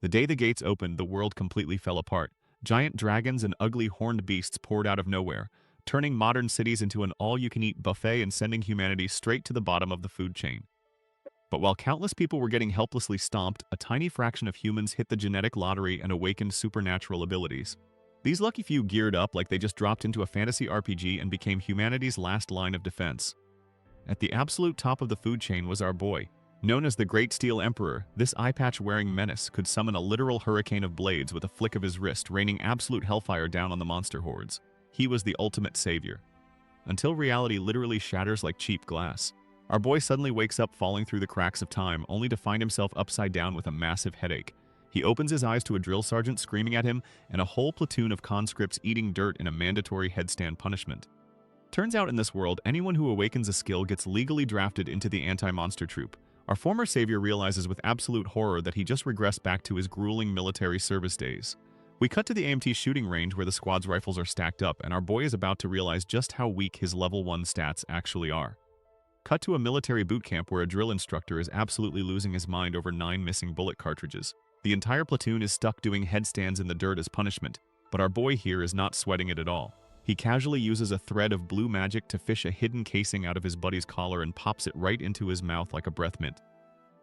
The day the gates opened, the world completely fell apart. Giant dragons and ugly horned beasts poured out of nowhere, turning modern cities into an all-you-can-eat buffet and sending humanity straight to the bottom of the food chain. But while countless people were getting helplessly stomped, a tiny fraction of humans hit the genetic lottery and awakened supernatural abilities. These lucky few geared up like they just dropped into a fantasy RPG and became humanity's last line of defense. At the absolute top of the food chain was our boy. Known as the Great Steel Emperor, this eye-patch-wearing menace could summon a literal hurricane of blades with a flick of his wrist, raining absolute hellfire down on the monster hordes. He was the ultimate savior. Until reality literally shatters like cheap glass. Our boy suddenly wakes up falling through the cracks of time, only to find himself upside down with a massive headache. He opens his eyes to a drill sergeant screaming at him and a whole platoon of conscripts eating dirt in a mandatory headstand punishment. Turns out in this world, anyone who awakens a skill gets legally drafted into the anti-monster troop. Our former savior realizes with absolute horror that he just regressed back to his grueling military service days. We cut to the AMT shooting range where the squad's rifles are stacked up, and our boy is about to realize just how weak his level 1 stats actually are. Cut to a military boot camp where a drill instructor is absolutely losing his mind over 9 missing bullet cartridges. The entire platoon is stuck doing headstands in the dirt as punishment, but our boy here is not sweating it at all. He casually uses a thread of blue magic to fish a hidden casing out of his buddy's collar and pops it right into his mouth like a breath mint.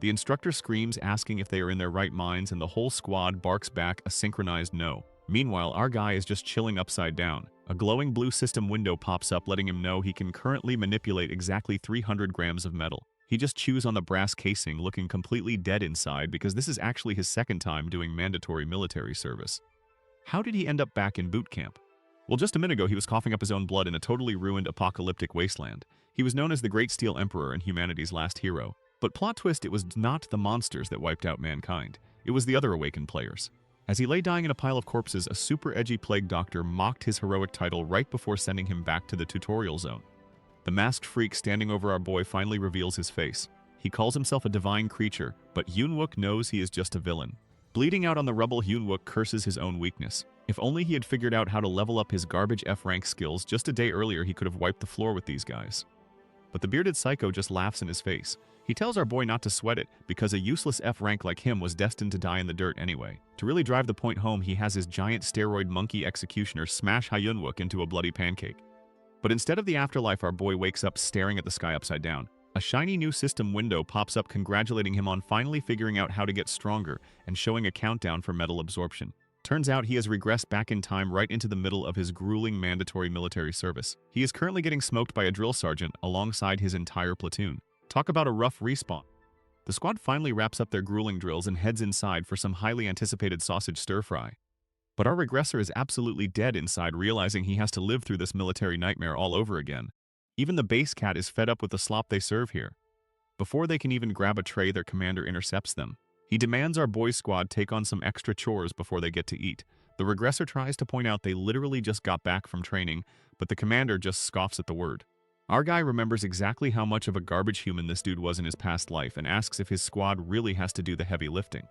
The instructor screams, asking if they are in their right minds, and the whole squad barks back a synchronized no. Meanwhile, our guy is just chilling upside down. A glowing blue system window pops up letting him know he can currently manipulate exactly 300 grams of metal. He just chews on the brass casing, looking completely dead inside because this is actually his second time doing mandatory military service. How did he end up back in boot camp? Well, just a minute ago he was coughing up his own blood in a totally ruined apocalyptic wasteland. He was known as the Great Steel Emperor and humanity's last hero. But plot twist, it was not the monsters that wiped out mankind. It was the other awakened players. As he lay dying in a pile of corpses, a super edgy plague doctor mocked his heroic title right before sending him back to the tutorial zone. The masked freak standing over our boy finally reveals his face. He calls himself a divine creature, but Yoonwook knows he is just a villain. Bleeding out on the rubble, Yoonwook curses his own weakness. If only he had figured out how to level up his garbage F-rank skills just a day earlier, he could have wiped the floor with these guys. But the bearded psycho just laughs in his face. He tells our boy not to sweat it, because a useless F-rank like him was destined to die in the dirt anyway. To really drive the point home, he has his giant steroid monkey executioner smash Hyunwook into a bloody pancake. But instead of the afterlife, our boy wakes up staring at the sky upside down. A shiny new system window pops up congratulating him on finally figuring out how to get stronger and showing a countdown for metal absorption. Turns out he has regressed back in time right into the middle of his grueling mandatory military service. He is currently getting smoked by a drill sergeant alongside his entire platoon. Talk about a rough respawn. The squad finally wraps up their grueling drills and heads inside for some highly anticipated sausage stir-fry. But our regressor is absolutely dead inside, realizing he has to live through this military nightmare all over again. Even the base cat is fed up with the slop they serve here. Before they can even grab a tray, their commander intercepts them. He demands our boys' squad take on some extra chores before they get to eat. The regressor tries to point out they literally just got back from training, but the commander just scoffs at the word. Our guy remembers exactly how much of a garbage human this dude was in his past life and asks if his squad really has to do the heavy lifting.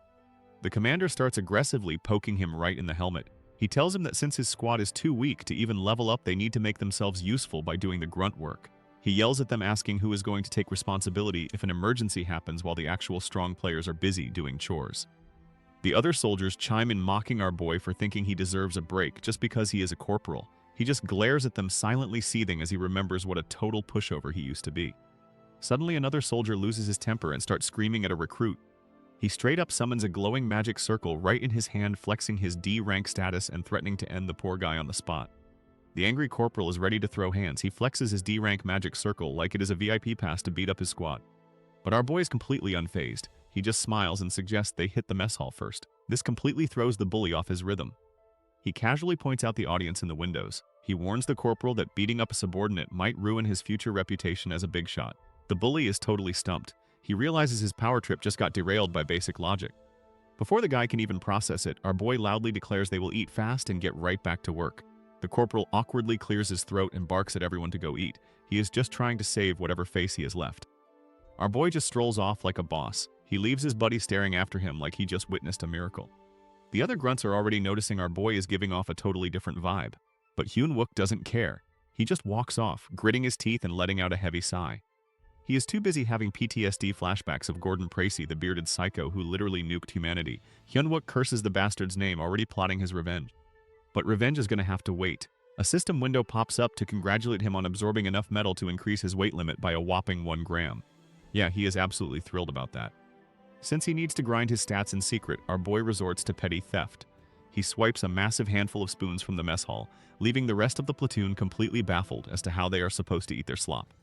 The commander starts aggressively poking him right in the helmet. He tells him that since his squad is too weak to even level up, they need to make themselves useful by doing the grunt work. He yells at them, asking who is going to take responsibility if an emergency happens while the actual strong players are busy doing chores. The other soldiers chime in, mocking our boy for thinking he deserves a break just because he is a corporal. He just glares at them, silently seething as he remembers what a total pushover he used to be. Suddenly, another soldier loses his temper and starts screaming at a recruit. He straight up summons a glowing magic circle right in his hand, flexing his D-rank status and threatening to end the poor guy on the spot. The angry corporal is ready to throw hands. He flexes his D-rank magic circle like it is a VIP pass to beat up his squad. But our boy is completely unfazed. He just smiles and suggests they hit the mess hall first. This completely throws the bully off his rhythm. He casually points out the audience in the windows. He warns the corporal that beating up a subordinate might ruin his future reputation as a big shot. The bully is totally stumped. He realizes his power trip just got derailed by basic logic. Before the guy can even process it, our boy loudly declares they will eat fast and get right back to work. The corporal awkwardly clears his throat and barks at everyone to go eat. He is just trying to save whatever face he has left. Our boy just strolls off like a boss. He leaves his buddy staring after him like he just witnessed a miracle. The other grunts are already noticing our boy is giving off a totally different vibe. But Hyunwook doesn't care. He just walks off, gritting his teeth and letting out a heavy sigh. He is too busy having PTSD flashbacks of Gordon Precy, the bearded psycho who literally nuked humanity. Hyunwook curses the bastard's name, already plotting his revenge. But revenge is going to have to wait. A system window pops up to congratulate him on absorbing enough metal to increase his weight limit by a whopping 1 gram. Yeah, he is absolutely thrilled about that. Since he needs to grind his stats in secret, our boy resorts to petty theft. He swipes a massive handful of spoons from the mess hall, leaving the rest of the platoon completely baffled as to how they are supposed to eat their slop.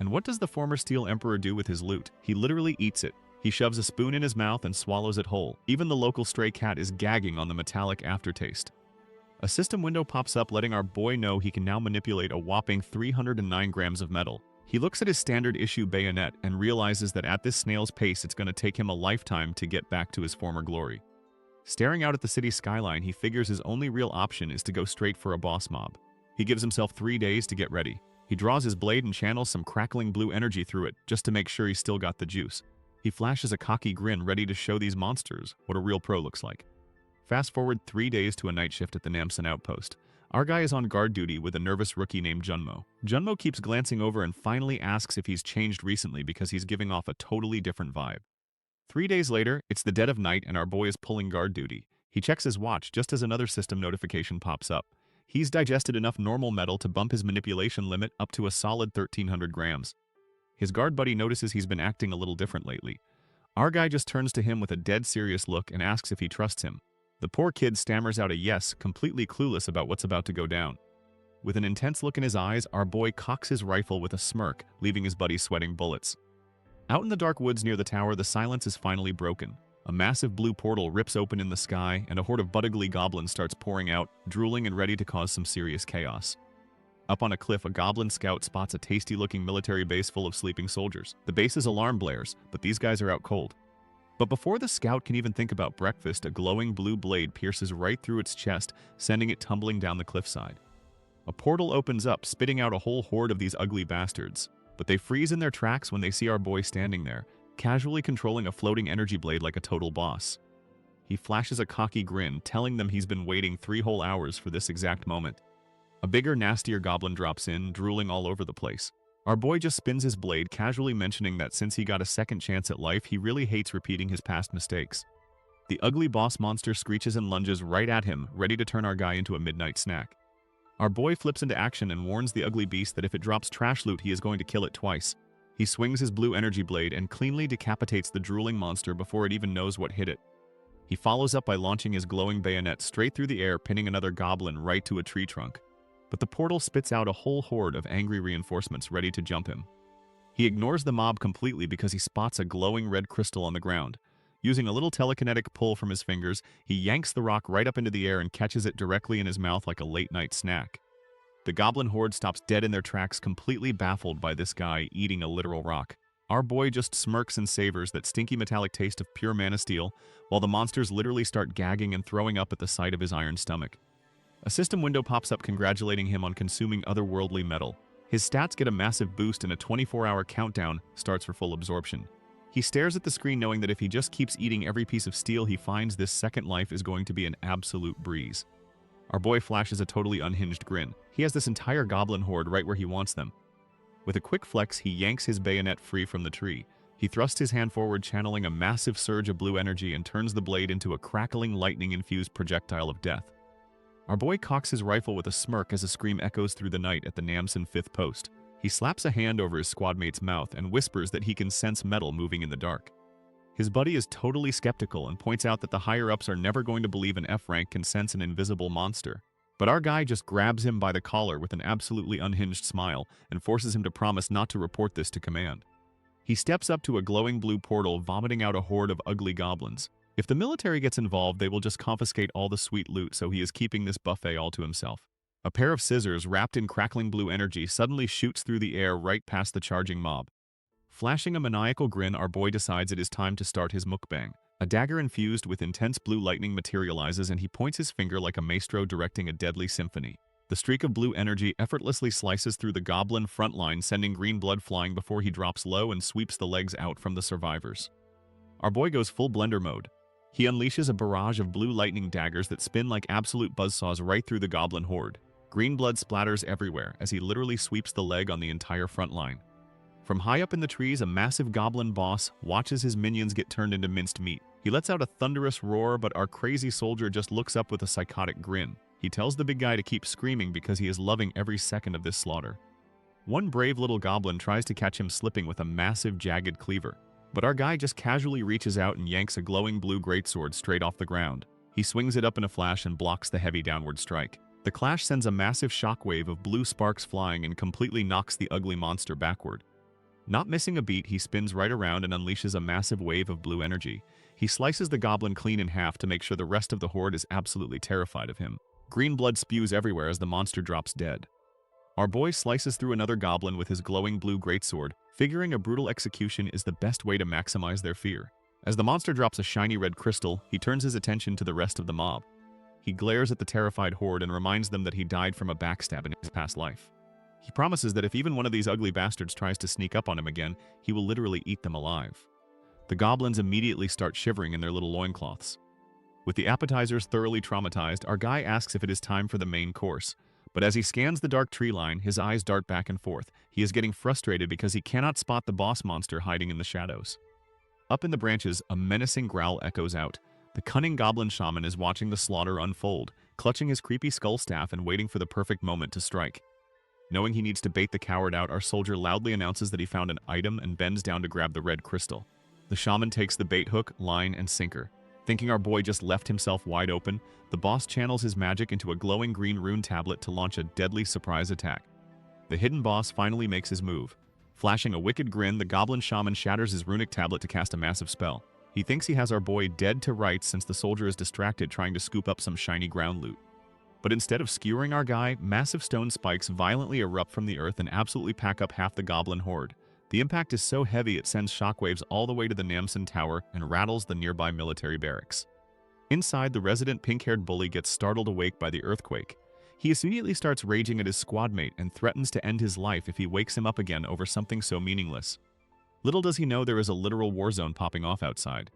And what does the former Steel Emperor do with his loot? He literally eats it. He shoves a spoon in his mouth and swallows it whole. Even the local stray cat is gagging on the metallic aftertaste. A system window pops up letting our boy know he can now manipulate a whopping 309 grams of metal. He looks at his standard issue bayonet and realizes that at this snail's pace it's going to take him a lifetime to get back to his former glory. Staring out at the city skyline, he figures his only real option is to go straight for a boss mob. He gives himself 3 days to get ready. He draws his blade and channels some crackling blue energy through it, just to make sure he's still got the juice. He flashes a cocky grin ready to show these monsters what a real pro looks like. Fast forward 3 days to a night shift at the Namsan outpost. Our guy is on guard duty with a nervous rookie named Junmo. Junmo keeps glancing over and finally asks if he's changed recently because he's giving off a totally different vibe. 3 days later, it's the dead of night and our boy is pulling guard duty. He checks his watch just as another system notification pops up. He's digested enough normal metal to bump his manipulation limit up to a solid 1,300 grams. His guard buddy notices he's been acting a little different lately. Our guy just turns to him with a dead serious look and asks if he trusts him. The poor kid stammers out a yes, completely clueless about what's about to go down. With an intense look in his eyes, our boy cocks his rifle with a smirk, leaving his buddy sweating bullets. Out in the dark woods near the tower, the silence is finally broken. A massive blue portal rips open in the sky, and a horde of butt-ugly goblins starts pouring out, drooling and ready to cause some serious chaos. Up on a cliff, a goblin scout spots a tasty-looking military base full of sleeping soldiers. The base's alarm blares, but these guys are out cold. But before the scout can even think about breakfast, a glowing blue blade pierces right through its chest, sending it tumbling down the cliffside. A portal opens up, spitting out a whole horde of these ugly bastards. But they freeze in their tracks when they see our boy standing there, casually controlling a floating energy blade like a total boss. He flashes a cocky grin, telling them he's been waiting 3 whole hours for this exact moment. A bigger, nastier goblin drops in, drooling all over the place. Our boy just spins his blade, casually mentioning that since he got a second chance at life, he really hates repeating his past mistakes. The ugly boss monster screeches and lunges right at him, ready to turn our guy into a midnight snack. Our boy flips into action and warns the ugly beast that if it drops trash loot, he is going to kill it twice. He swings his blue energy blade and cleanly decapitates the drooling monster before it even knows what hit it. He follows up by launching his glowing bayonet straight through the air, pinning another goblin right to a tree trunk. But the portal spits out a whole horde of angry reinforcements ready to jump him. He ignores the mob completely because he spots a glowing red crystal on the ground. Using a little telekinetic pull from his fingers, he yanks the rock right up into the air and catches it directly in his mouth like a late-night snack. The goblin horde stops dead in their tracks, completely baffled by this guy eating a literal rock. Our boy just smirks and savors that stinky metallic taste of pure mana steel, while the monsters literally start gagging and throwing up at the sight of his iron stomach. A system window pops up congratulating him on consuming otherworldly metal. His stats get a massive boost and a 24-hour countdown starts for full absorption. He stares at the screen knowing that if he just keeps eating every piece of steel he finds, this second life is going to be an absolute breeze. Our boy flashes a totally unhinged grin. He has this entire goblin horde right where he wants them. With a quick flex, he yanks his bayonet free from the tree. He thrusts his hand forward, channeling a massive surge of blue energy, and turns the blade into a crackling, lightning-infused projectile of death. Our boy cocks his rifle with a smirk as a scream echoes through the night at the Namsan 5th post. He slaps a hand over his squadmate's mouth and whispers that he can sense metal moving in the dark. His buddy is totally skeptical and points out that the higher-ups are never going to believe an F-rank can sense an invisible monster. But our guy just grabs him by the collar with an absolutely unhinged smile and forces him to promise not to report this to command. He steps up to a glowing blue portal, vomiting out a horde of ugly goblins. If the military gets involved, they will just confiscate all the sweet loot, so he is keeping this buffet all to himself. A pair of scissors wrapped in crackling blue energy suddenly shoots through the air right past the charging mob. Flashing a maniacal grin, our boy decides it is time to start his mukbang. A dagger infused with intense blue lightning materializes and he points his finger like a maestro directing a deadly symphony. The streak of blue energy effortlessly slices through the goblin front line, sending green blood flying before he drops low and sweeps the legs out from the survivors. Our boy goes full blender mode. He unleashes a barrage of blue lightning daggers that spin like absolute buzzsaws right through the goblin horde. Green blood splatters everywhere as he literally sweeps the leg on the entire front line. From high up in the trees, a massive goblin boss watches his minions get turned into minced meat. He lets out a thunderous roar, but our crazy soldier just looks up with a psychotic grin. He tells the big guy to keep screaming because he is loving every second of this slaughter. One brave little goblin tries to catch him slipping with a massive jagged cleaver, but our guy just casually reaches out and yanks a glowing blue greatsword straight off the ground. He swings it up in a flash and blocks the heavy downward strike. The clash sends a massive shockwave of blue sparks flying and completely knocks the ugly monster backward. Not missing a beat, he spins right around and unleashes a massive wave of blue energy. He slices the goblin clean in half to make sure the rest of the horde is absolutely terrified of him. Green blood spews everywhere as the monster drops dead. Our boy slices through another goblin with his glowing blue greatsword, figuring a brutal execution is the best way to maximize their fear. As the monster drops a shiny red crystal, he turns his attention to the rest of the mob. He glares at the terrified horde and reminds them that he died from a backstab in his past life. He promises that if even one of these ugly bastards tries to sneak up on him again, he will literally eat them alive. The goblins immediately start shivering in their little loincloths. With the appetizers thoroughly traumatized, our guy asks if it is time for the main course. But as he scans the dark tree line, his eyes dart back and forth. He is getting frustrated because he cannot spot the boss monster hiding in the shadows. Up in the branches, a menacing growl echoes out. The cunning goblin shaman is watching the slaughter unfold, clutching his creepy skull staff and waiting for the perfect moment to strike. Knowing he needs to bait the coward out, our soldier loudly announces that he found an item and bends down to grab the red crystal. The shaman takes the bait hook, line, and sinker. Thinking our boy just left himself wide open, the boss channels his magic into a glowing green rune tablet to launch a deadly surprise attack. The hidden boss finally makes his move. Flashing a wicked grin, the goblin shaman shatters his runic tablet to cast a massive spell. He thinks he has our boy dead to rights since the soldier is distracted trying to scoop up some shiny ground loot. But instead of skewering our guy, massive stone spikes violently erupt from the earth and absolutely pack up half the goblin horde. The impact is so heavy it sends shockwaves all the way to the Namsen Tower and rattles the nearby military barracks. Inside, the resident pink-haired bully gets startled awake by the earthquake. He immediately starts raging at his squadmate and threatens to end his life if he wakes him up again over something so meaningless. Little does he know there is a literal war zone popping off outside.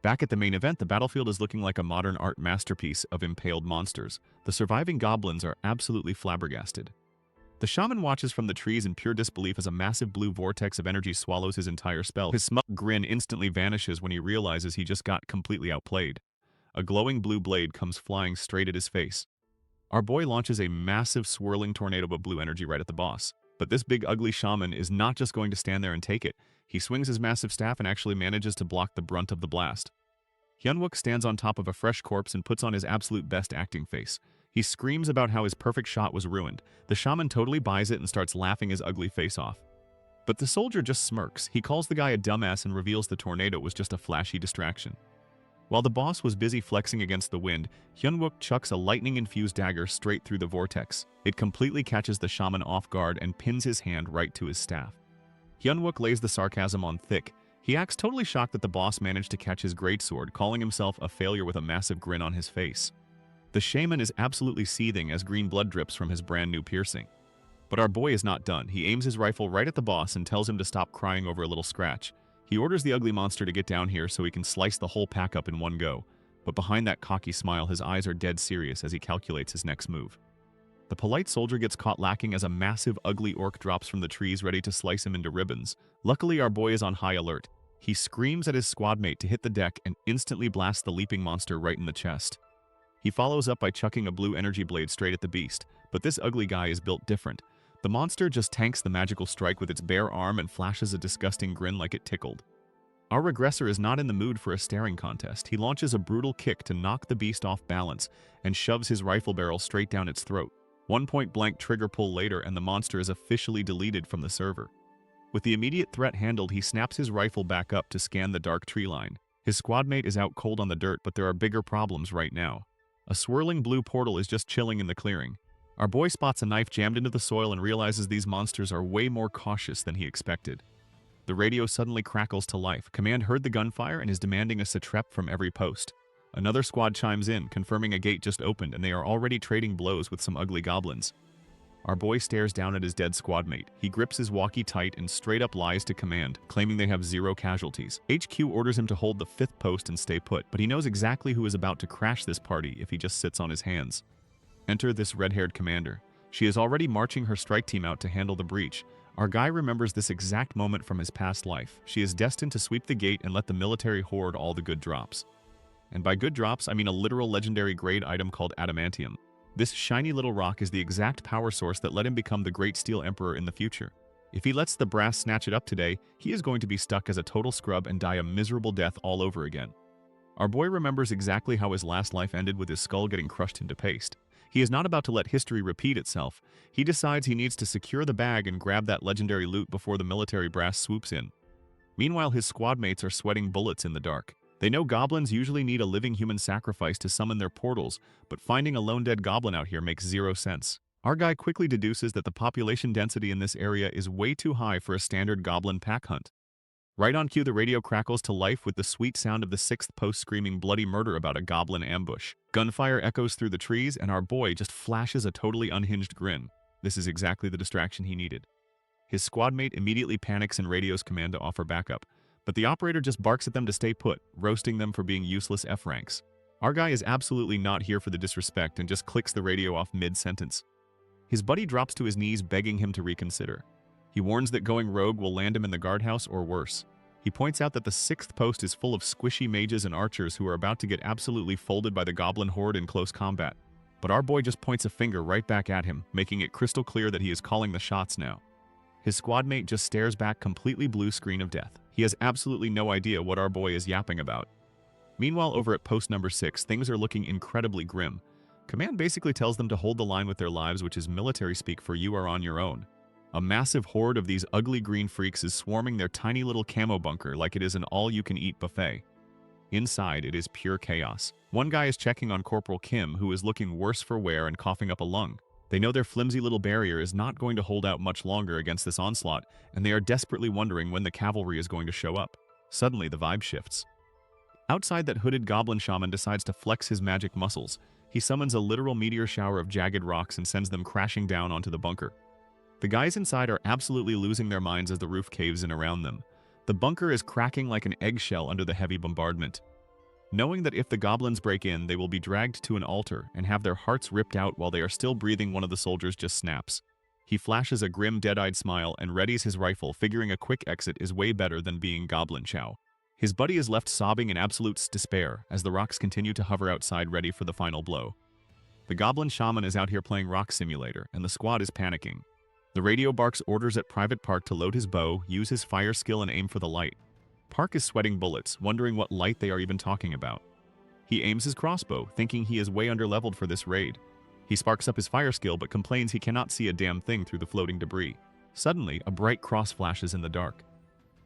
Back at the main event, the battlefield is looking like a modern art masterpiece of impaled monsters. The surviving goblins are absolutely flabbergasted. The shaman watches from the trees in pure disbelief as a massive blue vortex of energy swallows his entire spell. His smug grin instantly vanishes when he realizes he just got completely outplayed. A glowing blue blade comes flying straight at his face. Our boy launches a massive swirling tornado of blue energy right at the boss. But this big ugly shaman is not just going to stand there and take it. He swings his massive staff and actually manages to block the brunt of the blast. Hyunwook stands on top of a fresh corpse and puts on his absolute best acting face. He screams about how his perfect shot was ruined. The shaman totally buys it and starts laughing his ugly face off. But the soldier just smirks. He calls the guy a dumbass and reveals the tornado was just a flashy distraction. While the boss was busy flexing against the wind, Hyunwook chucks a lightning-infused dagger straight through the vortex. It completely catches the shaman off guard and pins his hand right to his staff. Hyunwook lays the sarcasm on thick. He acts totally shocked that the boss managed to catch his greatsword, calling himself a failure with a massive grin on his face. The shaman is absolutely seething as green blood drips from his brand new piercing. But our boy is not done. He aims his rifle right at the boss and tells him to stop crying over a little scratch. He orders the ugly monster to get down here so he can slice the whole pack up in one go. But behind that cocky smile, his eyes are dead serious as he calculates his next move. The polite soldier gets caught lacking as a massive ugly orc drops from the trees ready to slice him into ribbons. Luckily, our boy is on high alert. He screams at his squadmate to hit the deck and instantly blasts the leaping monster right in the chest. He follows up by chucking a blue energy blade straight at the beast, but this ugly guy is built different. The monster just tanks the magical strike with its bare arm and flashes a disgusting grin like it tickled. Our regressor is not in the mood for a staring contest. He launches a brutal kick to knock the beast off balance and shoves his rifle barrel straight down its throat. One point-blank trigger pull later and the monster is officially deleted from the server. With the immediate threat handled, he snaps his rifle back up to scan the dark tree line. His squadmate is out cold on the dirt, but there are bigger problems right now. A swirling blue portal is just chilling in the clearing. Our boy spots a knife jammed into the soil and realizes these monsters are way more cautious than he expected. The radio suddenly crackles to life. Command heard the gunfire and is demanding a satrep from every post. Another squad chimes in, confirming a gate just opened and they are already trading blows with some ugly goblins. Our boy stares down at his dead squadmate. He grips his walkie tight and straight up lies to command, claiming they have 0 casualties. HQ orders him to hold the 5th post and stay put, but he knows exactly who is about to crash this party if he just sits on his hands. Enter this red-haired commander. She is already marching her strike team out to handle the breach. Our guy remembers this exact moment from his past life. She is destined to sweep the gate and let the military hoard all the good drops. And by good drops, I mean a literal legendary grade item called adamantium. This shiny little rock is the exact power source that let him become the Great Steel Emperor in the future. If he lets the brass snatch it up today, he is going to be stuck as a total scrub and die a miserable death all over again. Our boy remembers exactly how his last life ended with his skull getting crushed into paste. He is not about to let history repeat itself. He decides he needs to secure the bag and grab that legendary loot before the military brass swoops in. Meanwhile, his squad mates are sweating bullets in the dark. They know goblins usually need a living human sacrifice to summon their portals, but finding a lone dead goblin out here makes zero sense. Our guy quickly deduces that the population density in this area is way too high for a standard goblin pack hunt. Right on cue, the radio crackles to life with the sweet sound of the sixth post screaming bloody murder about a goblin ambush. Gunfire echoes through the trees, and our boy just flashes a totally unhinged grin. This is exactly the distraction he needed. His squad mate immediately panics and radios command to offer backup, but the operator just barks at them to stay put, roasting them for being useless F-ranks. Our guy is absolutely not here for the disrespect and just clicks the radio off mid-sentence. His buddy drops to his knees begging him to reconsider. He warns that going rogue will land him in the guardhouse or worse. He points out that the sixth post is full of squishy mages and archers who are about to get absolutely folded by the goblin horde in close combat. But our boy just points a finger right back at him, making it crystal clear that he is calling the shots now. His squad mate just stares back, completely blue screen of death. He has absolutely no idea what our boy is yapping about. Meanwhile, over at post number 6, things are looking incredibly grim. Command basically tells them to hold the line with their lives, which is military speak for you are on your own. A massive horde of these ugly green freaks is swarming their tiny little camo bunker like it is an all-you-can-eat buffet. Inside, it is pure chaos. One guy is checking on Corporal Kim, who is looking worse for wear and coughing up a lung. They know their flimsy little barrier is not going to hold out much longer against this onslaught, and they are desperately wondering when the cavalry is going to show up. Suddenly, the vibe shifts. Outside, that hooded goblin shaman decides to flex his magic muscles. He summons a literal meteor shower of jagged rocks and sends them crashing down onto the bunker. The guys inside are absolutely losing their minds as the roof caves in around them. The bunker is cracking like an eggshell under the heavy bombardment. Knowing that if the goblins break in, they will be dragged to an altar and have their hearts ripped out while they are still breathing, one of the soldiers just snaps. He flashes a grim, dead-eyed smile and readies his rifle, figuring a quick exit is way better than being goblin chow. His buddy is left sobbing in absolute despair as the rocks continue to hover outside, ready for the final blow. The goblin shaman is out here playing Rock Simulator, and the squad is panicking. The radio barks orders at Private Park to load his bow, use his fire skill, and aim for the light. Park is sweating bullets, wondering what light they are even talking about. He aims his crossbow, thinking he is way underleveled for this raid. He sparks up his fire skill, but complains he cannot see a damn thing through the floating debris. Suddenly, a bright cross flashes in the dark.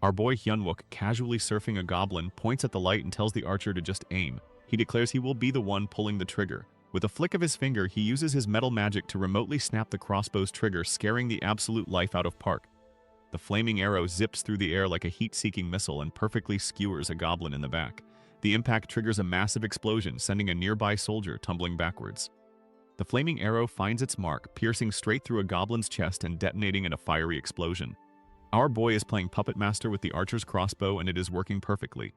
Our boy Hyunwook, casually surfing a goblin, points at the light and tells the archer to just aim. He declares he will be the one pulling the trigger. With a flick of his finger, he uses his metal magic to remotely snap the crossbow's trigger, scaring the absolute life out of Park. The flaming arrow zips through the air like a heat-seeking missile and perfectly skewers a goblin in the back. The impact triggers a massive explosion, sending a nearby soldier tumbling backwards. The flaming arrow finds its mark, piercing straight through a goblin's chest and detonating in a fiery explosion. Our boy is playing Puppet Master with the archer's crossbow, and it is working perfectly.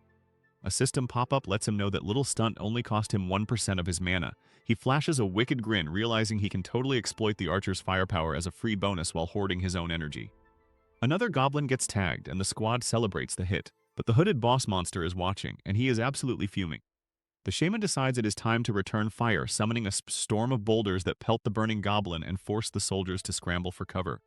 A system pop-up lets him know that little stunt only cost him 1% of his mana. He flashes a wicked grin, realizing he can totally exploit the archer's firepower as a free bonus while hoarding his own energy. Another goblin gets tagged, and the squad celebrates the hit. But the hooded boss monster is watching, and he is absolutely fuming. The shaman decides it is time to return fire, summoning a storm of boulders that pelt the burning goblin and force the soldiers to scramble for cover.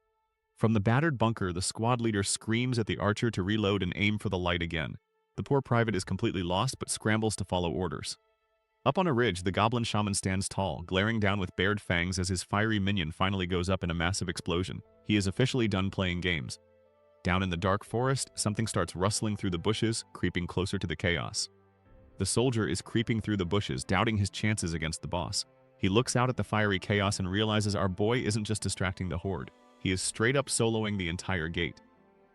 From the battered bunker, the squad leader screams at the archer to reload and aim for the light again. The poor private is completely lost but scrambles to follow orders. Up on a ridge, the goblin shaman stands tall, glaring down with bared fangs as his fiery minion finally goes up in a massive explosion. He is officially done playing games. Down in the dark forest, something starts rustling through the bushes, creeping closer to the chaos. The soldier is creeping through the bushes, doubting his chances against the boss. He looks out at the fiery chaos and realizes our boy isn't just distracting the horde. He is straight up soloing the entire gate.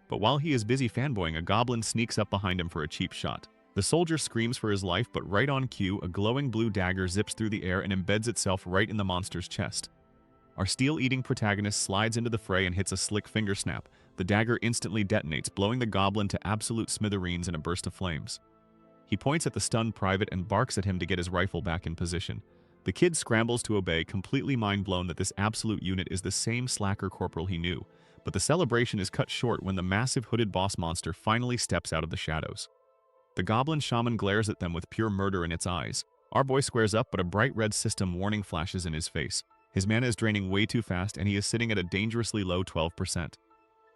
But while he is busy fanboying, a goblin sneaks up behind him for a cheap shot. The soldier screams for his life, but right on cue, a glowing blue dagger zips through the air and embeds itself right in the monster's chest. Our steel-eating protagonist slides into the fray and hits a slick finger snap. The dagger instantly detonates, blowing the goblin to absolute smithereens in a burst of flames. He points at the stunned private and barks at him to get his rifle back in position. The kid scrambles to obey, completely mind-blown that this absolute unit is the same slacker corporal he knew. But the celebration is cut short when the massive hooded boss monster finally steps out of the shadows. The goblin shaman glares at them with pure murder in its eyes. Our boy squares up, but a bright red system warning flashes in his face. His mana is draining way too fast, and he is sitting at a dangerously low 12%.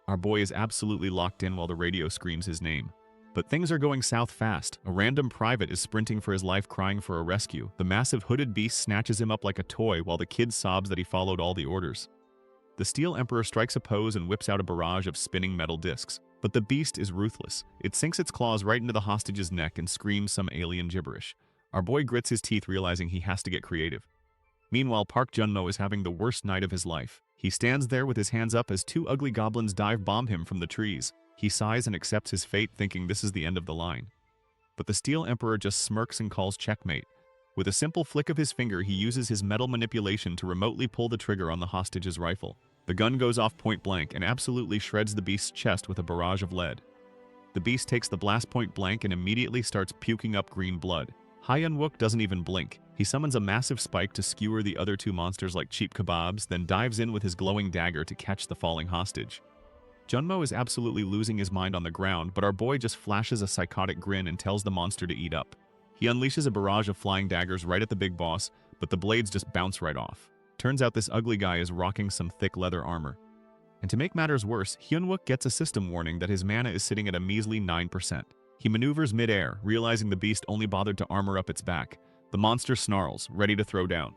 Our boy is absolutely locked in while the radio screams his name. But things are going south fast. A random private is sprinting for his life, crying for a rescue. The massive hooded beast snatches him up like a toy while the kid sobs that he followed all the orders. The Steel Emperor strikes a pose and whips out a barrage of spinning metal discs. But the beast is ruthless. It sinks its claws right into the hostage's neck and screams some alien gibberish. Our boy grits his teeth, realizing he has to get creative. Meanwhile, Park Junmo is having the worst night of his life. He stands there with his hands up as two ugly goblins dive bomb him from the trees. He sighs and accepts his fate, thinking this is the end of the line. But the Steel Emperor just smirks and calls checkmate. With a simple flick of his finger, he uses his metal manipulation to remotely pull the trigger on the hostage's rifle. The gun goes off point blank and absolutely shreds the beast's chest with a barrage of lead. The beast takes the blast point blank and immediately starts puking up green blood. Hyun-wook doesn't even blink. He summons a massive spike to skewer the other two monsters like cheap kebabs, then dives in with his glowing dagger to catch the falling hostage. Junmo is absolutely losing his mind on the ground, but our boy just flashes a psychotic grin and tells the monster to eat up. He unleashes a barrage of flying daggers right at the big boss, but the blades just bounce right off. Turns out this ugly guy is rocking some thick leather armor. And to make matters worse, Hyun-wook gets a system warning that his mana is sitting at a measly 9%. He maneuvers mid-air, realizing the beast only bothered to armor up its back. The monster snarls, ready to throw down.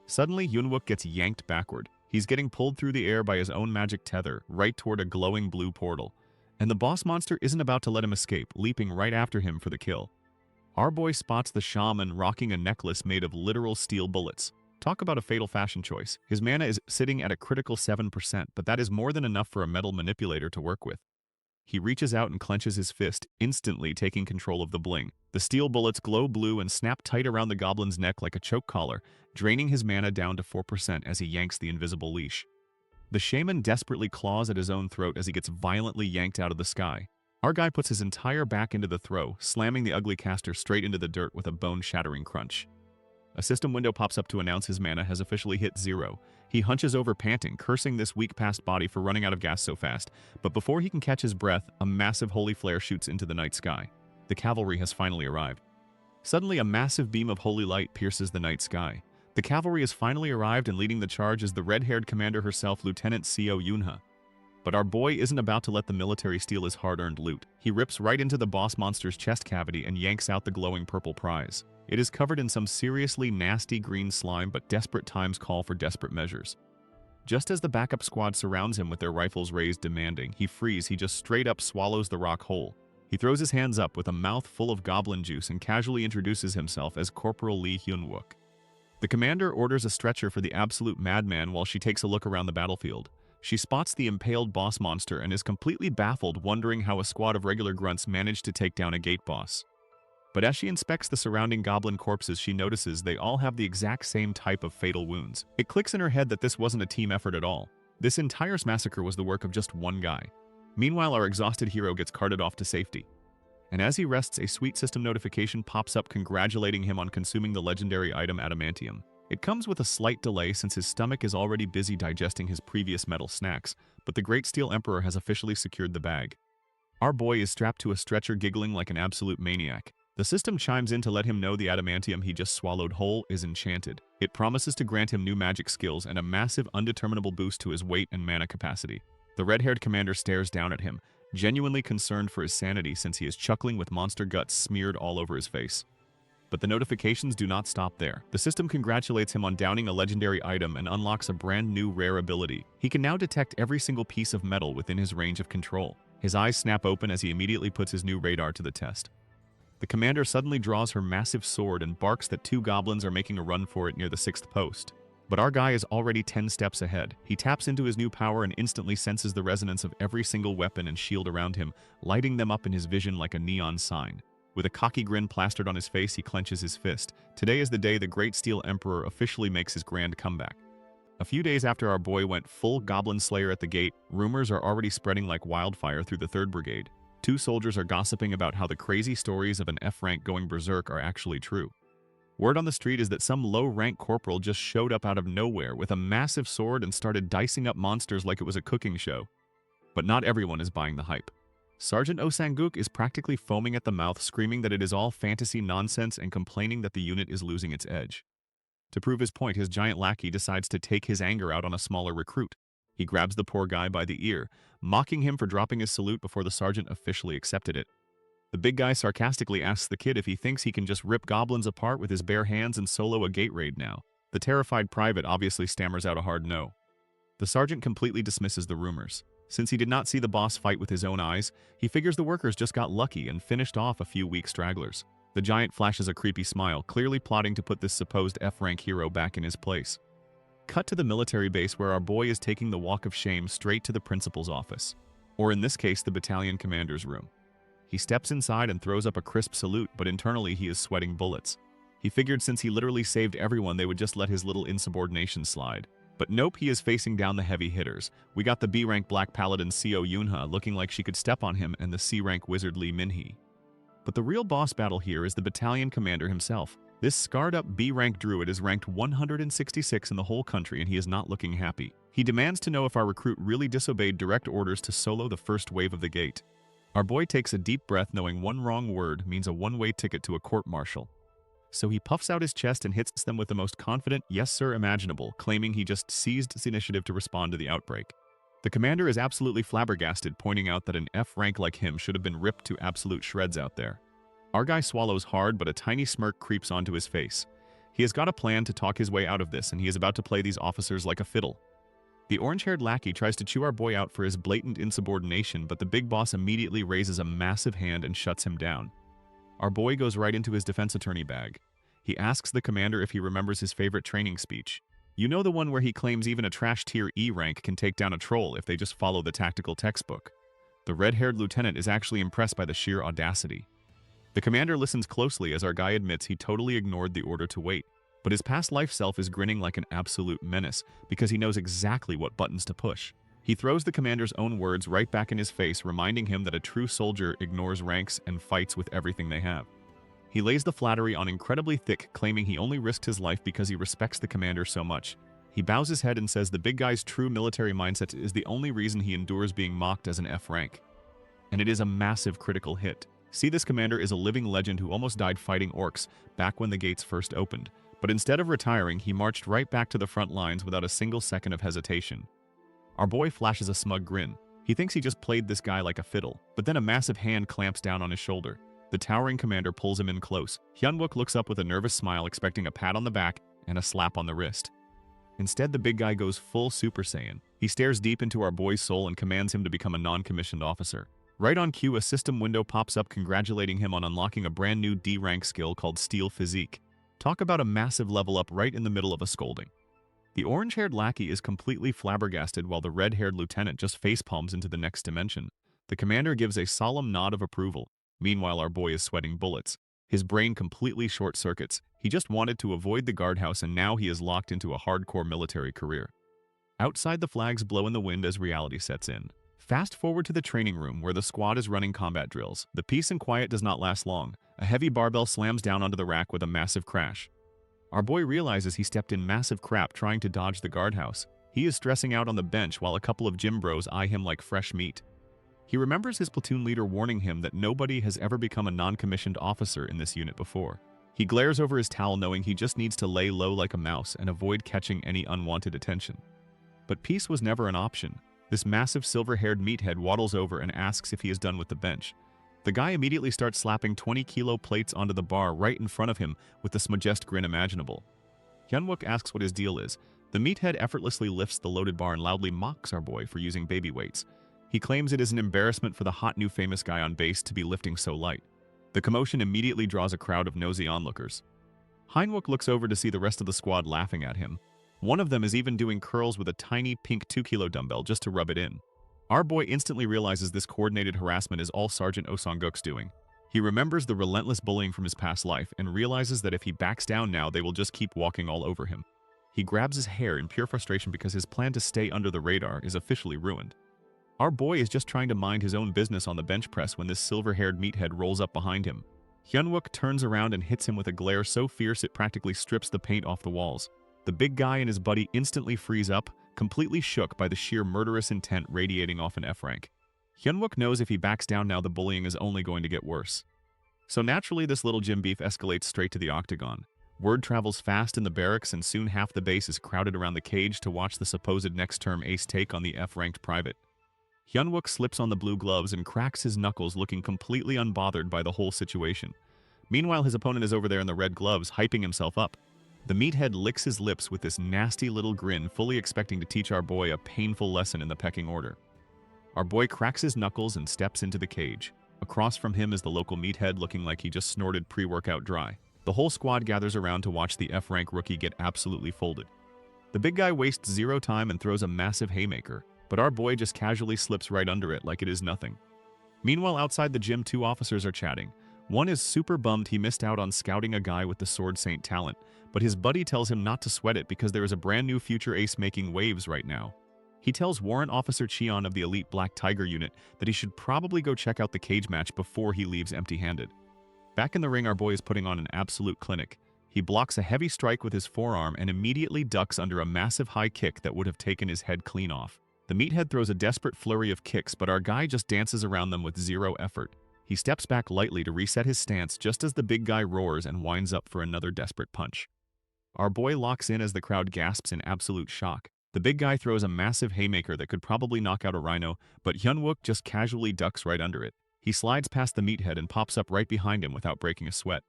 Suddenly, Hyun-wook gets yanked backward. He's getting pulled through the air by his own magic tether, right toward a glowing blue portal. And the boss monster isn't about to let him escape, leaping right after him for the kill. Our boy spots the shaman rocking a necklace made of literal steel bullets. Talk about a fatal fashion choice. His mana is sitting at a critical 7%, but that is more than enough for a metal manipulator to work with. He reaches out and clenches his fist, instantly taking control of the bling. The steel bullets glow blue and snap tight around the goblin's neck like a choke collar, draining his mana down to 4% as he yanks the invisible leash. The shaman desperately claws at his own throat as he gets violently yanked out of the sky. Our guy puts his entire back into the throw, slamming the ugly caster straight into the dirt with a bone-shattering crunch. A system window pops up to announce his mana has officially hit 0. He hunches over panting, cursing this weak-past body for running out of gas so fast, but before he can catch his breath, a massive holy flare shoots into the night sky. The cavalry has finally arrived. Suddenly, a massive beam of holy light pierces the night sky. The cavalry has finally arrived, and leading the charge is the red-haired commander herself, Lieutenant Seo Yunha. But our boy isn't about to let the military steal his hard-earned loot. He rips right into the boss monster's chest cavity and yanks out the glowing purple prize. It is covered in some seriously nasty green slime, but desperate times call for desperate measures. Just as the backup squad surrounds him with their rifles raised demanding, he just straight up swallows the rock whole. He throws his hands up with a mouth full of goblin juice and casually introduces himself as Corporal Lee Hyun-wook. The commander orders a stretcher for the absolute madman while she takes a look around the battlefield. She spots the impaled boss monster and is completely baffled, wondering how a squad of regular grunts managed to take down a gate boss. But as she inspects the surrounding goblin corpses, she notices they all have the exact same type of fatal wounds. It clicks in her head that this wasn't a team effort at all. This entire massacre was the work of just one guy. Meanwhile, our exhausted hero gets carted off to safety. And as he rests, a sweet system notification pops up congratulating him on consuming the legendary item adamantium. It comes with a slight delay since his stomach is already busy digesting his previous metal snacks, but the Great Steel Emperor has officially secured the bag. Our boy is strapped to a stretcher, giggling like an absolute maniac. The system chimes in to let him know the adamantium he just swallowed whole is enchanted. It promises to grant him new magic skills and a massive undeterminable boost to his weight and mana capacity. The red-haired commander stares down at him, genuinely concerned for his sanity since he is chuckling with monster guts smeared all over his face. But the notifications do not stop there. The system congratulates him on downing a legendary item and unlocks a brand new rare ability. He can now detect every single piece of metal within his range of control. His eyes snap open as he immediately puts his new radar to the test. The commander suddenly draws her massive sword and barks that two goblins are making a run for it near the 6th post. But our guy is already 10 steps ahead. He taps into his new power and instantly senses the resonance of every single weapon and shield around him, lighting them up in his vision like a neon sign. With a cocky grin plastered on his face, he clenches his fist. Today is the day the Great Steel Emperor officially makes his grand comeback. A few days after our boy went full Goblin Slayer at the gate, rumors are already spreading like wildfire through the 3rd Brigade. Two soldiers are gossiping about how the crazy stories of an F-rank going berserk are actually true. Word on the street is that some low-rank corporal just showed up out of nowhere with a massive sword and started dicing up monsters like it was a cooking show. But not everyone is buying the hype. Sergeant Osanguk is practically foaming at the mouth, screaming that it is all fantasy nonsense and complaining that the unit is losing its edge. To prove his point, his giant lackey decides to take his anger out on a smaller recruit. He grabs the poor guy by the ear, mocking him for dropping his salute before the sergeant officially accepted it. The big guy sarcastically asks the kid if he thinks he can just rip goblins apart with his bare hands and solo a gate raid now. The terrified private obviously stammers out a hard no. The sergeant completely dismisses the rumors. Since he did not see the boss fight with his own eyes, he figures the workers just got lucky and finished off a few weak stragglers. The giant flashes a creepy smile, clearly plotting to put this supposed F-rank hero back in his place. Cut to the military base where our boy is taking the walk of shame straight to the principal's office. Or in this case, the battalion commander's room. He steps inside and throws up a crisp salute, but internally he is sweating bullets. He figured since he literally saved everyone, they would just let his little insubordination slide. But nope, he is facing down the heavy hitters. We got the B-rank Black Paladin Seo Yunha looking like she could step on him, and the C-rank Wizard Lee Minhee. But the real boss battle here is the battalion commander himself. This scarred-up B-rank druid is ranked 166 in the whole country, and he is not looking happy. He demands to know if our recruit really disobeyed direct orders to solo the first wave of the gate. Our boy takes a deep breath, knowing one wrong word means a one-way ticket to a court-martial. So he puffs out his chest and hits them with the most confident "yes sir" imaginable, claiming he just seized his initiative to respond to the outbreak. The commander is absolutely flabbergasted, pointing out that an F rank like him should have been ripped to absolute shreds out there. Our guy swallows hard, but a tiny smirk creeps onto his face. He has got a plan to talk his way out of this, and he is about to play these officers like a fiddle. The orange-haired lackey tries to chew our boy out for his blatant insubordination, but the big boss immediately raises a massive hand and shuts him down. Our boy goes right into his defense attorney bag. He asks the commander if he remembers his favorite training speech. You know, the one where he claims even a trash tier E rank can take down a troll if they just follow the tactical textbook. The red-haired lieutenant is actually impressed by the sheer audacity. The commander listens closely as our guy admits he totally ignored the order to wait, but his past life self is grinning like an absolute menace because he knows exactly what buttons to push. He throws the commander's own words right back in his face, reminding him that a true soldier ignores ranks and fights with everything they have. He lays the flattery on incredibly thick, claiming he only risked his life because he respects the commander so much. He bows his head and says the big guy's true military mindset is the only reason he endures being mocked as an F rank. And it is a massive critical hit. See, this commander is a living legend who almost died fighting orcs back when the gates first opened. But instead of retiring, he marched right back to the front lines without a single second of hesitation. Our boy flashes a smug grin. He thinks he just played this guy like a fiddle, but then a massive hand clamps down on his shoulder. The towering commander pulls him in close. Hyunwook looks up with a nervous smile, expecting a pat on the back and a slap on the wrist. Instead, the big guy goes full Super Saiyan. He stares deep into our boy's soul and commands him to become a non-commissioned officer. Right on cue, a system window pops up congratulating him on unlocking a brand new D-rank skill called Steel Physique. Talk about a massive level up right in the middle of a scolding. The orange-haired lackey is completely flabbergasted while the red-haired lieutenant just facepalms into the next dimension. The commander gives a solemn nod of approval. Meanwhile, our boy is sweating bullets. His brain completely short-circuits. He just wanted to avoid the guardhouse, and now he is locked into a hardcore military career. Outside, the flags blow in the wind as reality sets in. Fast forward to the training room where the squad is running combat drills. The peace and quiet does not last long. A heavy barbell slams down onto the rack with a massive crash. Our boy realizes he stepped in massive crap trying to dodge the guardhouse. He is stressing out on the bench while a couple of gym bros eye him like fresh meat. He remembers his platoon leader warning him that nobody has ever become a non-commissioned officer in this unit before. He glares over his towel, knowing he just needs to lay low like a mouse and avoid catching any unwanted attention. But peace was never an option. This massive silver-haired meathead waddles over and asks if he is done with the bench. The guy immediately starts slapping 20-kilo plates onto the bar right in front of him with the smugest grin imaginable. Hyunwook asks what his deal is. The meathead effortlessly lifts the loaded bar and loudly mocks our boy for using baby weights. He claims it is an embarrassment for the hot new famous guy on base to be lifting so light. The commotion immediately draws a crowd of nosy onlookers. Hyunwook looks over to see the rest of the squad laughing at him. One of them is even doing curls with a tiny pink 2-kilo dumbbell just to rub it in. Our boy instantly realizes this coordinated harassment is all Sergeant Osanguk's doing. He remembers the relentless bullying from his past life and realizes that if he backs down now, they will just keep walking all over him. He grabs his hair in pure frustration because his plan to stay under the radar is officially ruined. Our boy is just trying to mind his own business on the bench press when this silver-haired meathead rolls up behind him. Hyunwook turns around and hits him with a glare so fierce it practically strips the paint off the walls. The big guy and his buddy instantly freeze up, completely shook by the sheer murderous intent radiating off an F rank. Hyunwook knows if he backs down now, the bullying is only going to get worse. So naturally, this little gym beef escalates straight to the octagon. Word travels fast in the barracks, and soon half the base is crowded around the cage to watch the supposed next-term ace take on the F-ranked private. Hyunwook slips on the blue gloves and cracks his knuckles, looking completely unbothered by the whole situation. Meanwhile, his opponent is over there in the red gloves, hyping himself up. The meathead licks his lips with this nasty little grin, fully expecting to teach our boy a painful lesson in the pecking order. Our boy cracks his knuckles and steps into the cage. Across from him is the local meathead, looking like he just snorted pre-workout dry. The whole squad gathers around to watch the F-rank rookie get absolutely folded. The big guy wastes zero time and throws a massive haymaker, but our boy just casually slips right under it like it is nothing. Meanwhile, outside the gym, two officers are chatting. One is super bummed he missed out on scouting a guy with the Sword Saint talent, but his buddy tells him not to sweat it because there is a brand new future ace making waves right now. He tells Warrant Officer Cheon of the elite Black Tiger unit that he should probably go check out the cage match before he leaves empty-handed. Back in the ring, our boy is putting on an absolute clinic. He blocks a heavy strike with his forearm and immediately ducks under a massive high kick that would have taken his head clean off. The meathead throws a desperate flurry of kicks, but our guy just dances around them with zero effort. He steps back lightly to reset his stance just as the big guy roars and winds up for another desperate punch. Our boy locks in as the crowd gasps in absolute shock. The big guy throws a massive haymaker that could probably knock out a rhino, but Hyunwook just casually ducks right under it. He slides past the meathead and pops up right behind him without breaking a sweat.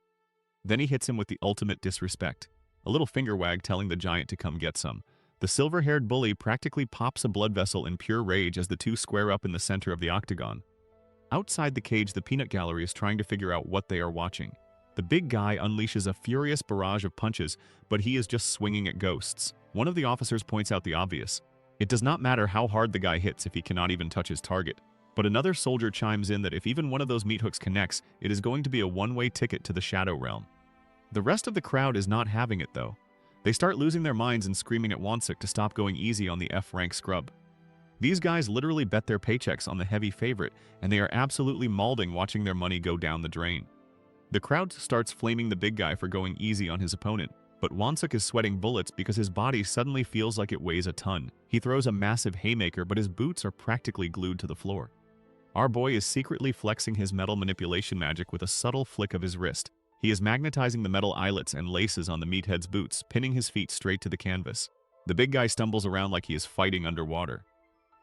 Then he hits him with the ultimate disrespect. A little finger wag telling the giant to come get some. The silver-haired bully practically pops a blood vessel in pure rage as the two square up in the center of the octagon. Outside the cage, the peanut gallery is trying to figure out what they are watching. The big guy unleashes a furious barrage of punches, but he is just swinging at ghosts. One of the officers points out the obvious. It does not matter how hard the guy hits if he cannot even touch his target. But another soldier chimes in that if even one of those meat hooks connects, it is going to be a one-way ticket to the Shadow Realm. The rest of the crowd is not having it, though. They start losing their minds and screaming at Wonsuk to stop going easy on the F-rank scrub. These guys literally bet their paychecks on the heavy favorite, and they are absolutely mauling watching their money go down the drain. The crowd starts flaming the big guy for going easy on his opponent, but Wonsuk is sweating bullets because his body suddenly feels like it weighs a ton. He throws a massive haymaker, but his boots are practically glued to the floor. Our boy is secretly flexing his metal manipulation magic with a subtle flick of his wrist. He is magnetizing the metal eyelets and laces on the meathead's boots, pinning his feet straight to the canvas. The big guy stumbles around like he is fighting underwater.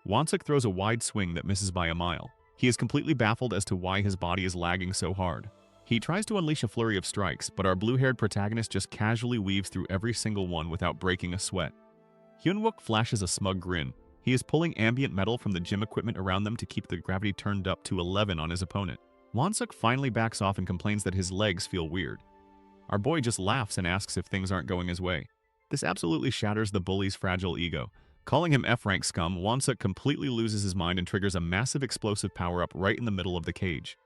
Wonsuk throws a wide swing that misses by a mile. He is completely baffled as to why his body is lagging so hard. He tries to unleash a flurry of strikes, but our blue-haired protagonist just casually weaves through every single one without breaking a sweat. Hyunwook flashes a smug grin. He is pulling ambient metal from the gym equipment around them to keep the gravity turned up to 11 on his opponent. Wonsuk finally backs off and complains that his legs feel weird. Our boy just laughs and asks if things aren't going his way. This absolutely shatters the bully's fragile ego. Calling him F-rank scum, Wonsuk completely loses his mind and triggers a massive explosive power-up right in the middle of the cage.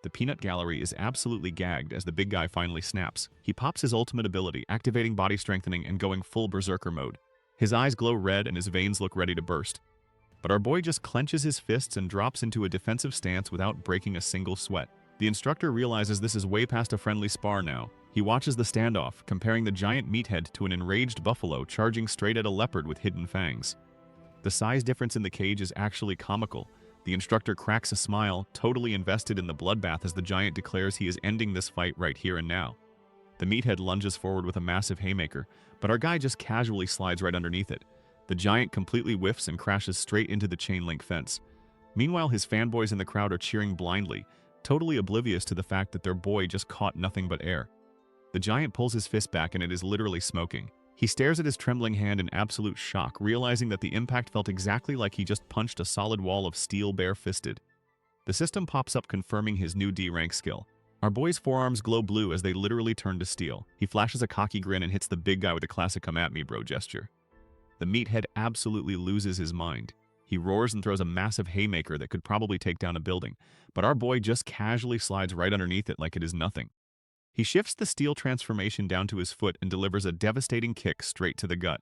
The peanut gallery is absolutely gagged as the big guy finally snaps. He pops his ultimate ability, activating body strengthening and going full berserker mode. His eyes glow red and his veins look ready to burst. But our boy just clenches his fists and drops into a defensive stance without breaking a single sweat. The instructor realizes this is way past a friendly spar now. He watches the standoff, comparing the giant meathead to an enraged buffalo charging straight at a leopard with hidden fangs. The size difference in the cage is actually comical. The instructor cracks a smile, totally invested in the bloodbath as the giant declares he is ending this fight right here and now. The meathead lunges forward with a massive haymaker, but our guy just casually slides right underneath it. The giant completely whiffs and crashes straight into the chain-link fence. Meanwhile, his fanboys in the crowd are cheering blindly, totally oblivious to the fact that their boy just caught nothing but air. The giant pulls his fist back and it is literally smoking. He stares at his trembling hand in absolute shock, realizing that the impact felt exactly like he just punched a solid wall of steel bare-fisted. The system pops up confirming his new D-rank skill. Our boy's forearms glow blue as they literally turn to steel. He flashes a cocky grin and hits the big guy with a classic "come at me, bro" gesture. The meathead absolutely loses his mind. He roars and throws a massive haymaker that could probably take down a building, but our boy just casually slides right underneath it like it is nothing. He shifts the steel transformation down to his foot and delivers a devastating kick straight to the gut.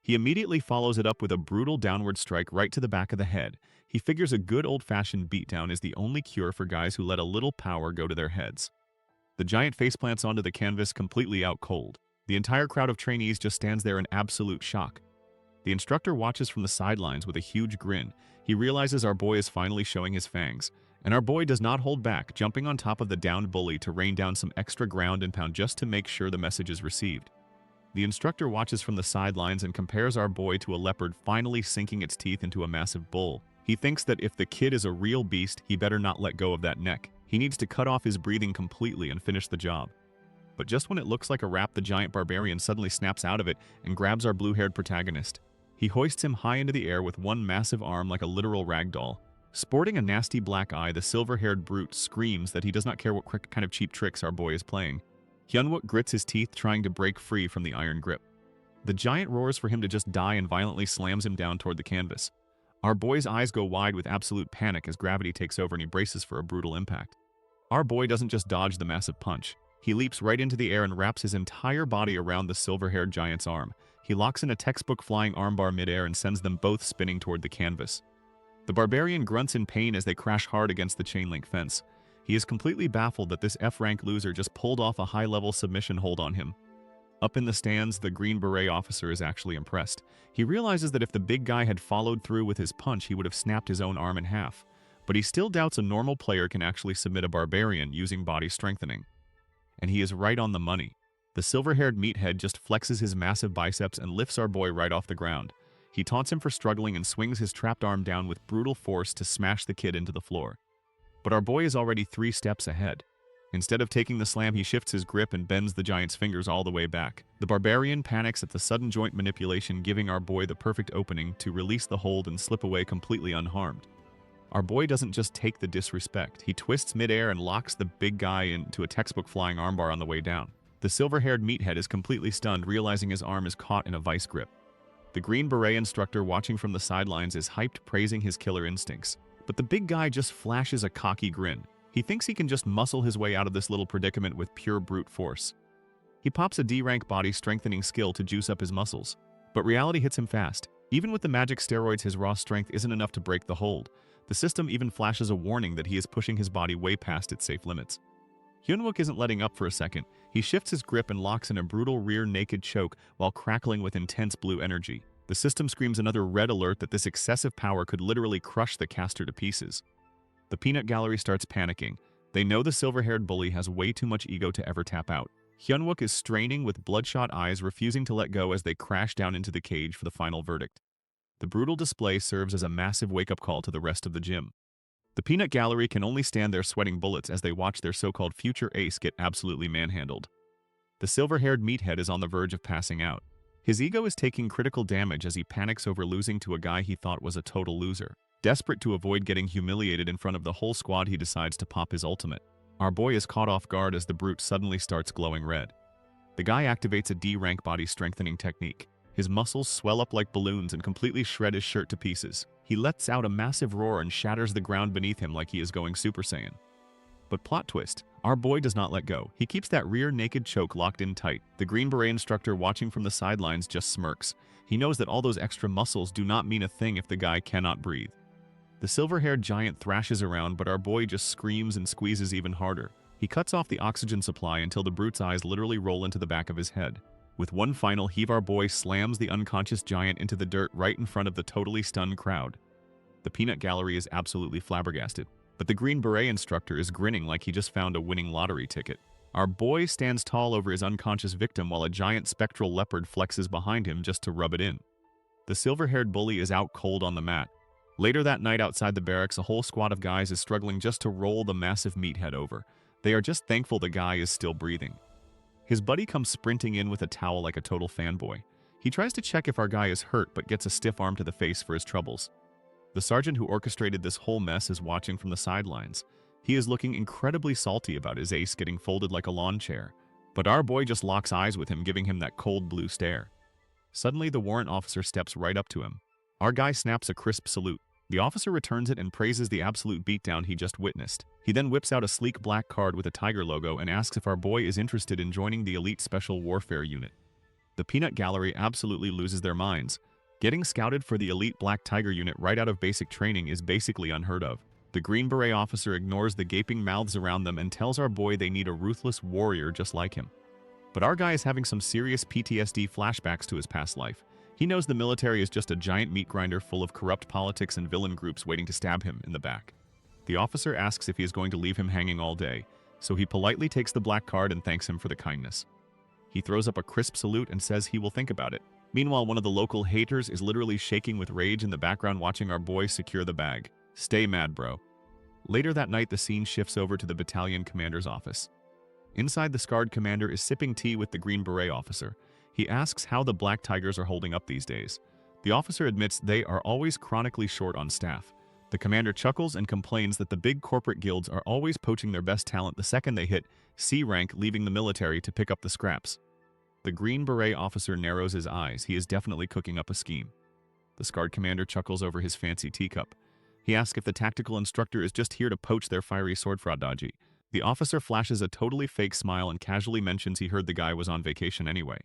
He immediately follows it up with a brutal downward strike right to the back of the head. He figures a good old-fashioned beatdown is the only cure for guys who let a little power go to their heads. The giant faceplants onto the canvas completely out cold. The entire crowd of trainees just stands there in absolute shock. The instructor watches from the sidelines with a huge grin. He realizes our boy is finally showing his fangs, and our boy does not hold back, jumping on top of the downed bully to rain down some extra ground and pound just to make sure the message is received. The instructor watches from the sidelines and compares our boy to a leopard finally sinking its teeth into a massive bull. He thinks that if the kid is a real beast, he better not let go of that neck. He needs to cut off his breathing completely and finish the job. But just when it looks like a wrap, the giant barbarian suddenly snaps out of it and grabs our blue-haired protagonist. He hoists him high into the air with one massive arm like a literal ragdoll. Sporting a nasty black eye, the silver-haired brute screams that he does not care what kind of cheap tricks our boy is playing. Hyunwook grits his teeth trying to break free from the iron grip. The giant roars for him to just die and violently slams him down toward the canvas. Our boy's eyes go wide with absolute panic as gravity takes over and he braces for a brutal impact. Our boy doesn't just dodge the massive punch. He leaps right into the air and wraps his entire body around the silver-haired giant's arm. He locks in a textbook flying armbar midair and sends them both spinning toward the canvas. The barbarian grunts in pain as they crash hard against the chain-link fence. He is completely baffled that this F-rank loser just pulled off a high-level submission hold on him. Up in the stands, the Green Beret officer is actually impressed. He realizes that if the big guy had followed through with his punch, he would have snapped his own arm in half. But he still doubts a normal player can actually submit a barbarian using body strengthening. And he is right on the money. The silver-haired meathead just flexes his massive biceps and lifts our boy right off the ground. He taunts him for struggling and swings his trapped arm down with brutal force to smash the kid into the floor. But our boy is already 3 steps ahead. Instead of taking the slam, he shifts his grip and bends the giant's fingers all the way back. The barbarian panics at the sudden joint manipulation, giving our boy the perfect opening to release the hold and slip away completely unharmed. Our boy doesn't just take the disrespect. He twists midair and locks the big guy into a textbook flying armbar on the way down. The silver-haired meathead is completely stunned, realizing his arm is caught in a vice grip. The Green Beret instructor watching from the sidelines is hyped, praising his killer instincts. But the big guy just flashes a cocky grin. He thinks he can just muscle his way out of this little predicament with pure brute force. He pops a D-rank body strengthening skill to juice up his muscles. But reality hits him fast. Even with the magic steroids, his raw strength isn't enough to break the hold. The system even flashes a warning that he is pushing his body way past its safe limits. Hyunwook isn't letting up for a second. He shifts his grip and locks in a brutal rear naked choke while crackling with intense blue energy. The system screams another red alert that this excessive power could literally crush the caster to pieces. The peanut gallery starts panicking. They know the silver-haired bully has way too much ego to ever tap out. Hyunwook is straining with bloodshot eyes, refusing to let go as they crash down into the cage for the final verdict. The brutal display serves as a massive wake-up call to the rest of the gym. The peanut gallery can only stand there sweating bullets as they watch their so-called future ace get absolutely manhandled. The silver-haired meathead is on the verge of passing out. His ego is taking critical damage as he panics over losing to a guy he thought was a total loser. Desperate to avoid getting humiliated in front of the whole squad, he decides to pop his ultimate. Our boy is caught off guard as the brute suddenly starts glowing red. The guy activates a D-rank body strengthening technique. His muscles swell up like balloons and completely shred his shirt to pieces. He lets out a massive roar and shatters the ground beneath him like he is going Super Saiyan. But plot twist, our boy does not let go. He keeps that rear naked choke locked in tight. The Green Beret instructor watching from the sidelines just smirks. He knows that all those extra muscles do not mean a thing if the guy cannot breathe. The silver-haired giant thrashes around, but our boy just screams and squeezes even harder. He cuts off the oxygen supply until the brute's eyes literally roll into the back of his head. With one final heave, our boy slams the unconscious giant into the dirt right in front of the totally stunned crowd. The peanut gallery is absolutely flabbergasted, but the Green Beret instructor is grinning like he just found a winning lottery ticket. Our boy stands tall over his unconscious victim while a giant spectral leopard flexes behind him just to rub it in. The silver-haired bully is out cold on the mat. Later that night outside the barracks, a whole squad of guys is struggling just to roll the massive meathead over. They are just thankful the guy is still breathing. His buddy comes sprinting in with a towel like a total fanboy. He tries to check if our guy is hurt but gets a stiff arm to the face for his troubles. The sergeant who orchestrated this whole mess is watching from the sidelines. He is looking incredibly salty about his ace getting folded like a lawn chair. But our boy just locks eyes with him, giving him that cold blue stare. Suddenly, the warrant officer steps right up to him. Our guy snaps a crisp salute. The officer returns it and praises the absolute beatdown he just witnessed. He then whips out a sleek black card with a tiger logo and asks if our boy is interested in joining the elite special warfare unit. The peanut gallery absolutely loses their minds. Getting scouted for the elite black tiger unit right out of basic training is basically unheard of. The Green Beret officer ignores the gaping mouths around them and tells our boy they need a ruthless warrior just like him. But our guy is having some serious PTSD flashbacks to his past life. He knows the military is just a giant meat grinder full of corrupt politics and villain groups waiting to stab him in the back. The officer asks if he is going to leave him hanging all day, so he politely takes the black card and thanks him for the kindness. He throws up a crisp salute and says he will think about it. Meanwhile, one of the local haters is literally shaking with rage in the background watching our boy secure the bag. Stay mad, bro. Later that night, the scene shifts over to the battalion commander's office. Inside, the scarred commander is sipping tea with the Green Beret officer. He asks how the Black Tigers are holding up these days. The officer admits they are always chronically short on staff. The commander chuckles and complains that the big corporate guilds are always poaching their best talent the second they hit C rank, leaving the military to pick up the scraps. The Green Beret officer narrows his eyes. He is definitely cooking up a scheme. The scarred commander chuckles over his fancy teacup. He asks if the tactical instructor is just here to poach their fiery sword prodigy. The officer flashes a totally fake smile and casually mentions he heard the guy was on vacation anyway.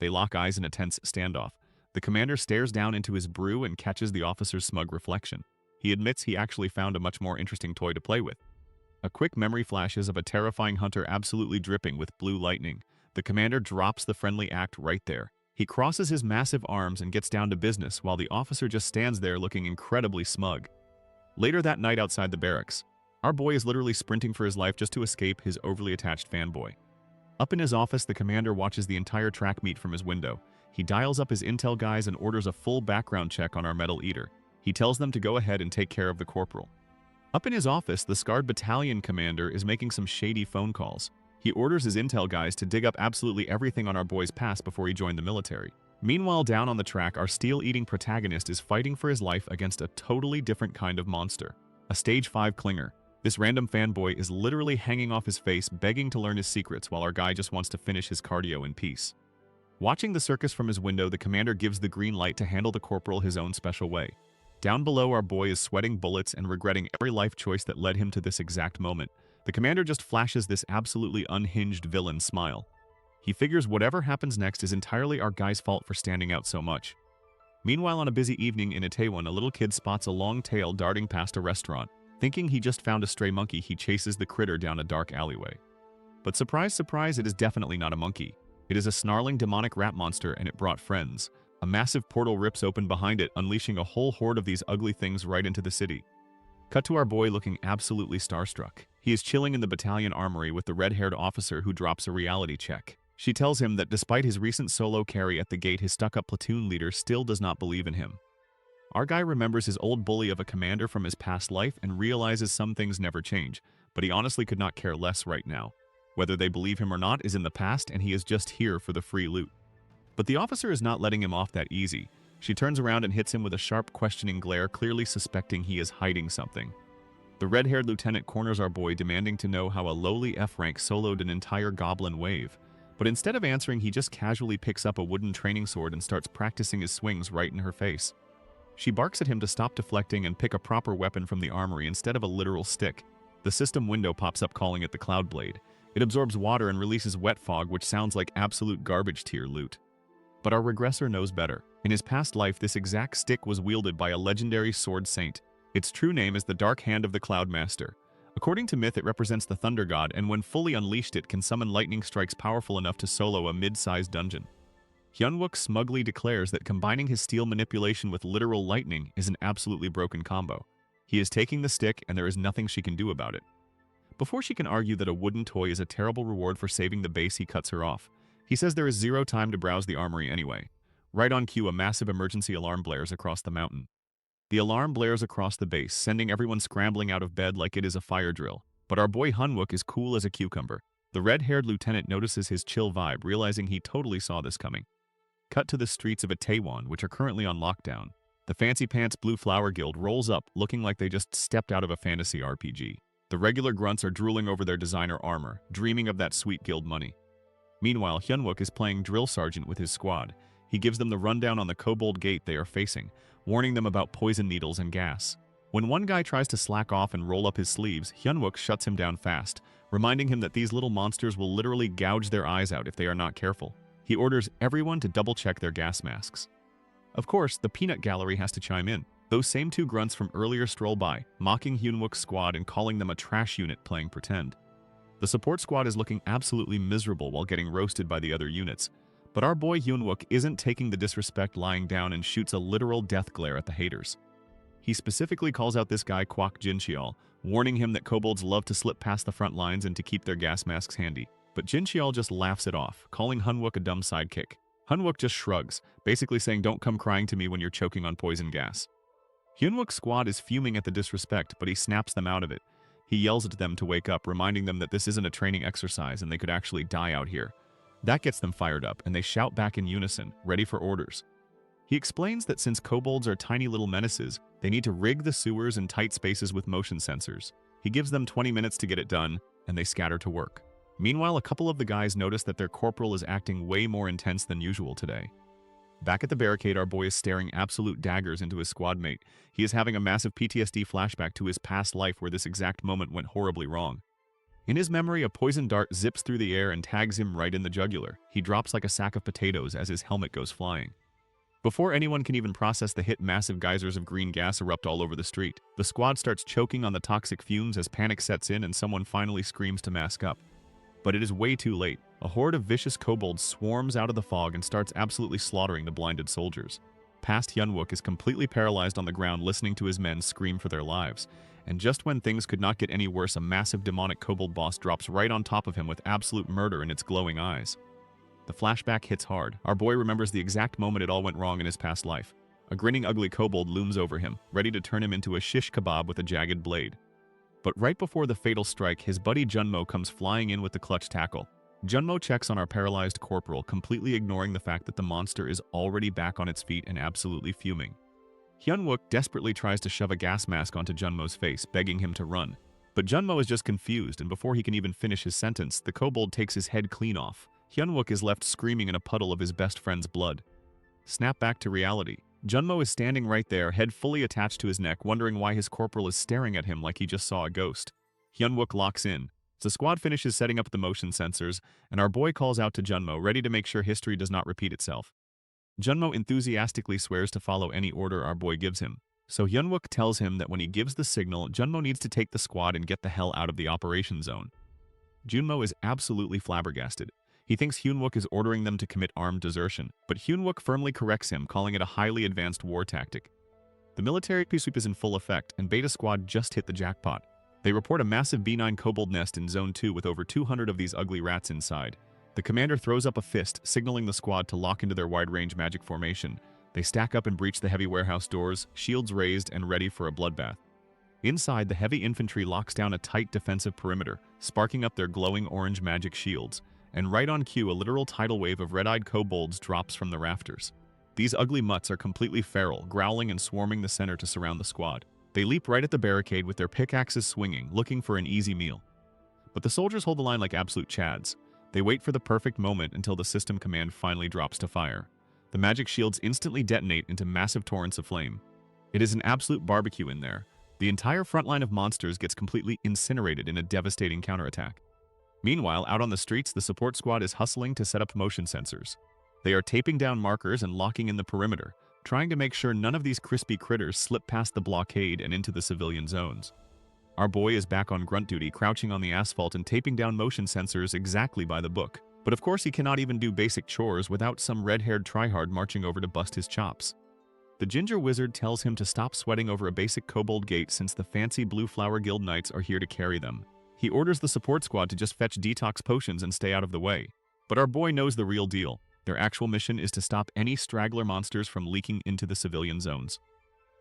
They lock eyes in a tense standoff. The commander stares down into his brew and catches the officer's smug reflection. He admits he actually found a much more interesting toy to play with. A quick memory flashes of a terrifying hunter absolutely dripping with blue lightning. The commander drops the friendly act right there. He crosses his massive arms and gets down to business while the officer just stands there looking incredibly smug. Later that night outside the barracks, our boy is literally sprinting for his life just to escape his overly attached fanboy. Up in his office, the commander watches the entire track meet from his window. He dials up his intel guys and orders a full background check on our metal eater. He tells them to go ahead and take care of the corporal. Up in his office, the scarred battalion commander is making some shady phone calls. He orders his intel guys to dig up absolutely everything on our boy's past before he joined the military. Meanwhile, down on the track, our steel-eating protagonist is fighting for his life against a totally different kind of monster. A Stage 5 clinger. This random fanboy is literally hanging off his face, begging to learn his secrets while our guy just wants to finish his cardio in peace. Watching the circus from his window, the commander gives the green light to handle the corporal his own special way. Down below, our boy is sweating bullets and regretting every life choice that led him to this exact moment. The commander just flashes this absolutely unhinged villain smile. He figures whatever happens next is entirely our guy's fault for standing out so much. Meanwhile, on a busy evening in Itaewon, a little kid spots a long tail darting past a restaurant. Thinking he just found a stray monkey, he chases the critter down a dark alleyway. But surprise, surprise, it is definitely not a monkey. It is a snarling demonic rat monster, and it brought friends. A massive portal rips open behind it, unleashing a whole horde of these ugly things right into the city. Cut to our boy looking absolutely starstruck. He is chilling in the battalion armory with the red-haired officer who drops a reality check. She tells him that despite his recent solo carry at the gate, his stuck-up platoon leader still does not believe in him. Our guy remembers his old bully of a commander from his past life and realizes some things never change, but he honestly could not care less right now. Whether they believe him or not is in the past, and he is just here for the free loot. But the officer is not letting him off that easy. She turns around and hits him with a sharp, questioning glare, clearly suspecting he is hiding something. The red-haired lieutenant corners our boy, demanding to know how a lowly F-rank soloed an entire goblin wave. But instead of answering, he just casually picks up a wooden training sword and starts practicing his swings right in her face. She barks at him to stop deflecting and pick a proper weapon from the armory instead of a literal stick. The system window pops up, calling it the Cloud Blade. It absorbs water and releases wet fog, which sounds like absolute garbage tier loot. But our regressor knows better. In his past life, this exact stick was wielded by a legendary sword saint. Its true name is the Dark Hand of the Cloud Master. According to myth, it represents the Thunder God, and when fully unleashed, it can summon lightning strikes powerful enough to solo a mid-sized dungeon. Hyunwook smugly declares that combining his steel manipulation with literal lightning is an absolutely broken combo. He is taking the stick, and there is nothing she can do about it. Before she can argue that a wooden toy is a terrible reward for saving the base, he cuts her off. He says there is zero time to browse the armory anyway. Right on cue, a massive emergency alarm blares across the mountain. The alarm blares across the base, sending everyone scrambling out of bed like it is a fire drill. But our boy Hyunwook is cool as a cucumber. The red-haired lieutenant notices his chill vibe, realizing he totally saw this coming. Cut to the streets of Itaewon, which are currently on lockdown. The Fancy Pants Blue Flower Guild rolls up, looking like they just stepped out of a fantasy RPG. The regular grunts are drooling over their designer armor, dreaming of that sweet guild money. Meanwhile, Hyunwook is playing drill sergeant with his squad. He gives them the rundown on the kobold gate they are facing, warning them about poison needles and gas. When one guy tries to slack off and roll up his sleeves, Hyunwook shuts him down fast, reminding him that these little monsters will literally gouge their eyes out if they are not careful. He orders everyone to double-check their gas masks. Of course, the peanut gallery has to chime in. Those same two grunts from earlier stroll by, mocking Hyunwook's squad and calling them a trash unit playing pretend. The support squad is looking absolutely miserable while getting roasted by the other units. But our boy Hyunwook isn't taking the disrespect lying down and shoots a literal death glare at the haters. He specifically calls out this guy Kwak Jincheol, warning him that kobolds love to slip past the front lines and to keep their gas masks handy. But Jincheol just laughs it off, calling Hyunwook a dumb sidekick. Hyunwook just shrugs, basically saying don't come crying to me when you're choking on poison gas. Hyunwook's squad is fuming at the disrespect, but he snaps them out of it. He yells at them to wake up, reminding them that this isn't a training exercise and they could actually die out here. That gets them fired up, and they shout back in unison, ready for orders. He explains that since kobolds are tiny little menaces, they need to rig the sewers and tight spaces with motion sensors. He gives them 20 minutes to get it done, and they scatter to work. Meanwhile, a couple of the guys notice that their corporal is acting way more intense than usual today. Back at the barricade, our boy is staring absolute daggers into his squad mate. He is having a massive PTSD flashback to his past life where this exact moment went horribly wrong. In his memory, a poison dart zips through the air and tags him right in the jugular. He drops like a sack of potatoes as his helmet goes flying. Before anyone can even process the hit, massive geysers of green gas erupt all over the street. The squad starts choking on the toxic fumes as panic sets in and someone finally screams to mask up. But it is way too late. A horde of vicious kobolds swarms out of the fog and starts absolutely slaughtering the blinded soldiers. Past Hyunwook is completely paralyzed on the ground listening to his men scream for their lives. And just when things could not get any worse, a massive demonic kobold boss drops right on top of him with absolute murder in its glowing eyes. The flashback hits hard. Our boy remembers the exact moment it all went wrong in his past life. A grinning ugly kobold looms over him, ready to turn him into a shish kebab with a jagged blade. But right before the fatal strike, his buddy Junmo comes flying in with the clutch tackle. Junmo checks on our paralyzed corporal, completely ignoring the fact that the monster is already back on its feet and absolutely fuming. Hyunwook desperately tries to shove a gas mask onto Junmo's face, begging him to run. But Junmo is just confused, and before he can even finish his sentence, the kobold takes his head clean off. Hyunwook is left screaming in a puddle of his best friend's blood. Snap back to reality. Junmo is standing right there, head fully attached to his neck, wondering why his corporal is staring at him like he just saw a ghost. Hyunwook locks in. The squad finishes setting up the motion sensors, and our boy calls out to Junmo, ready to make sure history does not repeat itself. Junmo enthusiastically swears to follow any order our boy gives him. So Hyunwook tells him that when he gives the signal, Junmo needs to take the squad and get the hell out of the operation zone. Junmo is absolutely flabbergasted. He thinks Hyunwook is ordering them to commit armed desertion, but Hyunwook firmly corrects him, calling it a highly advanced war tactic. The military sweep is in full effect, and Beta Squad just hit the jackpot. They report a massive B9 kobold nest in Zone 2 with over 200 of these ugly rats inside. The commander throws up a fist, signaling the squad to lock into their wide-range magic formation. They stack up and breach the heavy warehouse doors, shields raised and ready for a bloodbath. Inside, the heavy infantry locks down a tight defensive perimeter, sparking up their glowing orange magic shields. And right on cue, a literal tidal wave of red-eyed kobolds drops from the rafters. These ugly mutts are completely feral, growling and swarming the center to surround the squad. They leap right at the barricade with their pickaxes swinging, looking for an easy meal. But the soldiers hold the line like absolute chads. They wait for the perfect moment until the system command finally drops to fire. The magic shields instantly detonate into massive torrents of flame. It is an absolute barbecue in there. The entire front line of monsters gets completely incinerated in a devastating counterattack. Meanwhile, out on the streets, the support squad is hustling to set up motion sensors. They are taping down markers and locking in the perimeter, trying to make sure none of these crispy critters slip past the blockade and into the civilian zones. Our boy is back on grunt duty, crouching on the asphalt and taping down motion sensors exactly by the book. But of course he cannot even do basic chores without some red-haired tryhard marching over to bust his chops. The ginger wizard tells him to stop sweating over a basic kobold gate since the fancy Blue Flower Guild Knights are here to carry them. He orders the support squad to just fetch detox potions and stay out of the way. But our boy knows the real deal. Their actual mission is to stop any straggler monsters from leaking into the civilian zones.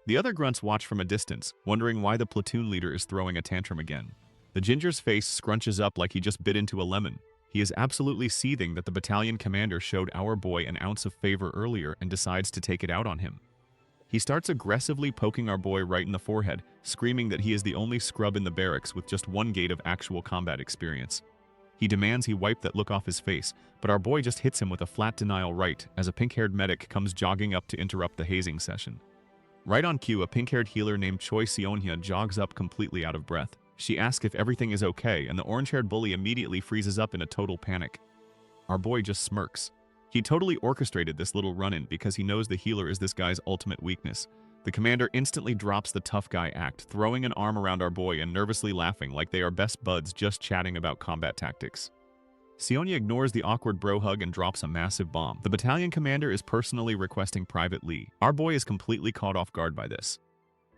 The other grunts watch from a distance, wondering why the platoon leader is throwing a tantrum again. The ginger's face scrunches up like he just bit into a lemon. He is absolutely seething that the battalion commander showed our boy an ounce of favor earlier and decides to take it out on him. He starts aggressively poking our boy right in the forehead, screaming that he is the only scrub in the barracks with just one gate of actual combat experience. He demands he wipe that look off his face, but our boy just hits him with a flat denial right as a pink-haired medic comes jogging up to interrupt the hazing session. Right on cue, a pink-haired healer named Choi Seonhya jogs up completely out of breath. She asks if everything is okay, and the orange-haired bully immediately freezes up in a total panic. Our boy just smirks. He totally orchestrated this little run-in because he knows the healer is this guy's ultimate weakness. The commander instantly drops the tough guy act, throwing an arm around our boy and nervously laughing like they are best buds just chatting about combat tactics. Sionia ignores the awkward bro hug and drops a massive bomb. The battalion commander is personally requesting Private Lee. Our boy is completely caught off guard by this.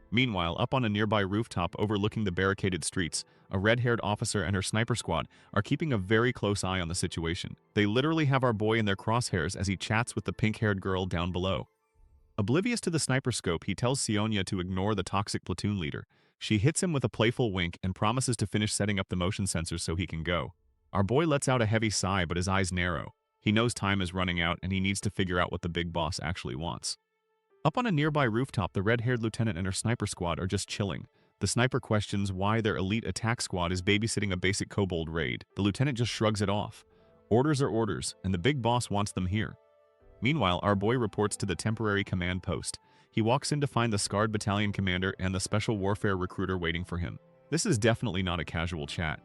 Meanwhile, up on a nearby rooftop overlooking the barricaded streets, a red-haired officer and her sniper squad are keeping a very close eye on the situation. They literally have our boy in their crosshairs as he chats with the pink-haired girl down below. Oblivious to the sniper scope, he tells Sionia to ignore the toxic platoon leader. She hits him with a playful wink and promises to finish setting up the motion sensors so he can go. Our boy lets out a heavy sigh, but his eyes narrow. He knows time is running out and he needs to figure out what the big boss actually wants. Up on a nearby rooftop, the red-haired lieutenant and her sniper squad are just chilling. The sniper questions why their elite attack squad is babysitting a basic kobold raid. The lieutenant just shrugs it off. Orders are orders, and the big boss wants them here. Meanwhile, our boy reports to the temporary command post. He walks in to find the scarred battalion commander and the special warfare recruiter waiting for him. This is definitely not a casual chat.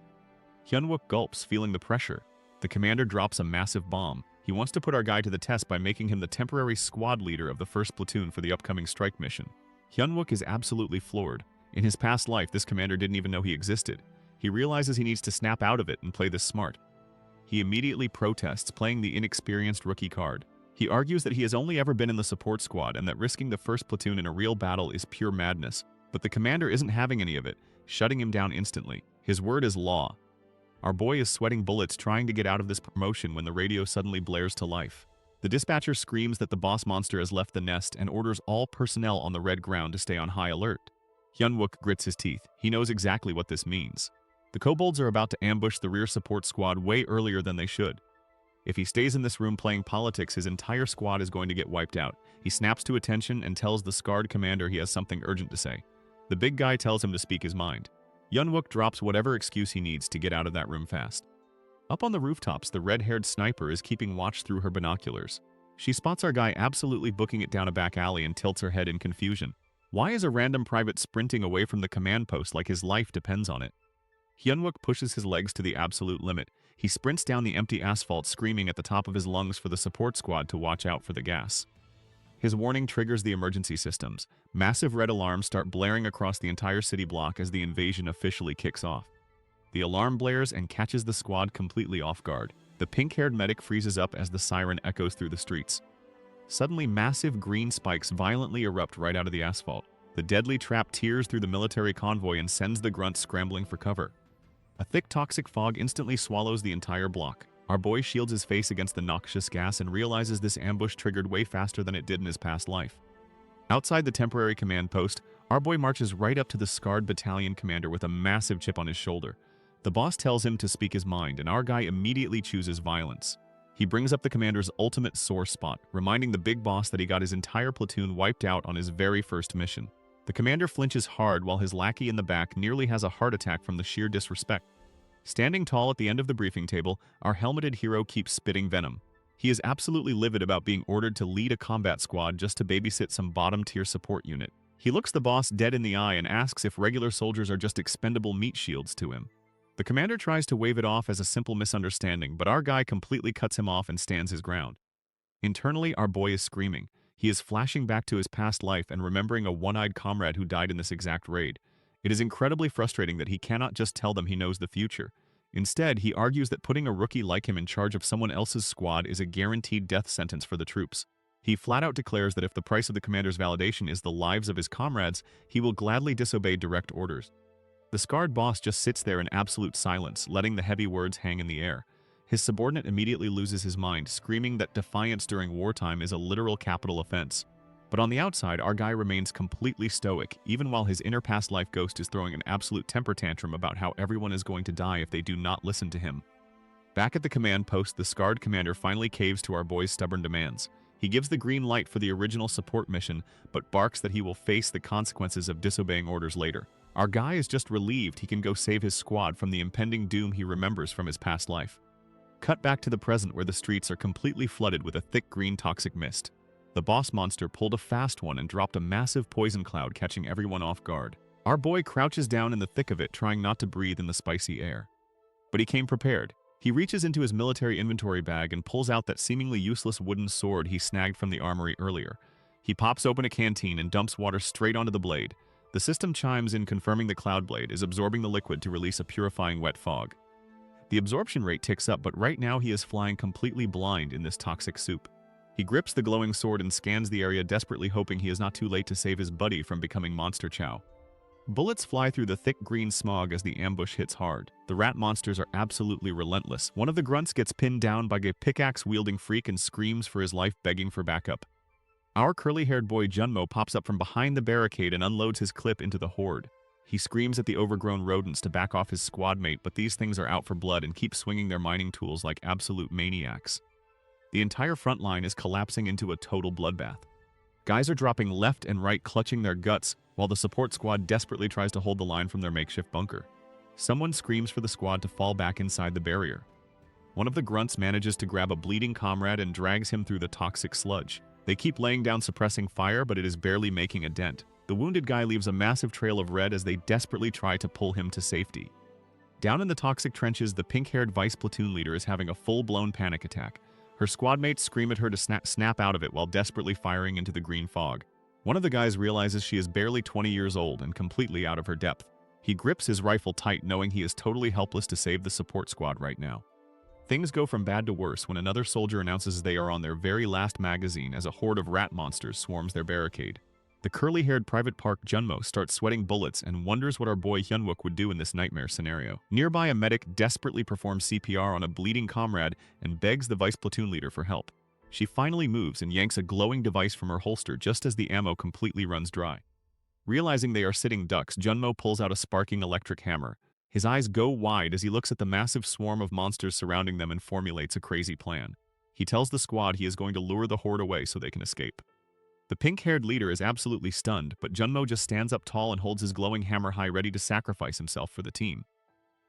Hyunwook gulps, feeling the pressure. The commander drops a massive bomb. He wants to put our guy to the test by making him the temporary squad leader of the first platoon for the upcoming strike mission. Hyunwook is absolutely floored. In his past life, this commander didn't even know he existed. He realizes he needs to snap out of it and play this smart. He immediately protests, playing the inexperienced rookie card. He argues that he has only ever been in the support squad and that risking the first platoon in a real battle is pure madness. But the commander isn't having any of it, shutting him down instantly. His word is law. Our boy is sweating bullets trying to get out of this promotion when the radio suddenly blares to life. The dispatcher screams that the boss monster has left the nest and orders all personnel on the red ground to stay on high alert. Hyunwook grits his teeth. He knows exactly what this means. The kobolds are about to ambush the rear support squad way earlier than they should. If he stays in this room playing politics, his entire squad is going to get wiped out. He snaps to attention and tells the scarred commander he has something urgent to say. The big guy tells him to speak his mind. Hyunwook drops whatever excuse he needs to get out of that room fast. Up on the rooftops, the red-haired sniper is keeping watch through her binoculars. She spots our guy absolutely booking it down a back alley and tilts her head in confusion. Why is a random private sprinting away from the command post like his life depends on it? Hyunwook pushes his legs to the absolute limit. He sprints down the empty asphalt, screaming at the top of his lungs for the support squad to watch out for the gas. His warning triggers the emergency systems. Massive red alarms start blaring across the entire city block as the invasion officially kicks off. The alarm blares and catches the squad completely off guard. The pink-haired medic freezes up as the siren echoes through the streets. Suddenly, massive green spikes violently erupt right out of the asphalt. The deadly trap tears through the military convoy and sends the grunts scrambling for cover. A thick toxic fog instantly swallows the entire block. Our boy shields his face against the noxious gas and realizes this ambush triggered way faster than it did in his past life. Outside the temporary command post, our boy marches right up to the scarred battalion commander with a massive chip on his shoulder. The boss tells him to speak his mind, and our guy immediately chooses violence. He brings up the commander's ultimate sore spot, reminding the big boss that he got his entire platoon wiped out on his very first mission. The commander flinches hard while his lackey in the back nearly has a heart attack from the sheer disrespect. Standing tall at the end of the briefing table, our helmeted hero keeps spitting venom. He is absolutely livid about being ordered to lead a combat squad just to babysit some bottom-tier support unit. He looks the boss dead in the eye and asks if regular soldiers are just expendable meat shields to him. The commander tries to wave it off as a simple misunderstanding, but our guy completely cuts him off and stands his ground. Internally, our boy is screaming. He is flashing back to his past life and remembering a one-eyed comrade who died in this exact raid. It is incredibly frustrating that he cannot just tell them he knows the future. Instead, he argues that putting a rookie like him in charge of someone else's squad is a guaranteed death sentence for the troops. He flat out declares that if the price of the commander's validation is the lives of his comrades, he will gladly disobey direct orders. The scarred boss just sits there in absolute silence, letting the heavy words hang in the air. His subordinate immediately loses his mind, screaming that defiance during wartime is a literal capital offense. But on the outside, our guy remains completely stoic, even while his inner past life ghost is throwing an absolute temper tantrum about how everyone is going to die if they do not listen to him. Back at the command post, the scarred commander finally caves to our boy's stubborn demands. He gives the green light for the original support mission, but barks that he will face the consequences of disobeying orders later. Our guy is just relieved he can go save his squad from the impending doom he remembers from his past life. Cut back to the present where the streets are completely flooded with a thick green toxic mist. The boss monster pulled a fast one and dropped a massive poison cloud, catching everyone off guard. Our boy crouches down in the thick of it, trying not to breathe in the spicy air. But he came prepared. He reaches into his military inventory bag and pulls out that seemingly useless wooden sword he snagged from the armory earlier. He pops open a canteen and dumps water straight onto the blade. The system chimes in confirming the cloud blade is absorbing the liquid to release a purifying wet fog. The absorption rate ticks up, but right now he is flying completely blind in this toxic soup. He grips the glowing sword and scans the area, desperately hoping he is not too late to save his buddy from becoming monster chow. Bullets fly through the thick green smog as the ambush hits hard. The rat monsters are absolutely relentless. One of the grunts gets pinned down by a pickaxe-wielding freak and screams for his life, begging for backup. Our curly-haired boy Junmo pops up from behind the barricade and unloads his clip into the horde. He screams at the overgrown rodents to back off his squad mate, but these things are out for blood and keep swinging their mining tools like absolute maniacs. The entire front line is collapsing into a total bloodbath. Guys are dropping left and right, clutching their guts, while the support squad desperately tries to hold the line from their makeshift bunker. Someone screams for the squad to fall back inside the barrier. One of the grunts manages to grab a bleeding comrade and drags him through the toxic sludge. They keep laying down suppressing fire, but it is barely making a dent. The wounded guy leaves a massive trail of red as they desperately try to pull him to safety. Down in the toxic trenches, the pink-haired vice platoon leader is having a full-blown panic attack. Her squad mates scream at her to snap out of it while desperately firing into the green fog. One of the guys realizes she is barely 20 years old and completely out of her depth. He grips his rifle tight, knowing he is totally helpless to save the support squad right now. Things go from bad to worse when another soldier announces they are on their very last magazine as a horde of rat monsters swarms their barricade. The curly-haired Private Park Junmo starts sweating bullets and wonders what our boy Hyunwook would do in this nightmare scenario. Nearby, a medic desperately performs CPR on a bleeding comrade and begs the vice platoon leader for help. She finally moves and yanks a glowing device from her holster just as the ammo completely runs dry. Realizing they are sitting ducks, Junmo pulls out a sparking electric hammer. His eyes go wide as he looks at the massive swarm of monsters surrounding them and formulates a crazy plan. He tells the squad he is going to lure the horde away so they can escape. The pink-haired leader is absolutely stunned, but Junmo just stands up tall and holds his glowing hammer high, ready to sacrifice himself for the team.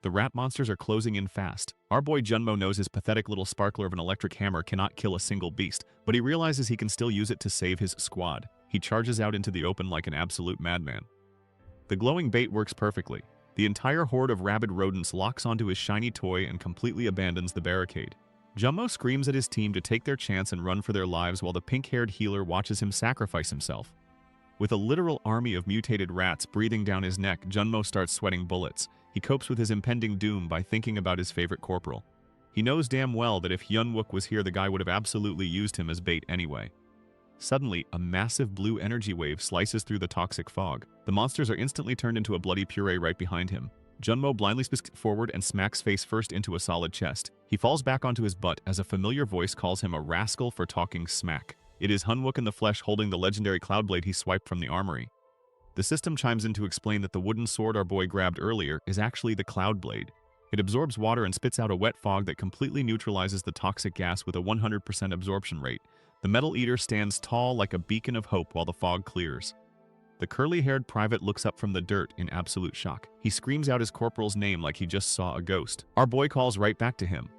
The rat monsters are closing in fast. Our boy Junmo knows his pathetic little sparkler of an electric hammer cannot kill a single beast, but he realizes he can still use it to save his squad. He charges out into the open like an absolute madman. The glowing bait works perfectly. The entire horde of rabid rodents locks onto his shiny toy and completely abandons the barricade. Junmo screams at his team to take their chance and run for their lives while the pink-haired healer watches him sacrifice himself. With a literal army of mutated rats breathing down his neck, Junmo starts sweating bullets. He copes with his impending doom by thinking about his favorite corporal. He knows damn well that if Hyunwook was here, the guy would have absolutely used him as bait anyway. Suddenly, a massive blue energy wave slices through the toxic fog. The monsters are instantly turned into a bloody puree right behind him. Junmo blindly spins forward and smacks face first into a solid chest. He falls back onto his butt as a familiar voice calls him a rascal for talking smack. It is Hyunwook in the flesh holding the legendary Cloudblade he swiped from the armory. The system chimes in to explain that the wooden sword our boy grabbed earlier is actually the Cloudblade. It absorbs water and spits out a wet fog that completely neutralizes the toxic gas with a 100% absorption rate. The Metal Eater stands tall like a beacon of hope while the fog clears. The curly-haired private looks up from the dirt in absolute shock. He screams out his corporal's name like he just saw a ghost. Our boy calls right back to him.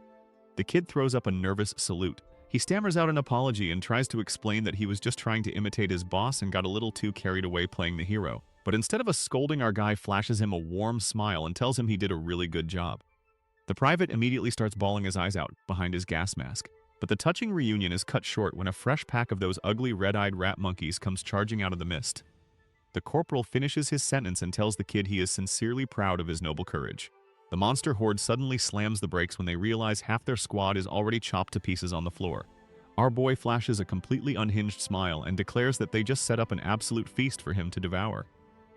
The kid throws up a nervous salute. He stammers out an apology and tries to explain that he was just trying to imitate his boss and got a little too carried away playing the hero. But instead of a scolding, our guy flashes him a warm smile and tells him he did a really good job. The private immediately starts bawling his eyes out behind his gas mask. But the touching reunion is cut short when a fresh pack of those ugly red-eyed rat monkeys comes charging out of the mist. The corporal finishes his sentence and tells the kid he is sincerely proud of his noble courage. The monster horde suddenly slams the brakes when they realize half their squad is already chopped to pieces on the floor. Our boy flashes a completely unhinged smile and declares that they just set up an absolute feast for him to devour.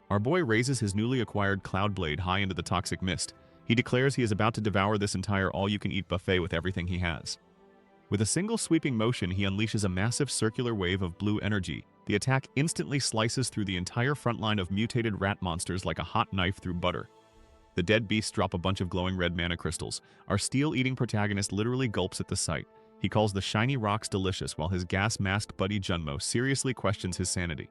Our boy raises his newly acquired Cloudblade high into the toxic mist. He declares he is about to devour this entire all-you-can-eat buffet with everything he has. With a single sweeping motion, he unleashes a massive circular wave of blue energy. The attack instantly slices through the entire front line of mutated rat monsters like a hot knife through butter. The dead beasts drop a bunch of glowing red mana crystals. Our steel-eating protagonist literally gulps at the sight. He calls the shiny rocks delicious while his gas-masked buddy Junmo seriously questions his sanity.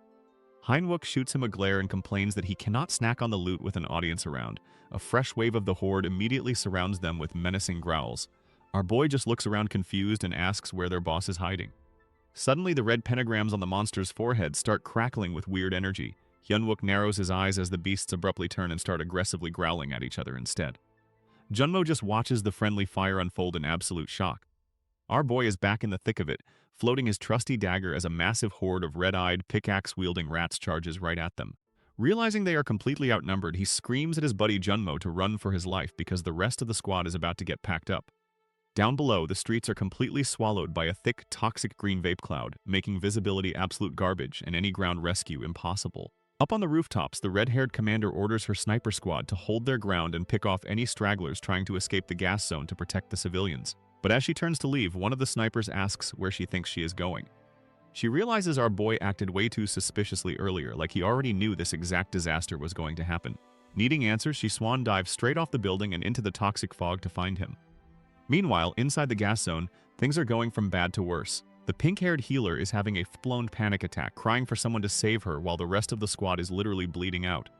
Hyunwook shoots him a glare and complains that he cannot snack on the loot with an audience around. A fresh wave of the horde immediately surrounds them with menacing growls. Our boy just looks around confused and asks where their boss is hiding. Suddenly, the red pentagrams on the monster's forehead start crackling with weird energy. Hyunwook narrows his eyes as the beasts abruptly turn and start aggressively growling at each other instead. Junmo just watches the friendly fire unfold in absolute shock. Our boy is back in the thick of it, floating his trusty dagger as a massive horde of red-eyed, pickaxe-wielding rats charges right at them. Realizing they are completely outnumbered, he screams at his buddy Junmo to run for his life because the rest of the squad is about to get packed up. Down below, the streets are completely swallowed by a thick, toxic green vape cloud, making visibility absolute garbage and any ground rescue impossible. Up on the rooftops, the red-haired commander orders her sniper squad to hold their ground and pick off any stragglers trying to escape the gas zone to protect the civilians. But as she turns to leave, one of the snipers asks where she thinks she is going. She realizes our boy acted way too suspiciously earlier, like he already knew this exact disaster was going to happen. Needing answers, she swan dives straight off the building and into the toxic fog to find him. Meanwhile, inside the gas zone, things are going from bad to worse. The pink-haired healer is having a full-blown panic attack, crying for someone to save her while the rest of the squad is literally bleeding out.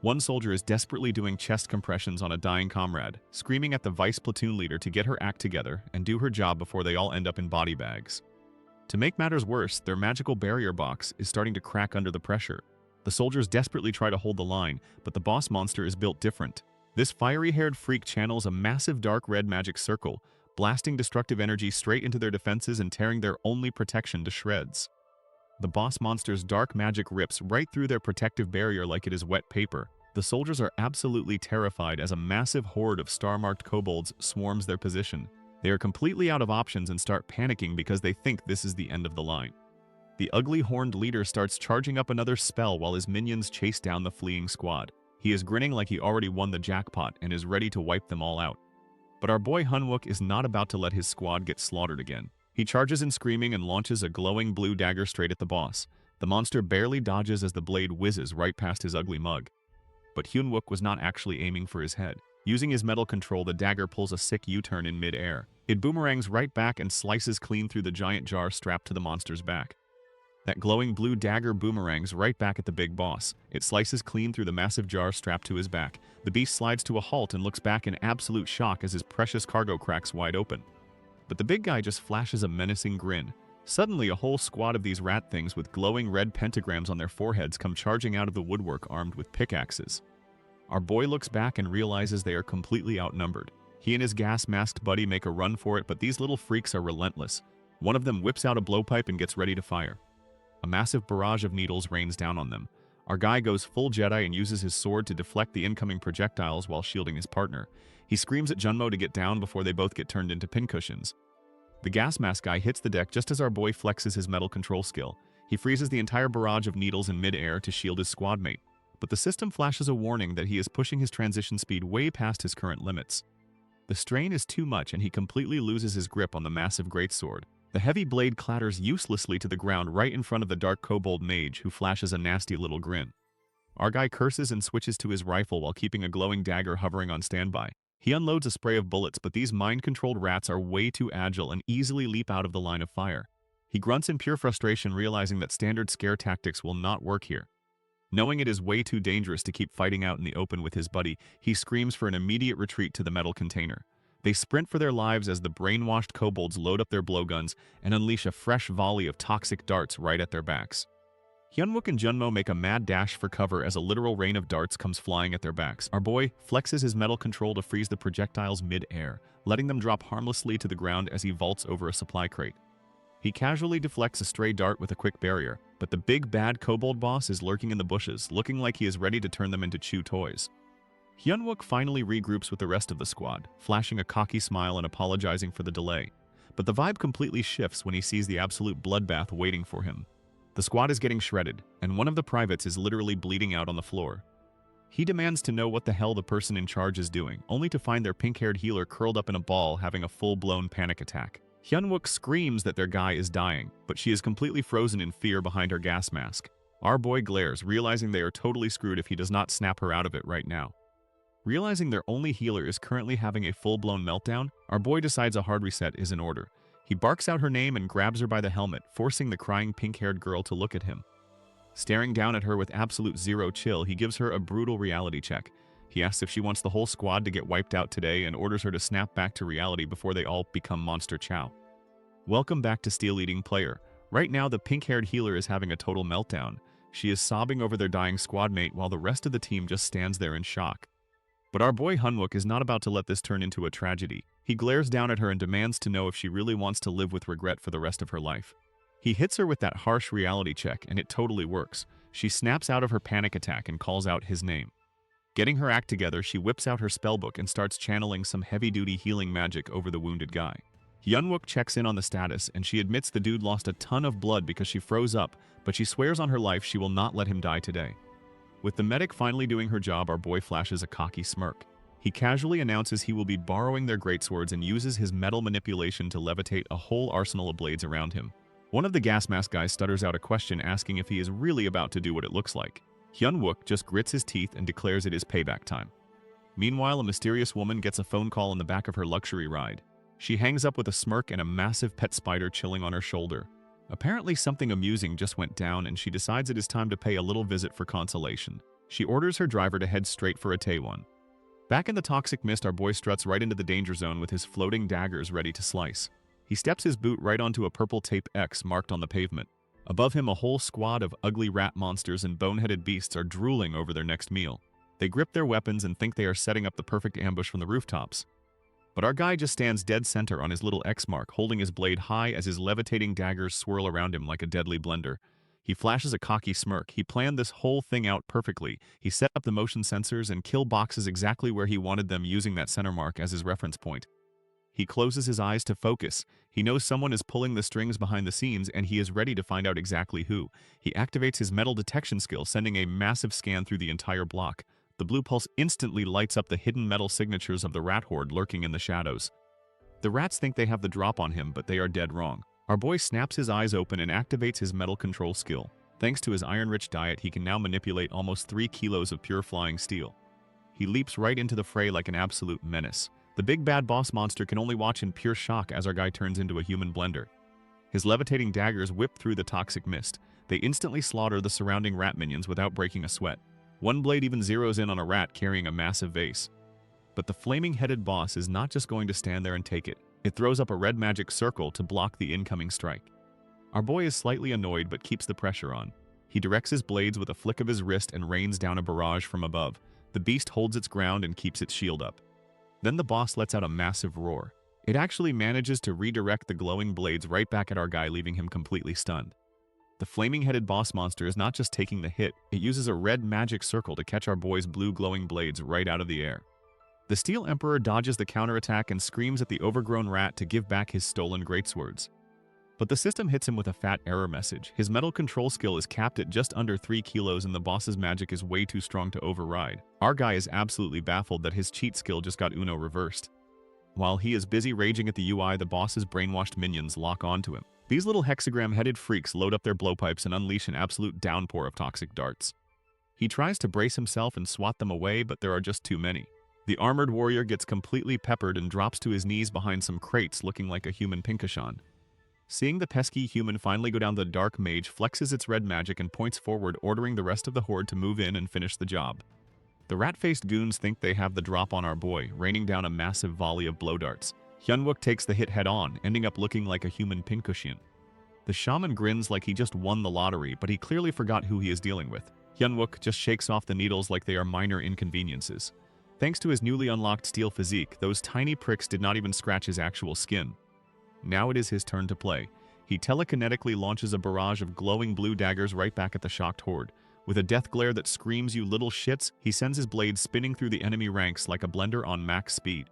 One soldier is desperately doing chest compressions on a dying comrade, screaming at the vice platoon leader to get her act together and do her job before they all end up in body bags. To make matters worse, their magical barrier box is starting to crack under the pressure. The soldiers desperately try to hold the line, but the boss monster is built different. This fiery-haired freak channels a massive dark red magic circle, blasting destructive energy straight into their defenses and tearing their only protection to shreds. The boss monster's dark magic rips right through their protective barrier like it is wet paper. The soldiers are absolutely terrified as a massive horde of star-marked kobolds swarms their position. They are completely out of options and start panicking because they think this is the end of the line. The ugly horned leader starts charging up another spell while his minions chase down the fleeing squad. He is grinning like he already won the jackpot and is ready to wipe them all out. But our boy Hunwook is not about to let his squad get slaughtered again. He charges in screaming and launches a glowing blue dagger straight at the boss. The monster barely dodges as the blade whizzes right past his ugly mug. But Hunwook was not actually aiming for his head. Using his metal control, the dagger pulls a sick U-turn in mid-air. It boomerangs right back and slices clean through the giant jar strapped to the monster's back. That glowing blue dagger boomerangs right back at the big boss. It slices clean through the massive jar strapped to his back. The beast slides to a halt and looks back in absolute shock as his precious cargo cracks wide open. But the big guy just flashes a menacing grin. Suddenly, a whole squad of these rat things with glowing red pentagrams on their foreheads come charging out of the woodwork armed with pickaxes. Our boy looks back and realizes they are completely outnumbered. He and his gas-masked buddy make a run for it, but these little freaks are relentless. One of them whips out a blowpipe and gets ready to fire. A massive barrage of needles rains down on them. Our guy goes full Jedi and uses his sword to deflect the incoming projectiles while shielding his partner. He screams at Junmo to get down before they both get turned into pincushions. The gas mask guy hits the deck just as our boy flexes his metal control skill. He freezes the entire barrage of needles in mid-air to shield his squad mate. But the system flashes a warning that he is pushing his transition speed way past his current limits. The strain is too much and he completely loses his grip on the massive greatsword. The heavy blade clatters uselessly to the ground right in front of the dark kobold mage, who flashes a nasty little grin. Our guy curses and switches to his rifle while keeping a glowing dagger hovering on standby. He unloads a spray of bullets, but these mind-controlled rats are way too agile and easily leap out of the line of fire. He grunts in pure frustration, realizing that standard scare tactics will not work here. Knowing it is way too dangerous to keep fighting out in the open with his buddy, he screams for an immediate retreat to the metal container. They sprint for their lives as the brainwashed kobolds load up their blowguns and unleash a fresh volley of toxic darts right at their backs. Hyunwook and Junmo make a mad dash for cover as a literal rain of darts comes flying at their backs. Our boy flexes his metal control to freeze the projectiles mid-air, letting them drop harmlessly to the ground as he vaults over a supply crate. He casually deflects a stray dart with a quick barrier, but the big bad kobold boss is lurking in the bushes, looking like he is ready to turn them into chew toys. Hyunwook finally regroups with the rest of the squad, flashing a cocky smile and apologizing for the delay. But the vibe completely shifts when he sees the absolute bloodbath waiting for him. The squad is getting shredded, and one of the privates is literally bleeding out on the floor. He demands to know what the hell the person in charge is doing, only to find their pink-haired healer curled up in a ball having a full-blown panic attack. Hyunwook screams that their guy is dying, but she is completely frozen in fear behind her gas mask. Our boy glares, realizing they are totally screwed if he does not snap her out of it right now. Realizing their only healer is currently having a full-blown meltdown, our boy decides a hard reset is in order. He barks out her name and grabs her by the helmet, forcing the crying pink-haired girl to look at him. Staring down at her with absolute zero chill, he gives her a brutal reality check. He asks if she wants the whole squad to get wiped out today and orders her to snap back to reality before they all become monster chow. Welcome back to Steel-Eating Player. Right now, the pink-haired healer is having a total meltdown. She is sobbing over their dying squad mate while the rest of the team just stands there in shock. But our boy Hunwook is not about to let this turn into a tragedy. He glares down at her and demands to know if she really wants to live with regret for the rest of her life. He hits her with that harsh reality check, and it totally works. She snaps out of her panic attack and calls out his name. Getting her act together, she whips out her spellbook and starts channeling some heavy-duty healing magic over the wounded guy. Hyunwook checks in on the status, and she admits the dude lost a ton of blood because she froze up, but she swears on her life she will not let him die today. With the medic finally doing her job, our boy flashes a cocky smirk. He casually announces he will be borrowing their greatswords and uses his metal manipulation to levitate a whole arsenal of blades around him. One of the gas mask guys stutters out a question asking if he is really about to do what it looks like. Hyunwook just grits his teeth and declares it is payback time. Meanwhile, a mysterious woman gets a phone call in the back of her luxury ride. She hangs up with a smirk and a massive pet spider chilling on her shoulder. Apparently something amusing just went down and she decides it is time to pay a little visit for consolation. She orders her driver to head straight for a Taewon. Back in the toxic mist, our boy struts right into the danger zone with his floating daggers ready to slice. He steps his boot right onto a purple tape X marked on the pavement. Above him, a whole squad of ugly rat monsters and boneheaded beasts are drooling over their next meal. They grip their weapons and think they are setting up the perfect ambush from the rooftops. But our guy just stands dead center on his little X mark, holding his blade high as his levitating daggers swirl around him like a deadly blender. He flashes a cocky smirk. He planned this whole thing out perfectly. He set up the motion sensors and kill boxes exactly where he wanted them using that center mark as his reference point. He closes his eyes to focus. He knows someone is pulling the strings behind the scenes and he is ready to find out exactly who. He activates his metal detection skill, sending a massive scan through the entire block. The blue pulse instantly lights up the hidden metal signatures of the rat horde lurking in the shadows. The rats think they have the drop on him, but they are dead wrong. Our boy snaps his eyes open and activates his metal control skill. Thanks to his iron-rich diet, he can now manipulate almost 3 kilos of pure flying steel. He leaps right into the fray like an absolute menace. The big bad boss monster can only watch in pure shock as our guy turns into a human blender. His levitating daggers whip through the toxic mist. They instantly slaughter the surrounding rat minions without breaking a sweat. One blade even zeroes in on a rat carrying a massive vase. But the flaming-headed boss is not just going to stand there and take it. It throws up a red magic circle to block the incoming strike. Our boy is slightly annoyed but keeps the pressure on. He directs his blades with a flick of his wrist and rains down a barrage from above. The beast holds its ground and keeps its shield up. Then the boss lets out a massive roar. It actually manages to redirect the glowing blades right back at our guy, leaving him completely stunned. The flaming-headed boss monster is not just taking the hit, it uses a red magic circle to catch our boy's blue glowing blades right out of the air. The Steel Emperor dodges the counterattack and screams at the overgrown rat to give back his stolen greatswords. But the system hits him with a fat error message. His metal control skill is capped at just under 3 kilos and the boss's magic is way too strong to override. Our guy is absolutely baffled that his cheat skill just got Uno reversed. While he is busy raging at the UI, the boss's brainwashed minions lock onto him. These little hexagram-headed freaks load up their blowpipes and unleash an absolute downpour of toxic darts. He tries to brace himself and swat them away, but there are just too many. The armored warrior gets completely peppered and drops to his knees behind some crates looking like a human pinkashan. Seeing the pesky human finally go down, the dark mage flexes its red magic and points forward, ordering the rest of the horde to move in and finish the job. The rat-faced goons think they have the drop on our boy, raining down a massive volley of blow darts. Hyunwook takes the hit head-on, ending up looking like a human pinkashan. The shaman grins like he just won the lottery, but he clearly forgot who he is dealing with. Hyunwook just shakes off the needles like they are minor inconveniences. Thanks to his newly unlocked steel physique, those tiny pricks did not even scratch his actual skin. Now it is his turn to play. He telekinetically launches a barrage of glowing blue daggers right back at the shocked horde. With a death glare that screams, "You little shits," he sends his blade spinning through the enemy ranks like a blender on max speed.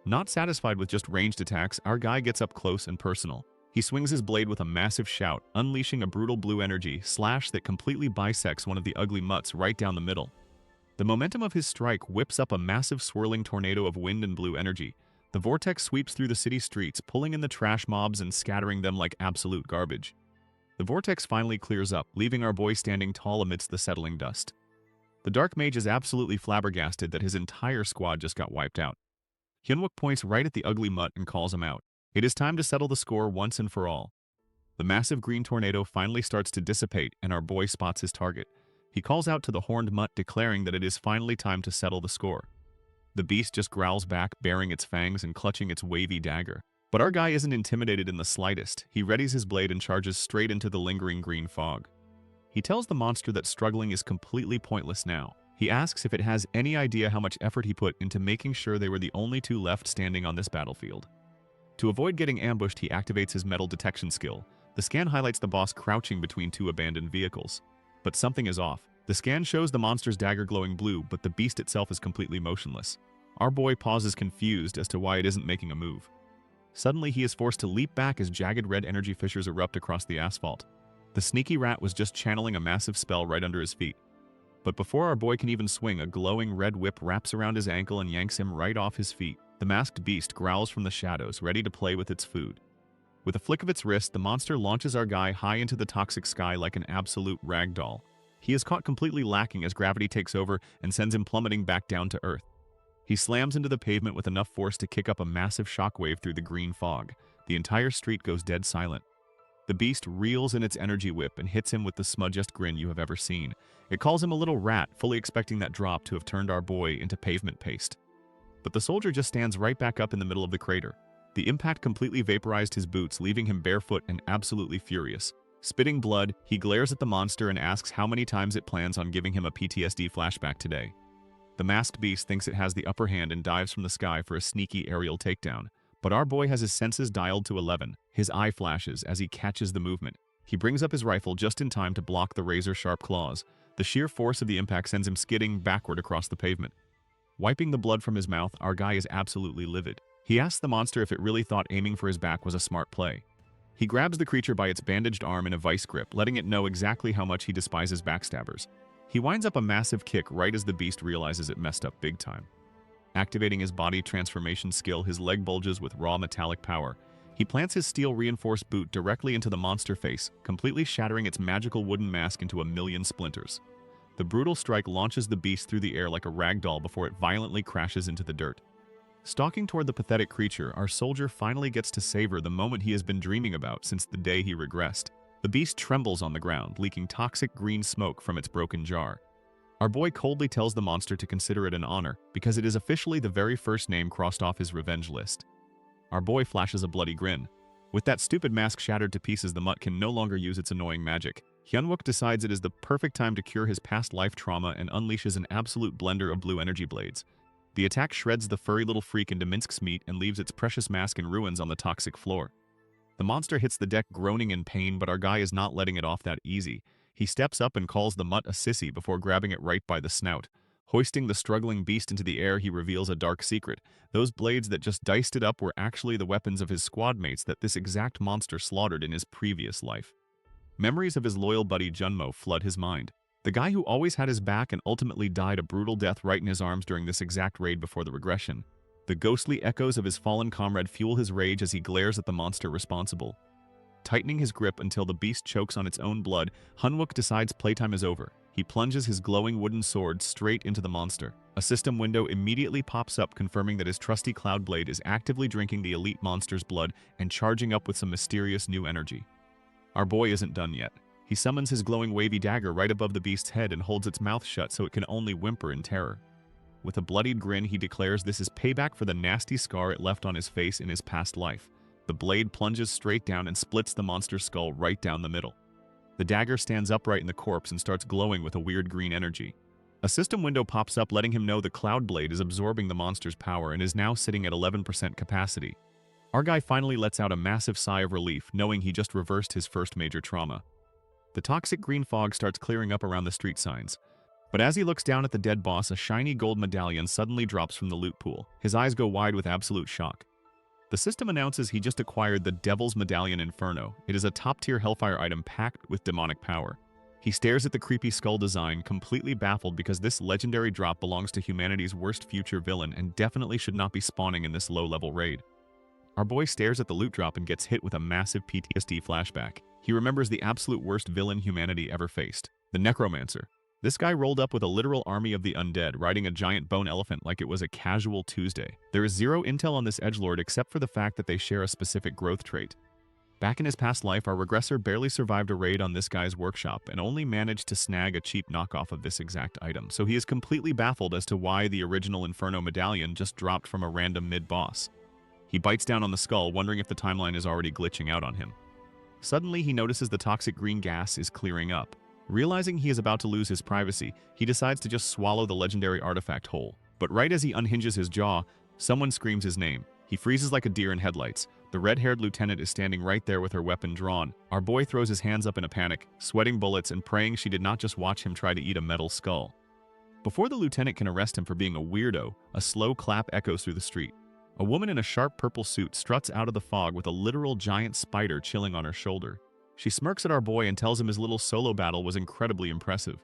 Not satisfied with just ranged attacks, our guy gets up close and personal. He swings his blade with a massive shout, unleashing a brutal blue energy slash that completely bisects one of the ugly mutts right down the middle. The momentum of his strike whips up a massive swirling tornado of wind and blue energy. The vortex sweeps through the city streets, pulling in the trash mobs and scattering them like absolute garbage. The vortex finally clears up, leaving our boy standing tall amidst the settling dust. The dark mage is absolutely flabbergasted that his entire squad just got wiped out. Hyunwook points right at the ugly mutt and calls him out. It is time to settle the score once and for all. The massive green tornado finally starts to dissipate, and our boy spots his target. He calls out to the horned mutt, declaring that it is finally time to settle the score. The beast just growls back, baring its fangs and clutching its wavy dagger. But our guy isn't intimidated in the slightest. He readies his blade and charges straight into the lingering green fog. He tells the monster that struggling is completely pointless now. He asks if it has any idea how much effort he put into making sure they were the only two left standing on this battlefield. To avoid getting ambushed, he activates his metal detection skill. The scan highlights the boss crouching between two abandoned vehicles. But something is off. The scan shows the monster's dagger glowing blue, but the beast itself is completely motionless. Our boy pauses confused as to why it isn't making a move. Suddenly, he is forced to leap back as jagged red energy fissures erupt across the asphalt. The sneaky rat was just channeling a massive spell right under his feet. But before our boy can even swing, a glowing red whip wraps around his ankle and yanks him right off his feet. The masked beast growls from the shadows, ready to play with its food. With a flick of its wrist, the monster launches our guy high into the toxic sky like an absolute ragdoll. He is caught completely lacking as gravity takes over and sends him plummeting back down to Earth. He slams into the pavement with enough force to kick up a massive shockwave through the green fog. The entire street goes dead silent. The beast reels in its energy whip and hits him with the smudgiest grin you have ever seen. It calls him a little rat, fully expecting that drop to have turned our boy into pavement paste. But the soldier just stands right back up in the middle of the crater. The impact completely vaporized his boots, leaving him barefoot and absolutely furious. Spitting blood, he glares at the monster and asks how many times it plans on giving him a PTSD flashback today. The masked beast thinks it has the upper hand and dives from the sky for a sneaky aerial takedown. But our boy has his senses dialed to 11. His eye flashes as he catches the movement. He brings up his rifle just in time to block the razor-sharp claws. The sheer force of the impact sends him skidding backward across the pavement. Wiping the blood from his mouth, our guy is absolutely livid. He asks the monster if it really thought aiming for his back was a smart play. He grabs the creature by its bandaged arm in a vice grip, letting it know exactly how much he despises backstabbers. He winds up a massive kick right as the beast realizes it messed up big time. Activating his body transformation skill, his leg bulges with raw metallic power. He plants his steel-reinforced boot directly into the monster face, completely shattering its magical wooden mask into a million splinters. The brutal strike launches the beast through the air like a rag doll before it violently crashes into the dirt. Stalking toward the pathetic creature, our soldier finally gets to savor the moment he has been dreaming about since the day he regressed. The beast trembles on the ground, leaking toxic green smoke from its broken jar. Our boy coldly tells the monster to consider it an honor, because it is officially the very first name crossed off his revenge list. Our boy flashes a bloody grin. With that stupid mask shattered to pieces, the mutt can no longer use its annoying magic. Hyunwook decides it is the perfect time to cure his past life trauma and unleashes an absolute blender of blue energy blades. The attack shreds the furry little freak into mincemeat meat and leaves its precious mask in ruins on the toxic floor. The monster hits the deck groaning in pain, but our guy is not letting it off that easy. He steps up and calls the mutt a sissy before grabbing it right by the snout. Hoisting the struggling beast into the air, he reveals a dark secret. Those blades that just diced it up were actually the weapons of his squad mates that this exact monster slaughtered in his previous life. Memories of his loyal buddy Junmo flood his mind. The guy who always had his back and ultimately died a brutal death right in his arms during this exact raid before the regression. The ghostly echoes of his fallen comrade fuel his rage as he glares at the monster responsible. Tightening his grip until the beast chokes on its own blood, Hyunwook decides playtime is over. He plunges his glowing wooden sword straight into the monster. A system window immediately pops up, confirming that his trusty Cloud Blade is actively drinking the elite monster's blood and charging up with some mysterious new energy. Our boy isn't done yet. He summons his glowing wavy dagger right above the beast's head and holds its mouth shut so it can only whimper in terror. With a bloodied grin, he declares this is payback for the nasty scar it left on his face in his past life. The blade plunges straight down and splits the monster's skull right down the middle. The dagger stands upright in the corpse and starts glowing with a weird green energy. A system window pops up, letting him know the Cloud Blade is absorbing the monster's power and is now sitting at 11% capacity. Our guy finally lets out a massive sigh of relief, knowing he just reversed his first major trauma. The toxic green fog starts clearing up around the street signs. But as he looks down at the dead boss, a shiny gold medallion suddenly drops from the loot pool. His eyes go wide with absolute shock. The system announces he just acquired the Devil's Medallion Inferno. It is a top-tier Hellfire item packed with demonic power. He stares at the creepy skull design, completely baffled because this legendary drop belongs to humanity's worst future villain and definitely should not be spawning in this low-level raid. Our boy stares at the loot drop and gets hit with a massive PTSD flashback. He remembers the absolute worst villain humanity ever faced, the Necromancer. This guy rolled up with a literal army of the undead, riding a giant bone elephant like it was a casual Tuesday. There is zero intel on this edgelord except for the fact that they share a specific growth trait. Back in his past life, our regressor barely survived a raid on this guy's workshop and only managed to snag a cheap knockoff of this exact item, so he is completely baffled as to why the original Inferno medallion just dropped from a random mid-boss. He bites down on the skull, wondering if the timeline is already glitching out on him. Suddenly, he notices the toxic green gas is clearing up. Realizing he is about to lose his privacy, he decides to just swallow the legendary artifact whole. But right as he unhinges his jaw, someone screams his name. He freezes like a deer in headlights. The red-haired lieutenant is standing right there with her weapon drawn. Our boy throws his hands up in a panic, sweating bullets and praying she did not just watch him try to eat a metal skull. Before the lieutenant can arrest him for being a weirdo, a slow clap echoes through the street. A woman in a sharp purple suit struts out of the fog with a literal giant spider chilling on her shoulder. She smirks at our boy and tells him his little solo battle was incredibly impressive.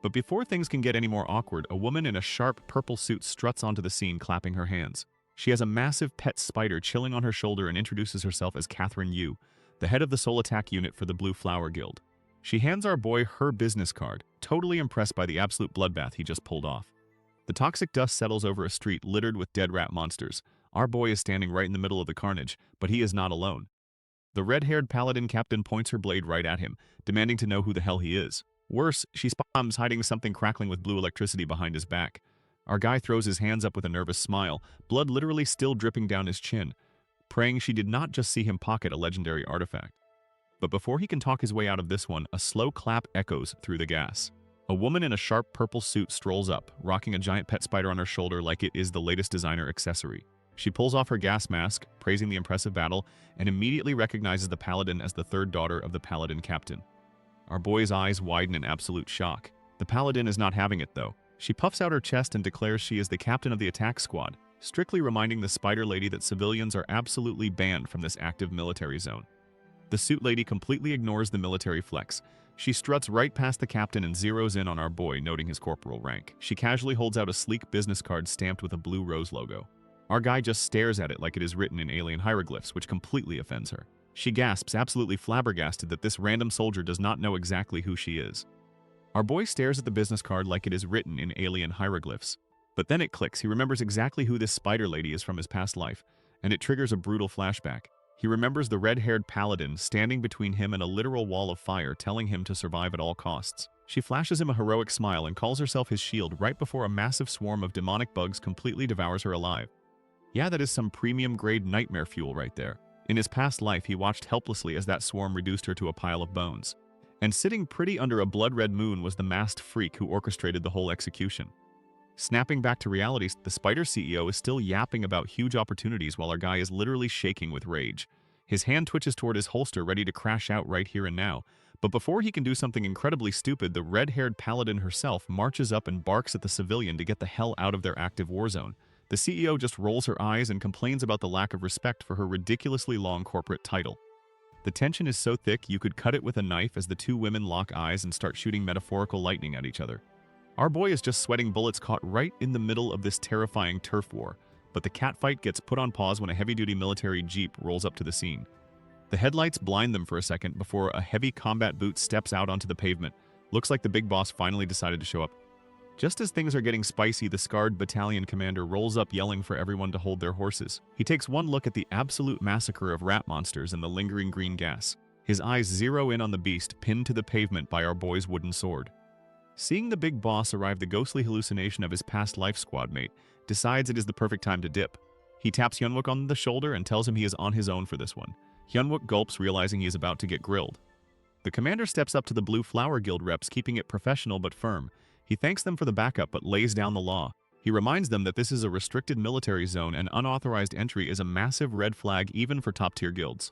But before things can get any more awkward, a woman in a sharp purple suit struts onto the scene clapping her hands. She has a massive pet spider chilling on her shoulder and introduces herself as Catherine Yu, the head of the Soul Attack unit for the Blue Flower Guild. She hands our boy her business card, totally impressed by the absolute bloodbath he just pulled off. The toxic dust settles over a street littered with dead rat monsters. Our boy is standing right in the middle of the carnage, but he is not alone. The red-haired paladin captain points her blade right at him, demanding to know who the hell he is. Worse, she spots hiding something crackling with blue electricity behind his back. Our guy throws his hands up with a nervous smile, blood literally still dripping down his chin, praying she did not just see him pocket a legendary artifact. But before he can talk his way out of this one, a slow clap echoes through the gas. A woman in a sharp purple suit strolls up, rocking a giant pet spider on her shoulder like it is the latest designer accessory. She pulls off her gas mask, praising the impressive battle, and immediately recognizes the paladin as the third daughter of the paladin captain. Our boy's eyes widen in absolute shock. The paladin is not having it, though. She puffs out her chest and declares she is the captain of the attack squad, strictly reminding the spider lady that civilians are absolutely banned from this active military zone. The suit lady completely ignores the military flex. She struts right past the captain and zeroes in on our boy, noting his corporal rank. She casually holds out a sleek business card stamped with a blue rose logo. Our guy just stares at it like it is written in alien hieroglyphs, which completely offends her. She gasps, absolutely flabbergasted that this random soldier does not know exactly who she is. Our boy stares at the business card like it is written in alien hieroglyphs. But then it clicks. He remembers exactly who this spider lady is from his past life, and it triggers a brutal flashback. He remembers the red-haired paladin standing between him and a literal wall of fire, telling him to survive at all costs. She flashes him a heroic smile and calls herself his shield right before a massive swarm of demonic bugs completely devours her alive. Yeah, that is some premium-grade nightmare fuel right there. In his past life, he watched helplessly as that swarm reduced her to a pile of bones. And sitting pretty under a blood-red moon was the masked freak who orchestrated the whole execution. Snapping back to reality, the Spider CEO is still yapping about huge opportunities while our guy is literally shaking with rage. His hand twitches toward his holster, ready to crash out right here and now. But before he can do something incredibly stupid, the red-haired paladin herself marches up and barks at the civilian to get the hell out of their active war zone. The CEO just rolls her eyes and complains about the lack of respect for her ridiculously long corporate title. The tension is so thick you could cut it with a knife as the two women lock eyes and start shooting metaphorical lightning at each other. Our boy is just sweating bullets caught right in the middle of this terrifying turf war, but the catfight gets put on pause when a heavy-duty military jeep rolls up to the scene. The headlights blind them for a second before a heavy combat boot steps out onto the pavement. Looks like the big boss finally decided to show up. Just as things are getting spicy, the scarred battalion commander rolls up yelling for everyone to hold their horses. He takes one look at the absolute massacre of rat monsters and the lingering green gas. His eyes zero in on the beast pinned to the pavement by our boy's wooden sword. Seeing the big boss arrive, the ghostly hallucination of his past life squad mate decides it is the perfect time to dip. He taps Hyunwook on the shoulder and tells him he is on his own for this one. Hyunwook gulps, realizing he is about to get grilled. The commander steps up to the Blue Flower Guild reps, keeping it professional but firm. He thanks them for the backup but lays down the law. He reminds them that this is a restricted military zone and unauthorized entry is a massive red flag even for top-tier guilds.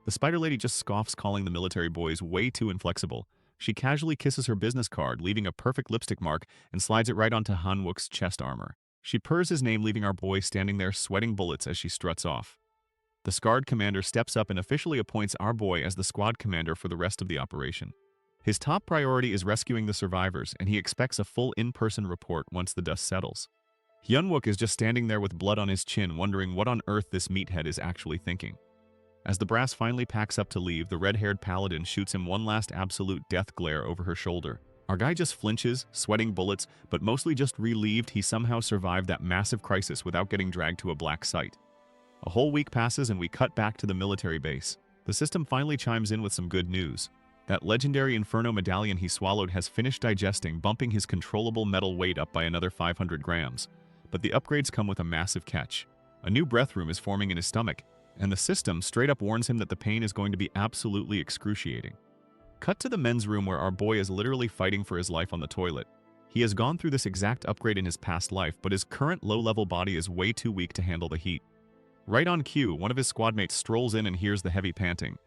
The Spider Lady just scoffs, calling the military boys way too inflexible. She casually kisses her business card, leaving a perfect lipstick mark, and slides it right onto Hyunwook's chest armor. She purrs his name, leaving our boy standing there sweating bullets as she struts off. The scarred commander steps up and officially appoints our boy as the squad commander for the rest of the operation. His top priority is rescuing the survivors, and he expects a full in-person report once the dust settles. Hyunwook is just standing there with blood on his chin, wondering what on earth this meathead is actually thinking. As the brass finally packs up to leave, the red-haired paladin shoots him one last absolute death glare over her shoulder. Our guy just flinches, sweating bullets, but mostly just relieved he somehow survived that massive crisis without getting dragged to a black site. A whole week passes and we cut back to the military base. The system finally chimes in with some good news. That legendary Inferno medallion he swallowed has finished digesting, bumping his controllable metal weight up by another 500 grams. But the upgrades come with a massive catch. A new breath room is forming in his stomach, and the system straight up warns him that the pain is going to be absolutely excruciating. Cut to the men's room where our boy is literally fighting for his life on the toilet. He has gone through this exact upgrade in his past life, but his current low-level body is way too weak to handle the heat. Right on cue, one of his squadmates strolls in and hears the heavy panting.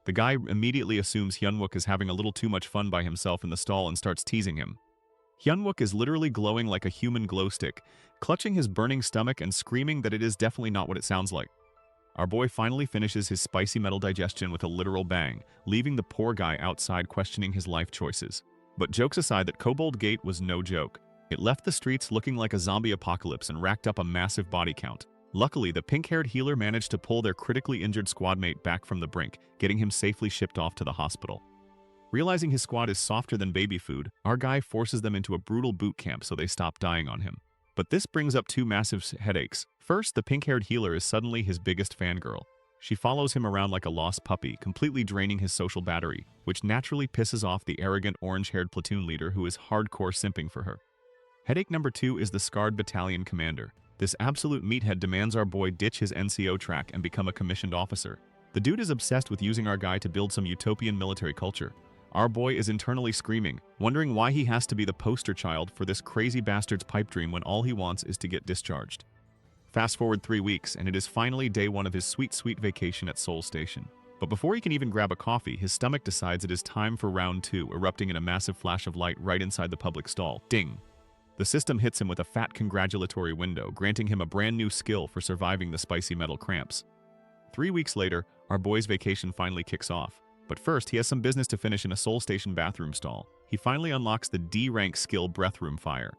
The guy immediately assumes Hyunwook is having a little too much fun by himself in the stall and starts teasing him. Hyunwook is literally glowing like a human glow stick, clutching his burning stomach and screaming that it is definitely not what it sounds like. Our boy finally finishes his spicy metal digestion with a literal bang, leaving the poor guy outside questioning his life choices. But jokes aside, that Kobold Gate was no joke. It left the streets looking like a zombie apocalypse and racked up a massive body count. Luckily, the pink-haired healer managed to pull their critically injured squadmate back from the brink, getting him safely shipped off to the hospital. Realizing his squad is softer than baby food, our guy forces them into a brutal boot camp so they stop dying on him. But this brings up two massive headaches. First, the pink-haired healer is suddenly his biggest fangirl. She follows him around like a lost puppy, completely draining his social battery, which naturally pisses off the arrogant orange-haired platoon leader who is hardcore simping for her. Headache number 2 is the scarred battalion commander. This absolute meathead demands our boy ditch his NCO track and become a commissioned officer. The dude is obsessed with using our guy to build some utopian military culture. Our boy is internally screaming, wondering why he has to be the poster child for this crazy bastard's pipe dream when all he wants is to get discharged. Fast forward 3 weeks, and it is finally day 1 of his sweet vacation at Seoul Station. But before he can even grab a coffee, his stomach decides it is time for round 2, erupting in a massive flash of light right inside the public stall. Ding! The system hits him with a fat congratulatory window, granting him a brand new skill for surviving the spicy metal cramps. 3 weeks later, our boy's vacation finally kicks off. But first, he has some business to finish in a Seoul Station bathroom stall. He finally unlocks the D-rank skill Breath Room Fire.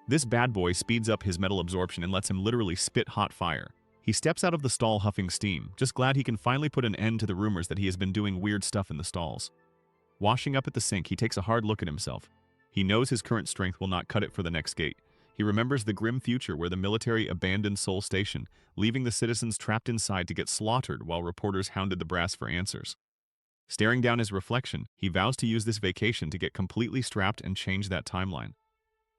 This bad boy speeds up his metal absorption and lets him literally spit hot fire. He steps out of the stall huffing steam, just glad he can finally put an end to the rumors that he has been doing weird stuff in the stalls. Washing up at the sink, he takes a hard look at himself. He knows his current strength will not cut it for the next gate. He remembers the grim future where the military abandoned Seoul Station, leaving the citizens trapped inside to get slaughtered while reporters hounded the brass for answers. Staring down his reflection, he vows to use this vacation to get completely strapped and change that timeline.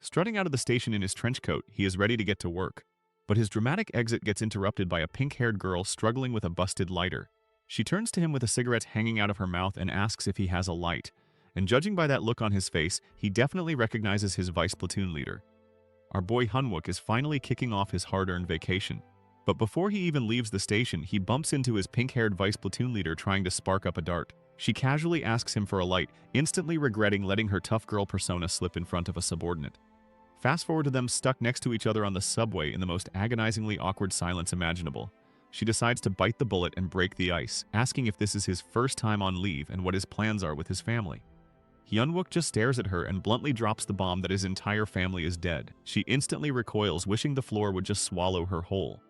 Strutting out of the station in his trench coat, he is ready to get to work. But his dramatic exit gets interrupted by a pink-haired girl struggling with a busted lighter. She turns to him with a cigarette hanging out of her mouth and asks if he has a light. And judging by that look on his face, he definitely recognizes his vice platoon leader. Our boy Hyunwook is finally kicking off his hard-earned vacation. But before he even leaves the station, he bumps into his pink-haired vice platoon leader trying to spark up a dart. She casually asks him for a light, instantly regretting letting her tough girl persona slip in front of a subordinate. Fast forward to them stuck next to each other on the subway in the most agonizingly awkward silence imaginable. She decides to bite the bullet and break the ice, asking if this is his first time on leave and what his plans are with his family. Hyunwook just stares at her and bluntly drops the bomb that his entire family is dead. She instantly recoils, wishing the floor would just swallow her whole.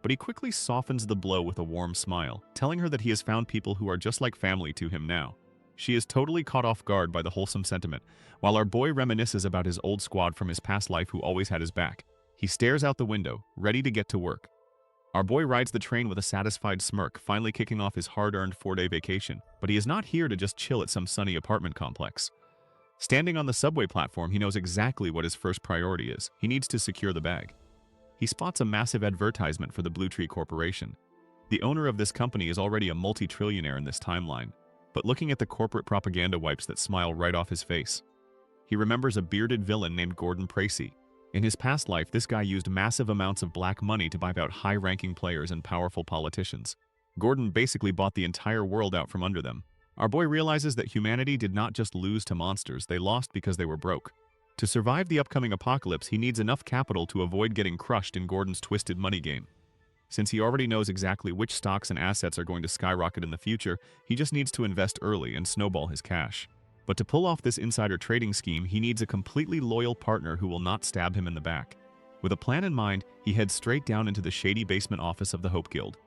But he quickly softens the blow with a warm smile, telling her that he has found people who are just like family to him now. She is totally caught off guard by the wholesome sentiment, while our boy reminisces about his old squad from his past life who always had his back. He stares out the window, ready to get to work. Our boy rides the train with a satisfied smirk, finally kicking off his hard-earned 4-day vacation, but he is not here to just chill at some sunny apartment complex. Standing on the subway platform, he knows exactly what his first priority is. He needs to secure the bag. He spots a massive advertisement for the Blue Tree Corporation. The owner of this company is already a multi-trillionaire in this timeline, but looking at the corporate propaganda wipes that smile right off his face. He remembers a bearded villain named Gordon Precy. In his past life, this guy used massive amounts of black money to buy out high-ranking players and powerful politicians. Gordon basically bought the entire world out from under them. Our boy realizes that humanity did not just lose to monsters, they lost because they were broke. To survive the upcoming apocalypse, he needs enough capital to avoid getting crushed in Gordon's twisted money game. Since he already knows exactly which stocks and assets are going to skyrocket in the future, he just needs to invest early and snowball his cash. But to pull off this insider trading scheme, he needs a completely loyal partner who will not stab him in the back. With a plan in mind, he heads straight down into the shady basement office of the Hope Guild.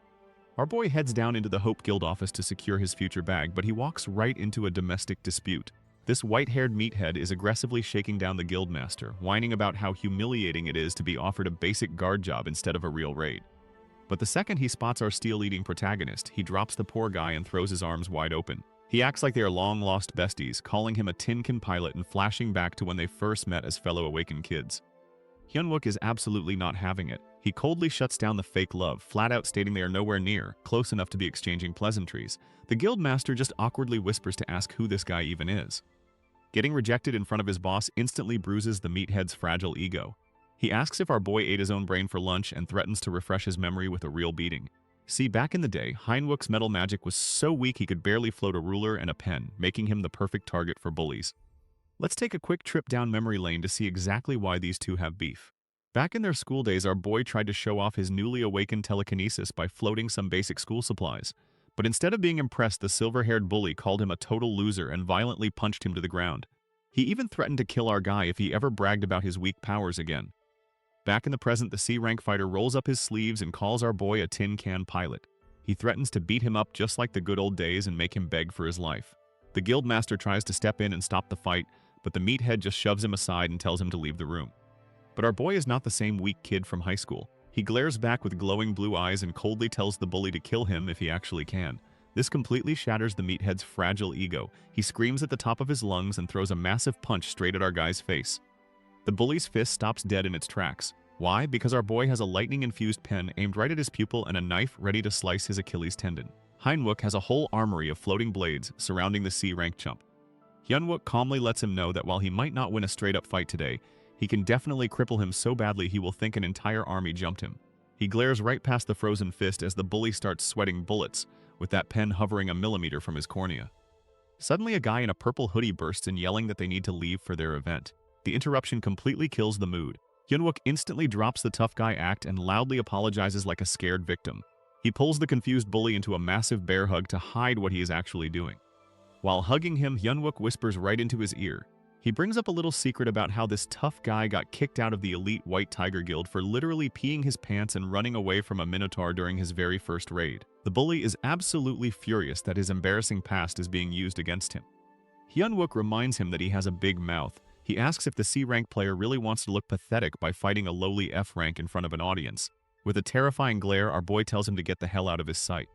Our boy heads down into the Hope Guild office to secure his future bag, but he walks right into a domestic dispute. This white-haired meathead is aggressively shaking down the guildmaster, whining about how humiliating it is to be offered a basic guard job instead of a real raid. But the second he spots our steel-eating protagonist, he drops the poor guy and throws his arms wide open. He acts like they are long-lost besties, calling him a tin can pilot and flashing back to when they first met as fellow awakened kids. Hyunwook is absolutely not having it. He coldly shuts down the fake love, flat out stating they are nowhere near, close enough to be exchanging pleasantries. The guildmaster just awkwardly whispers to ask who this guy even is. Getting rejected in front of his boss instantly bruises the meathead's fragile ego. He asks if our boy ate his own brain for lunch and threatens to refresh his memory with a real beating. See, back in the day, Heinwook's metal magic was so weak he could barely float a ruler and a pen, making him the perfect target for bullies. Let's take a quick trip down memory lane to see exactly why these two have beef. Back in their school days, our boy tried to show off his newly awakened telekinesis by floating some basic school supplies. But instead of being impressed, the silver-haired bully called him a total loser and violently punched him to the ground. He even threatened to kill our guy if he ever bragged about his weak powers again. Back in the present, the C-rank fighter rolls up his sleeves and calls our boy a tin can pilot. He threatens to beat him up just like the good old days and make him beg for his life. The guild master tries to step in and stop the fight, but the meathead just shoves him aside and tells him to leave the room. But our boy is not the same weak kid from high school. He glares back with glowing blue eyes and coldly tells the bully to kill him if he actually can. This completely shatters the meathead's fragile ego. He screams at the top of his lungs and throws a massive punch straight at our guy's face. The bully's fist stops dead in its tracks. Why? Because our boy has a lightning-infused pen aimed right at his pupil and a knife ready to slice his Achilles tendon. Heinwook has a whole armory of floating blades surrounding the C-rank chump. Hyunwook calmly lets him know that while he might not win a straight-up fight today, he can definitely cripple him so badly he will think an entire army jumped him. He glares right past the frozen fist as the bully starts sweating bullets, with that pen hovering a millimeter from his cornea. Suddenly, a guy in a purple hoodie bursts in yelling that they need to leave for their event. The interruption completely kills the mood. Hyunwook instantly drops the tough guy act and loudly apologizes like a scared victim. He pulls the confused bully into a massive bear hug to hide what he is actually doing. While hugging him, Hyunwook whispers right into his ear. He brings up a little secret about how this tough guy got kicked out of the elite White Tiger Guild for literally peeing his pants and running away from a minotaur during his very first raid. The bully is absolutely furious that his embarrassing past is being used against him. Hyunwook reminds him that he has a big mouth. He asks if the C-rank player really wants to look pathetic by fighting a lowly F-rank in front of an audience. With a terrifying glare, our boy tells him to get the hell out of his sight.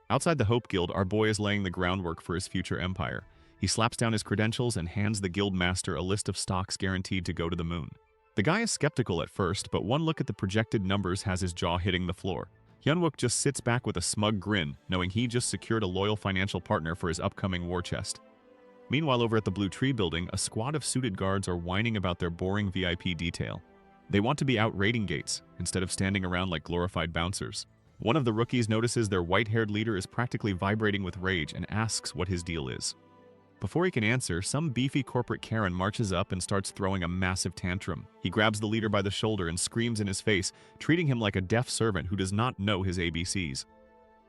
Outside the Hope Guild, our boy is laying the groundwork for his future empire. He slaps down his credentials and hands the guild master a list of stocks guaranteed to go to the moon. The guy is skeptical at first, but one look at the projected numbers has his jaw hitting the floor. Hyunwook just sits back with a smug grin, knowing he just secured a loyal financial partner for his upcoming war chest. Meanwhile, over at the Blue Tree building, a squad of suited guards are whining about their boring VIP detail. They want to be out raiding gates, instead of standing around like glorified bouncers. One of the rookies notices their white-haired leader is practically vibrating with rage and asks what his deal is. Before he can answer, some beefy corporate Karen marches up and starts throwing a massive tantrum. He grabs the leader by the shoulder and screams in his face, treating him like a deaf servant who does not know his ABCs.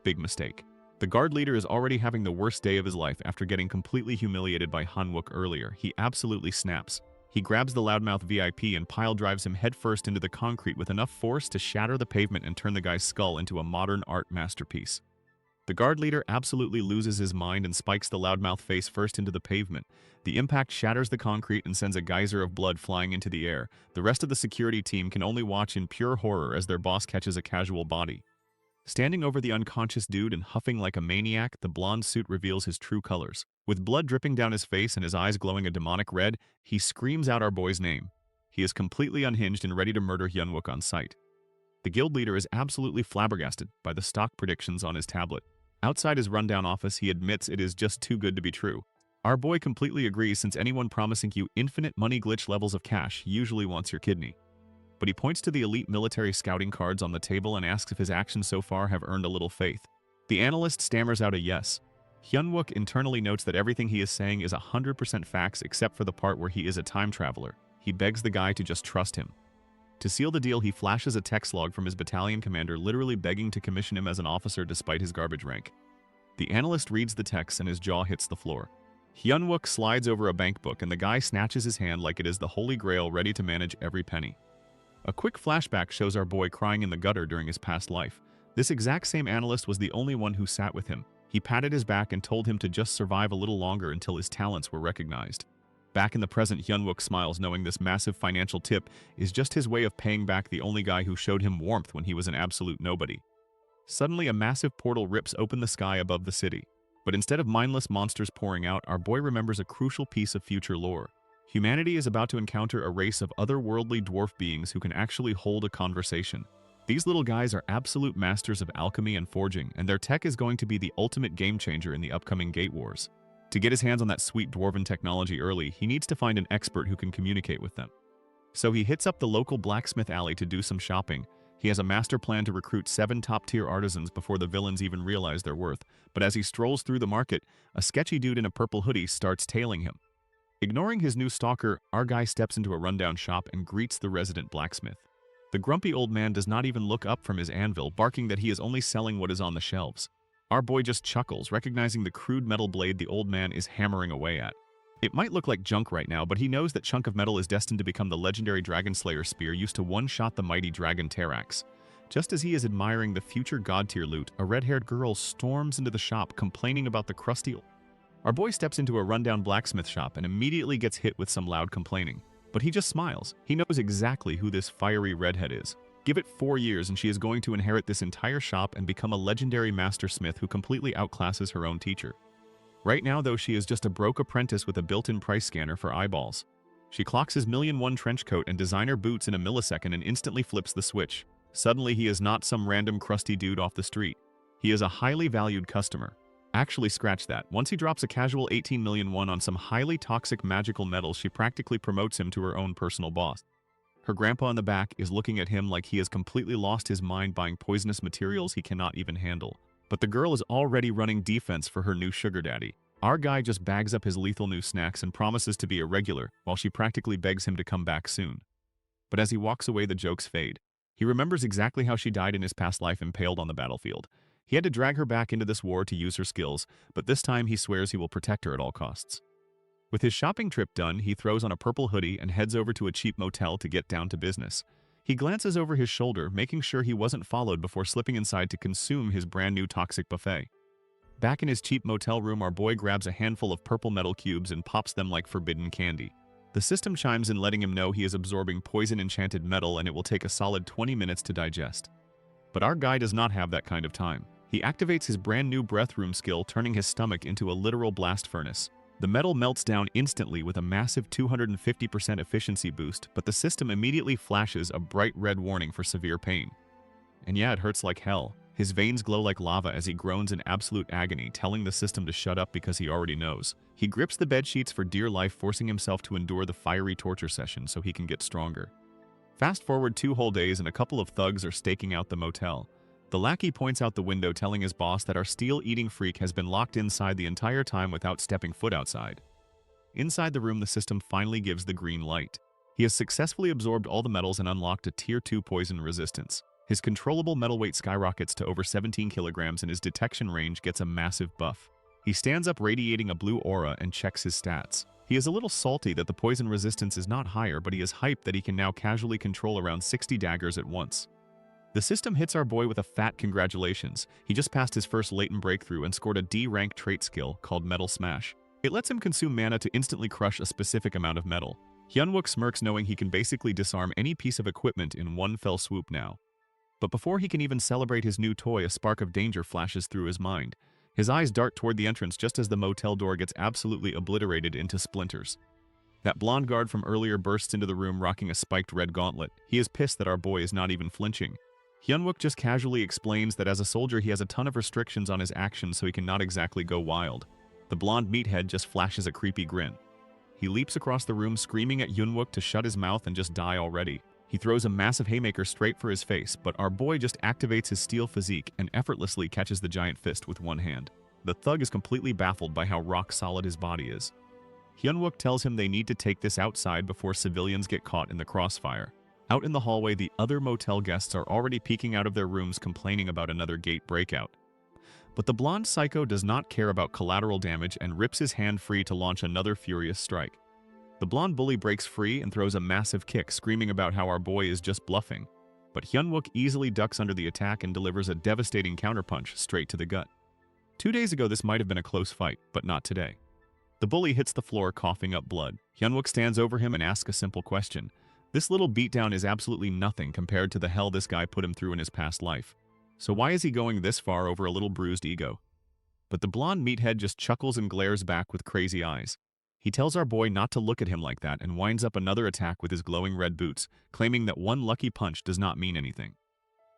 Big mistake. The guard leader is already having the worst day of his life after getting completely humiliated by Hyunwook earlier. He absolutely snaps. He grabs the loudmouth VIP and pile drives him headfirst into the concrete with enough force to shatter the pavement and turn the guy's skull into a modern art masterpiece. The guard leader absolutely loses his mind and spikes the loudmouth face first into the pavement. The impact shatters the concrete and sends a geyser of blood flying into the air. The rest of the security team can only watch in pure horror as their boss catches a casual body. Standing over the unconscious dude and huffing like a maniac, the blonde suit reveals his true colors. With blood dripping down his face and his eyes glowing a demonic red, he screams out our boy's name. He is completely unhinged and ready to murder Hyunwook on sight. The guild leader is absolutely flabbergasted by the stock predictions on his tablet. Outside his rundown office, he admits it is just too good to be true. Our boy completely agrees, since anyone promising you infinite money glitch levels of cash usually wants your kidney. But he points to the elite military scouting cards on the table and asks if his actions so far have earned a little faith. The analyst stammers out a yes. Hyunwook internally notes that everything he is saying is 100% facts except for the part where he is a time traveler. He begs the guy to just trust him. To seal the deal, he flashes a text log from his battalion commander literally begging to commission him as an officer despite his garbage rank. The analyst reads the text and his jaw hits the floor. Hyunwook slides over a bank book and the guy snatches his hand like it is the holy grail, ready to manage every penny. A quick flashback shows our boy crying in the gutter during his past life. This exact same analyst was the only one who sat with him. He patted his back and told him to just survive a little longer until his talents were recognized. Back in the present, Hyunwook smiles, knowing this massive financial tip is just his way of paying back the only guy who showed him warmth when he was an absolute nobody. Suddenly, a massive portal rips open the sky above the city. But instead of mindless monsters pouring out, our boy remembers a crucial piece of future lore. Humanity is about to encounter a race of otherworldly dwarf beings who can actually hold a conversation. These little guys are absolute masters of alchemy and forging, and their tech is going to be the ultimate game changer in the upcoming Gate Wars. To get his hands on that sweet dwarven technology early, he needs to find an expert who can communicate with them. So he hits up the local blacksmith alley to do some shopping. He has a master plan to recruit 7 top-tier artisans before the villains even realize their worth, but as he strolls through the market, a sketchy dude in a purple hoodie starts tailing him. Ignoring his new stalker, our guy steps into a rundown shop and greets the resident blacksmith. The grumpy old man does not even look up from his anvil, barking that he is only selling what is on the shelves. Our boy just chuckles, recognizing the crude metal blade the old man is hammering away at. It might look like junk right now, but he knows that chunk of metal is destined to become the legendary Dragon Slayer spear used to one-shot the mighty dragon Terax. Just as he is admiring the future god-tier loot, a red-haired girl storms into the shop complaining about the crusty. Our boy steps into a rundown blacksmith shop and immediately gets hit with some loud complaining. But he just smiles. He knows exactly who this fiery redhead is. Give it 4 years and she is going to inherit this entire shop and become a legendary master smith who completely outclasses her own teacher. Right now, though, she is just a broke apprentice with a built-in price scanner for eyeballs. She clocks his $1,000,001 trench coat and designer boots in a millisecond and instantly flips the switch. Suddenly, he is not some random crusty dude off the street. He is a highly valued customer. Actually, scratch that. Once he drops a casual 18,000,001 on some highly toxic magical metals, she practically promotes him to her own personal boss. Her grandpa in the back is looking at him like he has completely lost his mind buying poisonous materials he cannot even handle. But the girl is already running defense for her new sugar daddy. Our guy just bags up his lethal new snacks and promises to be a regular, while she practically begs him to come back soon. But as he walks away, the jokes fade. He remembers exactly how she died in his past life impaled on the battlefield. He had to drag her back into this war to use her skills, but this time he swears he will protect her at all costs. With his shopping trip done, he throws on a purple hoodie and heads over to a cheap motel to get down to business. He glances over his shoulder, making sure he wasn't followed before slipping inside to consume his brand new toxic buffet. Back in his cheap motel room, our boy grabs a handful of purple metal cubes and pops them like forbidden candy. The system chimes in, letting him know he is absorbing poison-enchanted metal and it will take a solid 20 minutes to digest. But our guy does not have that kind of time. He activates his brand new breath room skill, turning his stomach into a literal blast furnace. The metal melts down instantly with a massive 250% efficiency boost, but the system immediately flashes a bright red warning for severe pain. And yeah, it hurts like hell. His veins glow like lava as he groans in absolute agony, telling the system to shut up because he already knows. He grips the bedsheets for dear life, forcing himself to endure the fiery torture session so he can get stronger. Fast forward 2 whole days and a couple of thugs are staking out the motel. The lackey points out the window, telling his boss that our steel-eating freak has been locked inside the entire time without stepping foot outside. Inside the room, the system finally gives the green light. He has successfully absorbed all the metals and unlocked a Tier 2 poison resistance. His controllable metal weight skyrockets to over 17 kilograms and his detection range gets a massive buff. He stands up, radiating a blue aura, and checks his stats. He is a little salty that the poison resistance is not higher, but he is hyped that he can now casually control around 60 daggers at once. The system hits our boy with a fat congratulations. He just passed his first latent breakthrough and scored a D-rank trait skill called Metal Smash. It lets him consume mana to instantly crush a specific amount of metal. Hyunwook smirks, knowing he can basically disarm any piece of equipment in one fell swoop now. But before he can even celebrate his new toy, a spark of danger flashes through his mind. His eyes dart toward the entrance just as the motel door gets absolutely obliterated into splinters. That blonde guard from earlier bursts into the room rocking a spiked red gauntlet. He is pissed that our boy is not even flinching. Hyunwook just casually explains that as a soldier he has a ton of restrictions on his actions, so he cannot exactly go wild. The blonde meathead just flashes a creepy grin. He leaps across the room, screaming at Hyunwook to shut his mouth and just die already. He throws a massive haymaker straight for his face, but our boy just activates his steel physique and effortlessly catches the giant fist with one hand. The thug is completely baffled by how rock-solid his body is. Hyunwook tells him they need to take this outside before civilians get caught in the crossfire. Out in the hallway, the other motel guests are already peeking out of their rooms, complaining about another gate breakout. But the blonde psycho does not care about collateral damage and rips his hand free to launch another furious strike. The blonde bully breaks free and throws a massive kick, screaming about how our boy is just bluffing. But Hyunwook easily ducks under the attack and delivers a devastating counterpunch straight to the gut. 2 days ago, this might have been a close fight, but not today. The bully hits the floor, coughing up blood. Hyunwook stands over him and asks a simple question. This little beatdown is absolutely nothing compared to the hell this guy put him through in his past life. So why is he going this far over a little bruised ego? But the blonde meathead just chuckles and glares back with crazy eyes. He tells our boy not to look at him like that and winds up another attack with his glowing red boots, claiming that one lucky punch does not mean anything.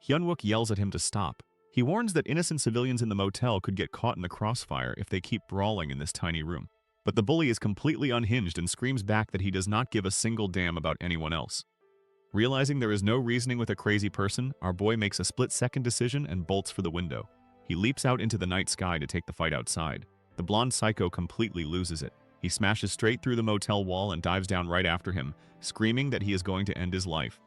Hyunwook yells at him to stop. He warns that innocent civilians in the motel could get caught in the crossfire if they keep brawling in this tiny room. But the bully is completely unhinged and screams back that he does not give a single damn about anyone else. Realizing there is no reasoning with a crazy person, our boy makes a split-second decision and bolts for the window. He leaps out into the night sky to take the fight outside. The blonde psycho completely loses it. He smashes straight through the motel wall and dives down right after him, screaming that he is going to end his life.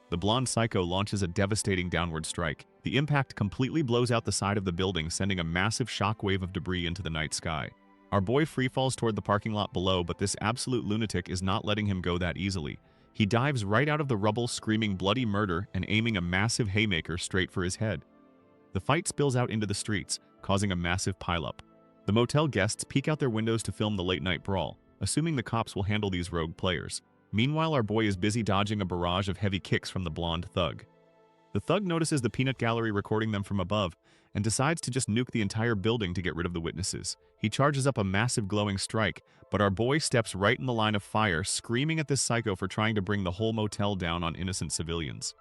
The blonde psycho launches a devastating downward strike. The impact completely blows out the side of the building, sending a massive shockwave of debris into the night sky. Our boy free falls toward the parking lot below, but this absolute lunatic is not letting him go that easily. He dives right out of the rubble, screaming bloody murder and aiming a massive haymaker straight for his head. The fight spills out into the streets, causing a massive pileup. The motel guests peek out their windows to film the late-night brawl, assuming the cops will handle these rogue players. Meanwhile, our boy is busy dodging a barrage of heavy kicks from the blonde thug. The thug notices the peanut gallery recording them from above and decides to just nuke the entire building to get rid of the witnesses. He charges up a massive glowing strike, but our boy steps right in the line of fire, screaming at this psycho for trying to bring the whole motel down on innocent civilians.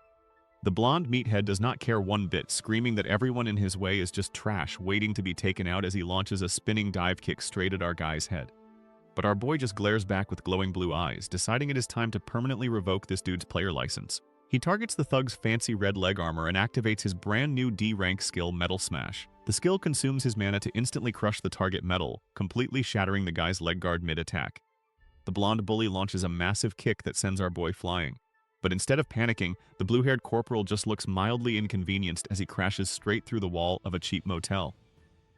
The blonde meathead does not care one bit, screaming that everyone in his way is just trash waiting to be taken out as he launches a spinning dive kick straight at our guy's head. But our boy just glares back with glowing blue eyes, deciding it is time to permanently revoke this dude's player license. He targets the thug's fancy red leg armor and activates his brand new D-rank skill, Metal Smash. The skill consumes his mana to instantly crush the target metal, completely shattering the guy's leg guard mid-attack. The blonde bully launches a massive kick that sends our boy flying. But instead of panicking, the blue-haired corporal just looks mildly inconvenienced as he crashes straight through the wall of a cheap motel.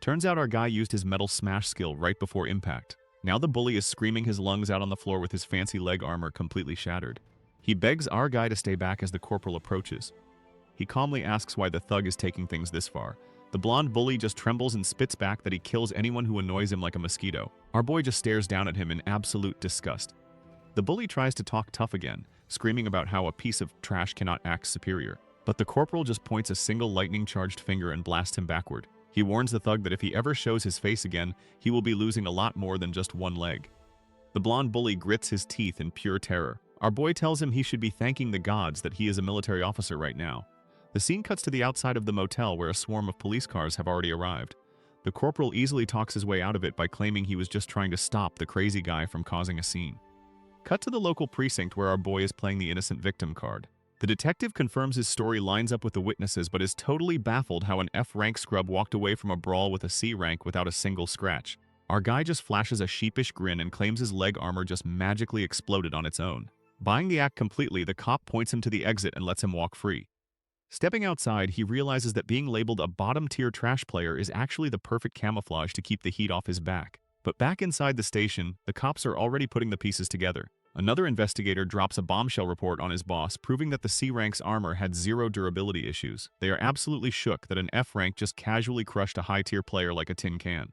Turns out our guy used his Metal Smash skill right before impact. Now the bully is screaming his lungs out on the floor with his fancy leg armor completely shattered. He begs our guy to stay back as the corporal approaches. He calmly asks why the thug is taking things this far. The blonde bully just trembles and spits back that he kills anyone who annoys him like a mosquito. Our boy just stares down at him in absolute disgust. The bully tries to talk tough again, screaming about how a piece of trash cannot act superior. But the corporal just points a single lightning-charged finger and blasts him backward. He warns the thug that if he ever shows his face again, he will be losing a lot more than just one leg. The blonde bully grits his teeth in pure terror. Our boy tells him he should be thanking the gods that he is a military officer right now. The scene cuts to the outside of the motel where a swarm of police cars have already arrived. The corporal easily talks his way out of it by claiming he was just trying to stop the crazy guy from causing a scene. Cut to the local precinct where our boy is playing the innocent victim card. The detective confirms his story lines up with the witnesses but is totally baffled how an F-rank scrub walked away from a brawl with a C-rank without a single scratch. Our guy just flashes a sheepish grin and claims his leg armor just magically exploded on its own. Buying the act completely, the cop points him to the exit and lets him walk free. Stepping outside, he realizes that being labeled a bottom-tier trash player is actually the perfect camouflage to keep the heat off his back. But back inside the station, the cops are already putting the pieces together. Another investigator drops a bombshell report on his boss, proving that the C-rank's armor had zero durability issues. They are absolutely shook that an F-rank just casually crushed a high-tier player like a tin can.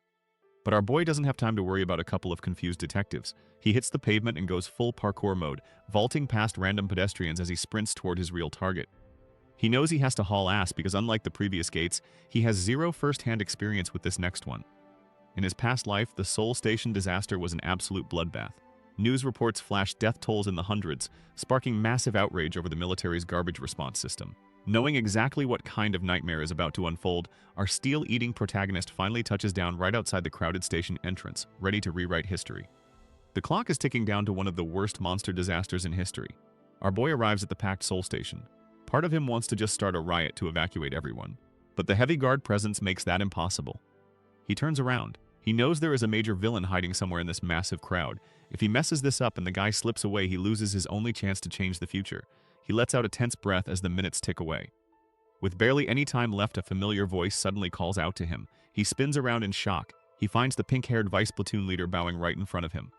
But our boy doesn't have time to worry about a couple of confused detectives. He hits the pavement and goes full parkour mode, vaulting past random pedestrians as he sprints toward his real target. He knows he has to haul ass because unlike the previous gates, he has zero first-hand experience with this next one. In his past life, the Seoul Station disaster was an absolute bloodbath. News reports flashed death tolls in the hundreds, sparking massive outrage over the military's garbage response system. Knowing exactly what kind of nightmare is about to unfold, our steel-eating protagonist finally touches down right outside the crowded station entrance, ready to rewrite history. The clock is ticking down to one of the worst monster disasters in history. Our boy arrives at the packed Seoul Station. Part of him wants to just start a riot to evacuate everyone, but the heavy guard presence makes that impossible. He turns around. He knows there is a major villain hiding somewhere in this massive crowd. If he messes this up and the guy slips away, he loses his only chance to change the future. He lets out a tense breath as the minutes tick away. With barely any time left, a familiar voice suddenly calls out to him. He spins around in shock. He finds the pink-haired vice platoon leader bowing right in front of him.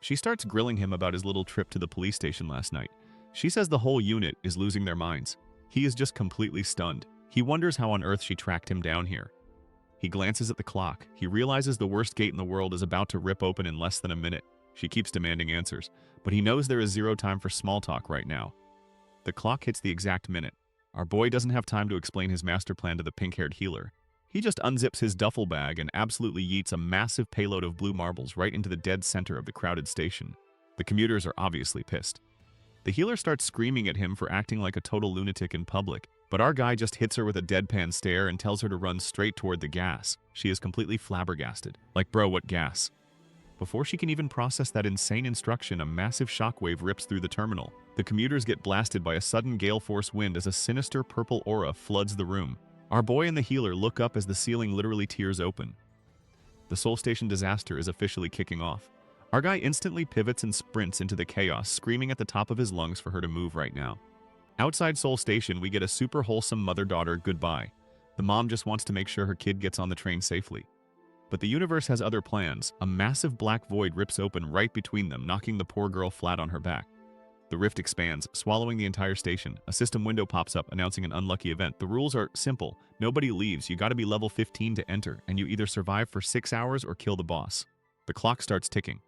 She starts grilling him about his little trip to the police station last night. She says the whole unit is losing their minds. He is just completely stunned. He wonders how on earth she tracked him down here. He glances at the clock. He realizes the worst gate in the world is about to rip open in less than a minute. She keeps demanding answers, but he knows there is zero time for small talk right now. The clock hits the exact minute. Our boy doesn't have time to explain his master plan to the pink-haired healer. He just unzips his duffel bag and absolutely yeets a massive payload of blue marbles right into the dead center of the crowded station. The commuters are obviously pissed. The healer starts screaming at him for acting like a total lunatic in public, but our guy just hits her with a deadpan stare and tells her to run straight toward the gas. She is completely flabbergasted. Like, bro, what gas? Before she can even process that insane instruction, a massive shockwave rips through the terminal. The commuters get blasted by a sudden gale force wind as a sinister purple aura floods the room. Our boy and the healer look up as the ceiling literally tears open. The Soul Station disaster is officially kicking off. Our guy instantly pivots and sprints into the chaos, screaming at the top of his lungs for her to move right now. Outside Soul Station, we get a super wholesome mother-daughter goodbye. The mom just wants to make sure her kid gets on the train safely. But the universe has other plans. A massive black void rips open right between them, knocking the poor girl flat on her back. The rift expands, swallowing the entire station. A system window pops up, announcing an unlucky event. The rules are simple. Nobody leaves. You gotta be level 15 to enter, and you either survive for 6 hours or kill the boss. The clock starts ticking.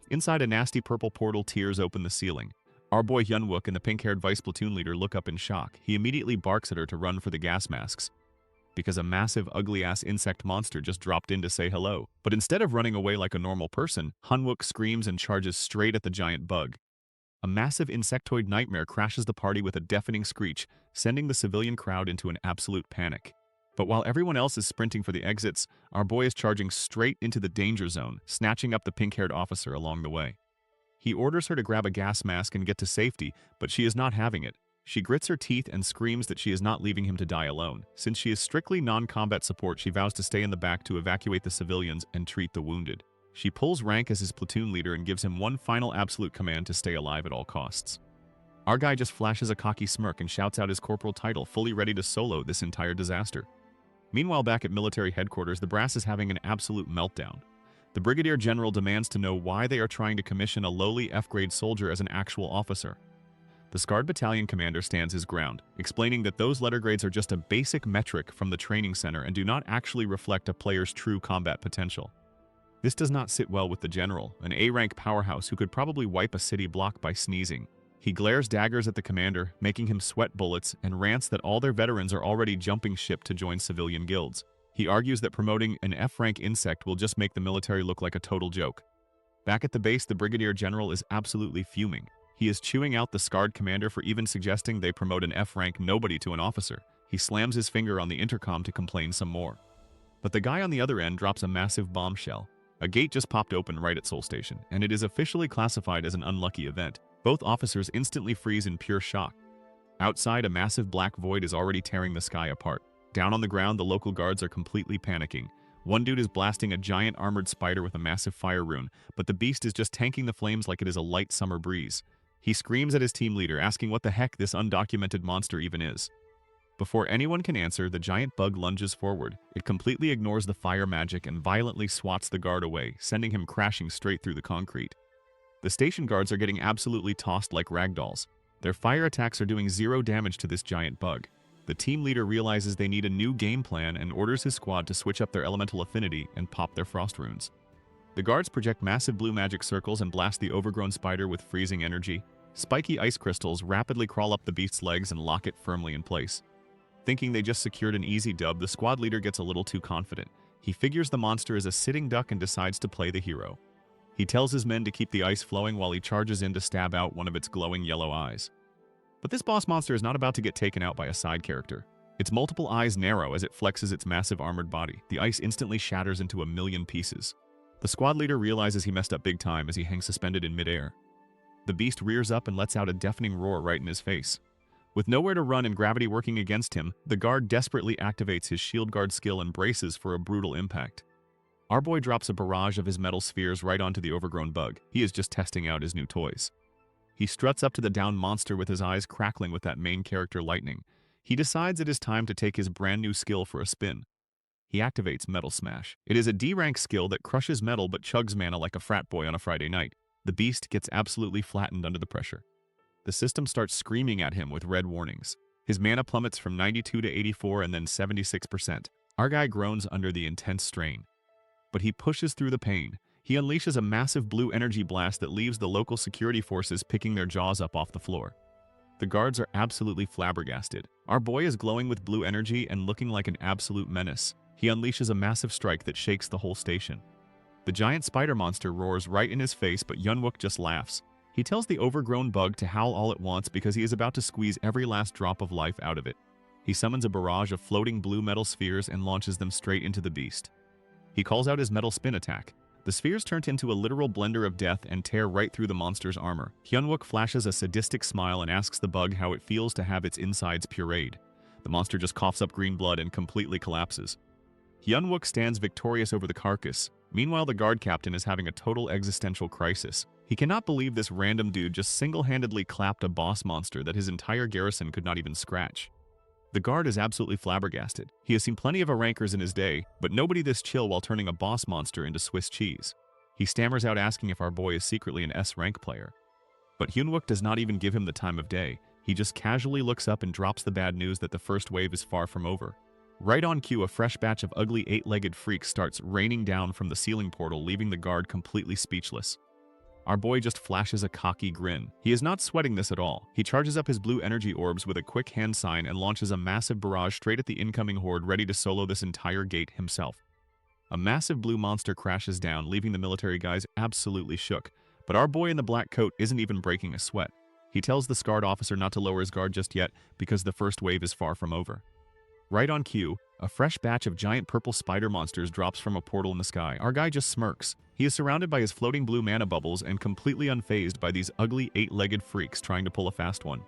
Inside, a nasty purple portal tears open the ceiling. Our boy Hyunwook and the pink-haired vice platoon leader look up in shock. He immediately barks at her to run for the gas masks, because a massive, ugly-ass insect monster just dropped in to say hello. But instead of running away like a normal person, Hyunwook screams and charges straight at the giant bug. A massive insectoid nightmare crashes the party with a deafening screech, sending the civilian crowd into an absolute panic. But while everyone else is sprinting for the exits, our boy is charging straight into the danger zone, snatching up the pink-haired officer along the way. He orders her to grab a gas mask and get to safety, but she is not having it. She grits her teeth and screams that she is not leaving him to die alone. Since she is strictly non-combat support, she vows to stay in the back to evacuate the civilians and treat the wounded. She pulls rank as his platoon leader and gives him one final absolute command to stay alive at all costs. Our guy just flashes a cocky smirk and shouts out his corporal title, fully ready to solo this entire disaster. Meanwhile, back at military headquarters, the brass is having an absolute meltdown. The brigadier general demands to know why they are trying to commission a lowly F-grade soldier as an actual officer. The scarred battalion commander stands his ground, explaining that those letter grades are just a basic metric from the training center and do not actually reflect a player's true combat potential. This does not sit well with the general, an A-rank powerhouse who could probably wipe a city block by sneezing. He glares daggers at the commander, making him sweat bullets, and rants that all their veterans are already jumping ship to join civilian guilds. He argues that promoting an F-rank insect will just make the military look like a total joke. Back at the base, the brigadier general is absolutely fuming. He is chewing out the scarred commander for even suggesting they promote an F-rank nobody to an officer. He slams his finger on the intercom to complain some more. But the guy on the other end drops a massive bombshell. A gate just popped open right at Soul Station, and it is officially classified as an unlucky event. Both officers instantly freeze in pure shock. Outside, a massive black void is already tearing the sky apart. Down on the ground, the local guards are completely panicking. One dude is blasting a giant armored spider with a massive fire rune, but the beast is just tanking the flames like it is a light summer breeze. He screams at his team leader, asking what the heck this undocumented monster even is. Before anyone can answer, the giant bug lunges forward. It completely ignores the fire magic and violently swats the guard away, sending him crashing straight through the concrete. The station guards are getting absolutely tossed like ragdolls. Their fire attacks are doing 0 damage to this giant bug. The team leader realizes they need a new game plan and orders his squad to switch up their elemental affinity and pop their frost runes. The guards project massive blue magic circles and blast the overgrown spider with freezing energy. Spiky ice crystals rapidly crawl up the beast's legs and lock it firmly in place. Thinking they just secured an easy dub, the squad leader gets a little too confident. He figures the monster is a sitting duck and decides to play the hero. He tells his men to keep the ice flowing while he charges in to stab out one of its glowing yellow eyes. But this boss monster is not about to get taken out by a side character. Its multiple eyes narrow as it flexes its massive armored body. The ice instantly shatters into a million pieces. The squad leader realizes he messed up big time as he hangs suspended in midair. The beast rears up and lets out a deafening roar right in his face. With nowhere to run and gravity working against him, the guard desperately activates his shield guard skill and braces for a brutal impact. Our boy drops a barrage of his metal spheres right onto the overgrown bug. He is just testing out his new toys. He struts up to the downed monster with his eyes crackling with that main character lightning. He decides it is time to take his brand new skill for a spin. He activates Metal Smash. It is a D-rank skill that crushes metal but chugs mana like a frat boy on a Friday night. The beast gets absolutely flattened under the pressure. The system starts screaming at him with red warnings. His mana plummets from 92 to 84 and then 76%. Our guy groans under the intense strain. But he pushes through the pain. He unleashes a massive blue energy blast that leaves the local security forces picking their jaws up off the floor. The guards are absolutely flabbergasted. Our boy is glowing with blue energy and looking like an absolute menace. He unleashes a massive strike that shakes the whole station. The giant spider monster roars right in his face, but Hyunwook just laughs. He tells the overgrown bug to howl all it wants because he is about to squeeze every last drop of life out of it. He summons a barrage of floating blue metal spheres and launches them straight into the beast. He calls out his metal spin attack. The spheres turned into a literal blender of death and tear right through the monster's armor. Hyunwook flashes a sadistic smile and asks the bug how it feels to have its insides pureed. The monster just coughs up green blood and completely collapses. Hyunwook stands victorious over the carcass. Meanwhile, the guard captain is having a total existential crisis. He cannot believe this random dude just single-handedly clapped a boss monster that his entire garrison could not even scratch. The guard is absolutely flabbergasted. He has seen plenty of rankers in his day, but nobody this chill while turning a boss monster into Swiss cheese. He stammers out asking if our boy is secretly an S-rank player. But Hyunwook does not even give him the time of day. He just casually looks up and drops the bad news that the first wave is far from over. Right on cue, a fresh batch of ugly eight-legged freaks starts raining down from the ceiling portal, leaving the guard completely speechless. Our boy just flashes a cocky grin. He is not sweating this at all. He charges up his blue energy orbs with a quick hand sign and launches a massive barrage straight at the incoming horde, ready to solo this entire gate himself. A massive blue monster crashes down, leaving the military guys absolutely shook. But our boy in the black coat isn't even breaking a sweat. He tells the scarred officer not to lower his guard just yet because the first wave is far from over. Right on cue, a fresh batch of giant purple spider monsters drops from a portal in the sky. Our guy just smirks. He is surrounded by his floating blue mana bubbles and completely unfazed by these ugly eight-legged freaks trying to pull a fast one.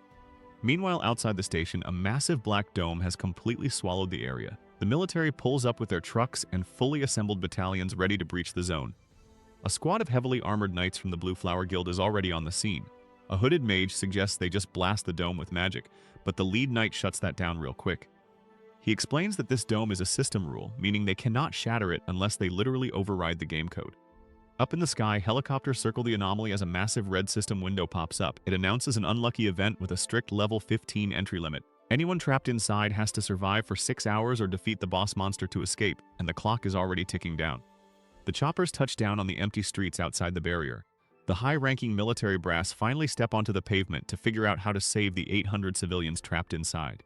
Meanwhile, outside the station, a massive black dome has completely swallowed the area. The military pulls up with their trucks and fully assembled battalions ready to breach the zone. A squad of heavily armored knights from the Blue Flower Guild is already on the scene. A hooded mage suggests they just blast the dome with magic, but the lead knight shuts that down real quick. He explains that this dome is a system rule, meaning they cannot shatter it unless they literally override the game code. Up in the sky, helicopters circle the anomaly as a massive red system window pops up. It announces an unlucky event with a strict level 15 entry limit. Anyone trapped inside has to survive for 6 hours or defeat the boss monster to escape, and the clock is already ticking down. The choppers touch down on the empty streets outside the barrier. The high-ranking military brass finally step onto the pavement to figure out how to save the 800 civilians trapped inside.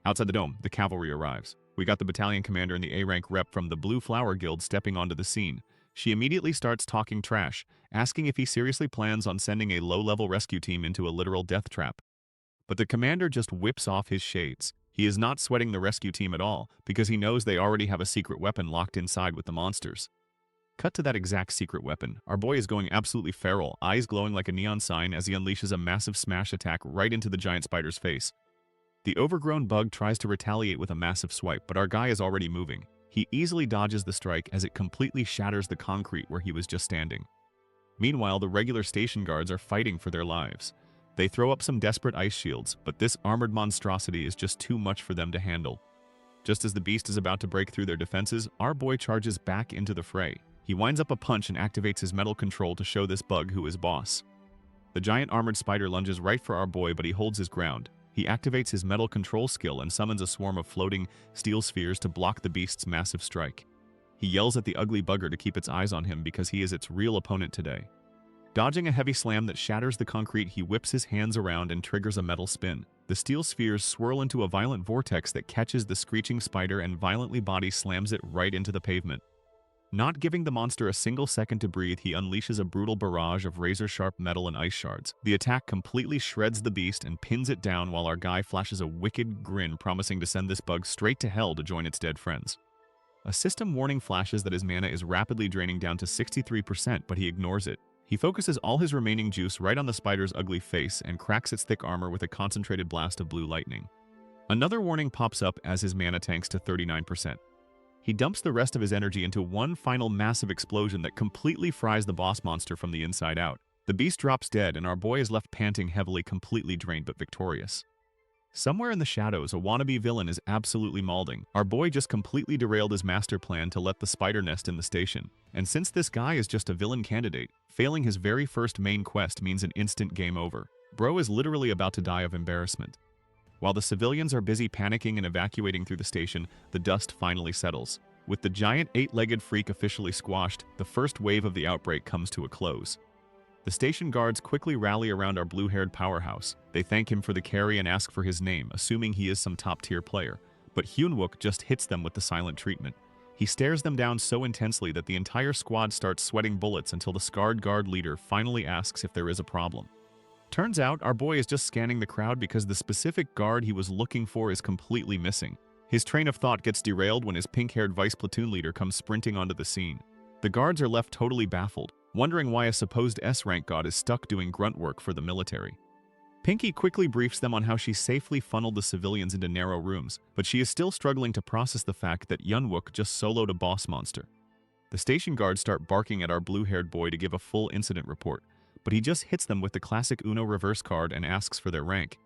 Outside the dome, the cavalry arrives. We got the battalion commander and the A-rank rep from the Blue Flower Guild stepping onto the scene. She immediately starts talking trash, asking if he seriously plans on sending a low-level rescue team into a literal death trap. But the commander just whips off his shades. He is not sweating the rescue team at all, because he knows they already have a secret weapon locked inside with the monsters. Cut to that exact secret weapon. Our boy is going absolutely feral, eyes glowing like a neon sign as he unleashes a massive smash attack right into the giant spider's face. The overgrown bug tries to retaliate with a massive swipe, but our guy is already moving. He easily dodges the strike as it completely shatters the concrete where he was just standing. Meanwhile, the regular station guards are fighting for their lives. They throw up some desperate ice shields, but this armored monstrosity is just too much for them to handle. Just as the beast is about to break through their defenses, our boy charges back into the fray. He winds up a punch and activates his metal control to show this bug who is boss. The giant armored spider lunges right for our boy, but he holds his ground. He activates his metal control skill and summons a swarm of floating steel spheres to block the beast's massive strike. He yells at the ugly bugger to keep its eyes on him because he is its real opponent today. Dodging a heavy slam that shatters the concrete, he whips his hands around and triggers a metal spin. The steel spheres swirl into a violent vortex that catches the screeching spider and violently body slams it right into the pavement. Not giving the monster a single second to breathe, he unleashes a brutal barrage of razor-sharp metal and ice shards. The attack completely shreds the beast and pins it down while our guy flashes a wicked grin, promising to send this bug straight to hell to join its dead friends. A system warning flashes that his mana is rapidly draining down to 63%, but he ignores it. He focuses all his remaining juice right on the spider's ugly face and cracks its thick armor with a concentrated blast of blue lightning. Another warning pops up as his mana tanks to 39%. He dumps the rest of his energy into one final massive explosion that completely fries the boss monster from the inside out. The beast drops dead, and our boy is left panting heavily, completely drained but victorious. Somewhere in the shadows, a wannabe villain is absolutely mauling. Our boy just completely derailed his master plan to let the spider nest in the station. And since this guy is just a villain candidate, failing his very first main quest means an instant game over. Bro is literally about to die of embarrassment. While the civilians are busy panicking and evacuating through the station, the dust finally settles. With the giant eight-legged freak officially squashed, the first wave of the outbreak comes to a close. The station guards quickly rally around our blue-haired powerhouse. They thank him for the carry and ask for his name, assuming he is some top-tier player. But Hyunwook just hits them with the silent treatment. He stares them down so intensely that the entire squad starts sweating bullets until the scarred guard leader finally asks if there is a problem. Turns out, our boy is just scanning the crowd because the specific guard he was looking for is completely missing. His train of thought gets derailed when his pink-haired vice platoon leader comes sprinting onto the scene. The guards are left totally baffled, wondering why a supposed S-rank god is stuck doing grunt work for the military. Pinky quickly briefs them on how she safely funneled the civilians into narrow rooms, but she is still struggling to process the fact that Yunwook just soloed a boss monster. The station guards start barking at our blue-haired boy to give a full incident report, but he just hits them with the classic Uno reverse card and asks for their rank.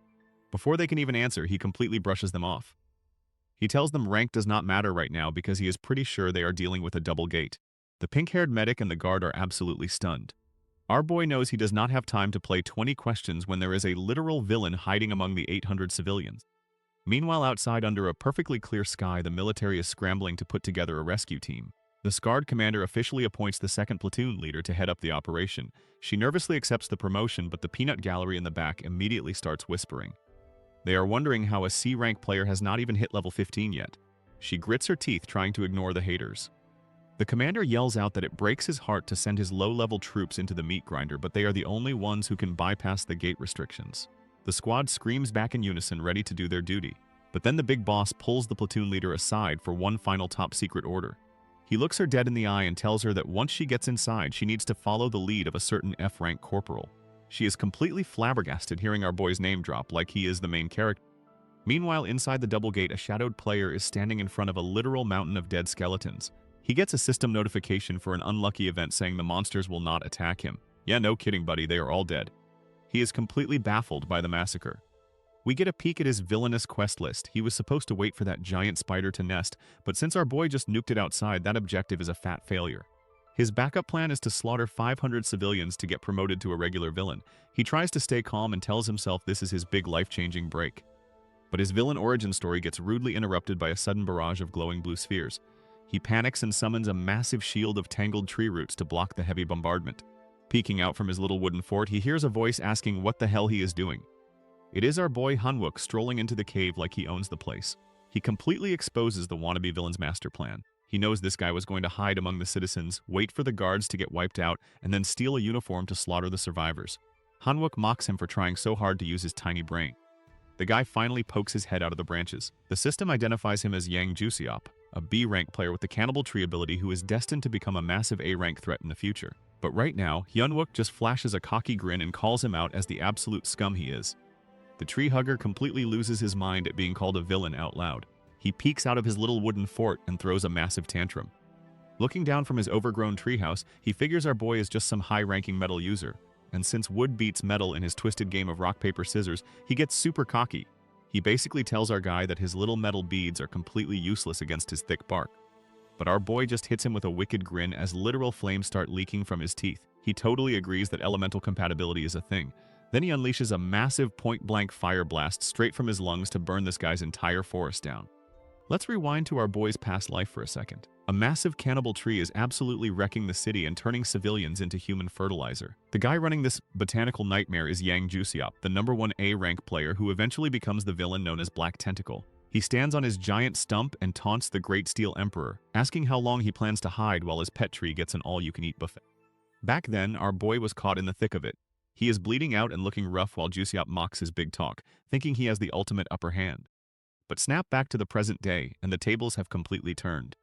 Before they can even answer, he completely brushes them off. He tells them rank does not matter right now because he is pretty sure they are dealing with a double gate. The pink-haired medic and the guard are absolutely stunned. Our boy knows he does not have time to play 20 questions when there is a literal villain hiding among the 800 civilians. Meanwhile, outside under a perfectly clear sky, the military is scrambling to put together a rescue team. The scarred commander officially appoints the second platoon leader to head up the operation. She nervously accepts the promotion, but the peanut gallery in the back immediately starts whispering. They are wondering how a C-rank player has not even hit level 15 yet. She grits her teeth trying to ignore the haters. The commander yells out that it breaks his heart to send his low-level troops into the meat grinder, but they are the only ones who can bypass the gate restrictions. The squad screams back in unison, ready to do their duty. But then the big boss pulls the platoon leader aside for one final top-secret order. He looks her dead in the eye and tells her that once she gets inside, she needs to follow the lead of a certain F-rank corporal. She is completely flabbergasted hearing our boy's name drop like he is the main character. Meanwhile, inside the double gate, a shadowed player is standing in front of a literal mountain of dead skeletons. He gets a system notification for an unlucky event saying the monsters will not attack him. Yeah, no kidding, buddy, they are all dead. He is completely baffled by the massacre. We get a peek at his villainous quest list. He was supposed to wait for that giant spider to nest, but since our boy just nuked it outside, that objective is a fat failure. His backup plan is to slaughter 500 civilians to get promoted to a regular villain. He tries to stay calm and tells himself this is his big life-changing break. But his villain origin story gets rudely interrupted by a sudden barrage of glowing blue spheres. He panics and summons a massive shield of tangled tree roots to block the heavy bombardment. Peeking out from his little wooden fort, he hears a voice asking what the hell he is doing. It is our boy Hanwook strolling into the cave like he owns the place. He completely exposes the wannabe villain's master plan. He knows this guy was going to hide among the citizens, wait for the guards to get wiped out, and then steal a uniform to slaughter the survivors. Hanwook mocks him for trying so hard to use his tiny brain. The guy finally pokes his head out of the branches. The system identifies him as Yang Jusiop, a B-rank player with the Cannibal Tree ability who is destined to become a massive A-rank threat in the future. But right now, Hyunwook just flashes a cocky grin and calls him out as the absolute scum he is. The tree hugger completely loses his mind at being called a villain out loud. He peeks out of his little wooden fort and throws a massive tantrum. Looking down from his overgrown treehouse, he figures our boy is just some high-ranking metal user. And since wood beats metal in his twisted game of rock, paper, scissors, he gets super cocky. He basically tells our guy that his little metal beads are completely useless against his thick bark. But our boy just hits him with a wicked grin as literal flames start leaking from his teeth. He totally agrees that elemental compatibility is a thing. Then he unleashes a massive point-blank fire blast straight from his lungs to burn this guy's entire forest down. Let's rewind to our boy's past life for a second. A massive cannibal tree is absolutely wrecking the city and turning civilians into human fertilizer. The guy running this botanical nightmare is Yang Jusiop, the #1 A-rank player who eventually becomes the villain known as Black Tentacle. He stands on his giant stump and taunts the Great Steel Emperor, asking how long he plans to hide while his pet tree gets an all-you-can-eat buffet. Back then, our boy was caught in the thick of it. He is bleeding out and looking rough while Jusiop mocks his big talk, thinking he has the ultimate upper hand. But snap back to the present day, and the tables have completely turned.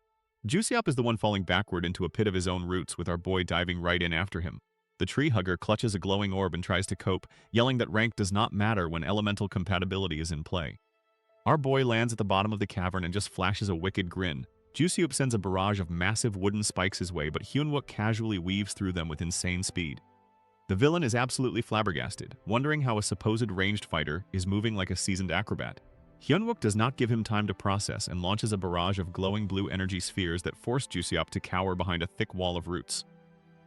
Jusiop is the one falling backward into a pit of his own roots with our boy diving right in after him. The tree hugger clutches a glowing orb and tries to cope, yelling that rank does not matter when elemental compatibility is in play. Our boy lands at the bottom of the cavern and just flashes a wicked grin. Jusiop sends a barrage of massive wooden spikes his way, but Hyunwook casually weaves through them with insane speed. The villain is absolutely flabbergasted, wondering how a supposed ranged fighter is moving like a seasoned acrobat. Hyunwook does not give him time to process and launches a barrage of glowing blue energy spheres that force Jusiop to cower behind a thick wall of roots.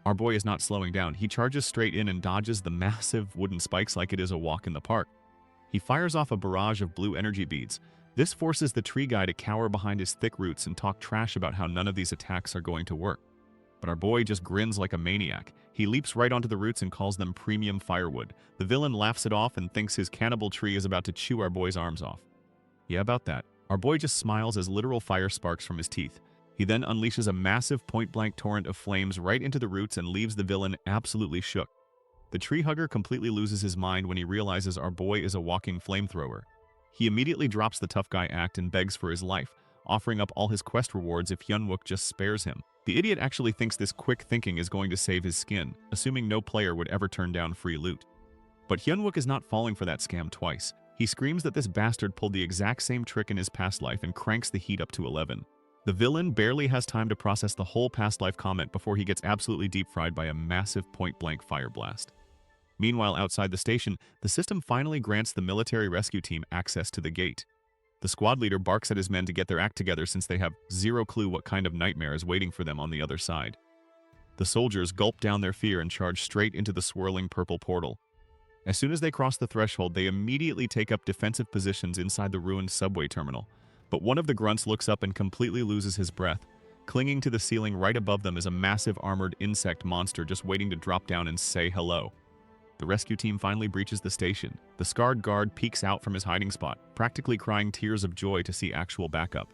Our boy is not slowing down. He charges straight in and dodges the massive wooden spikes like it is a walk in the park. He fires off a barrage of blue energy beads. This forces the tree guy to cower behind his thick roots and talk trash about how none of these attacks are going to work. But our boy just grins like a maniac. He leaps right onto the roots and calls them premium firewood. The villain laughs it off and thinks his cannibal tree is about to chew our boy's arms off. Yeah, about that. Our boy just smiles as literal fire sparks from his teeth. He then unleashes a massive point-blank torrent of flames right into the roots and leaves the villain absolutely shook. The tree hugger completely loses his mind when he realizes our boy is a walking flamethrower. He immediately drops the tough guy act and begs for his life, offering up all his quest rewards if Hyunwook just spares him. The idiot actually thinks this quick thinking is going to save his skin, assuming no player would ever turn down free loot. But Hyunwook is not falling for that scam twice. He screams that this bastard pulled the exact same trick in his past life and cranks the heat up to 11. The villain barely has time to process the whole past life comment before he gets absolutely deep-fried by a massive point-blank fire blast. Meanwhile, outside the station, the system finally grants the military rescue team access to the gate. The squad leader barks at his men to get their act together since they have zero clue what kind of nightmare is waiting for them on the other side. The soldiers gulp down their fear and charge straight into the swirling purple portal. As soon as they cross the threshold, they immediately take up defensive positions inside the ruined subway terminal. But one of the grunts looks up and completely loses his breath. Clinging to the ceiling right above them is a massive armored insect monster just waiting to drop down and say hello. The rescue team finally breaches the station. The scarred guard peeks out from his hiding spot, practically crying tears of joy to see actual backup.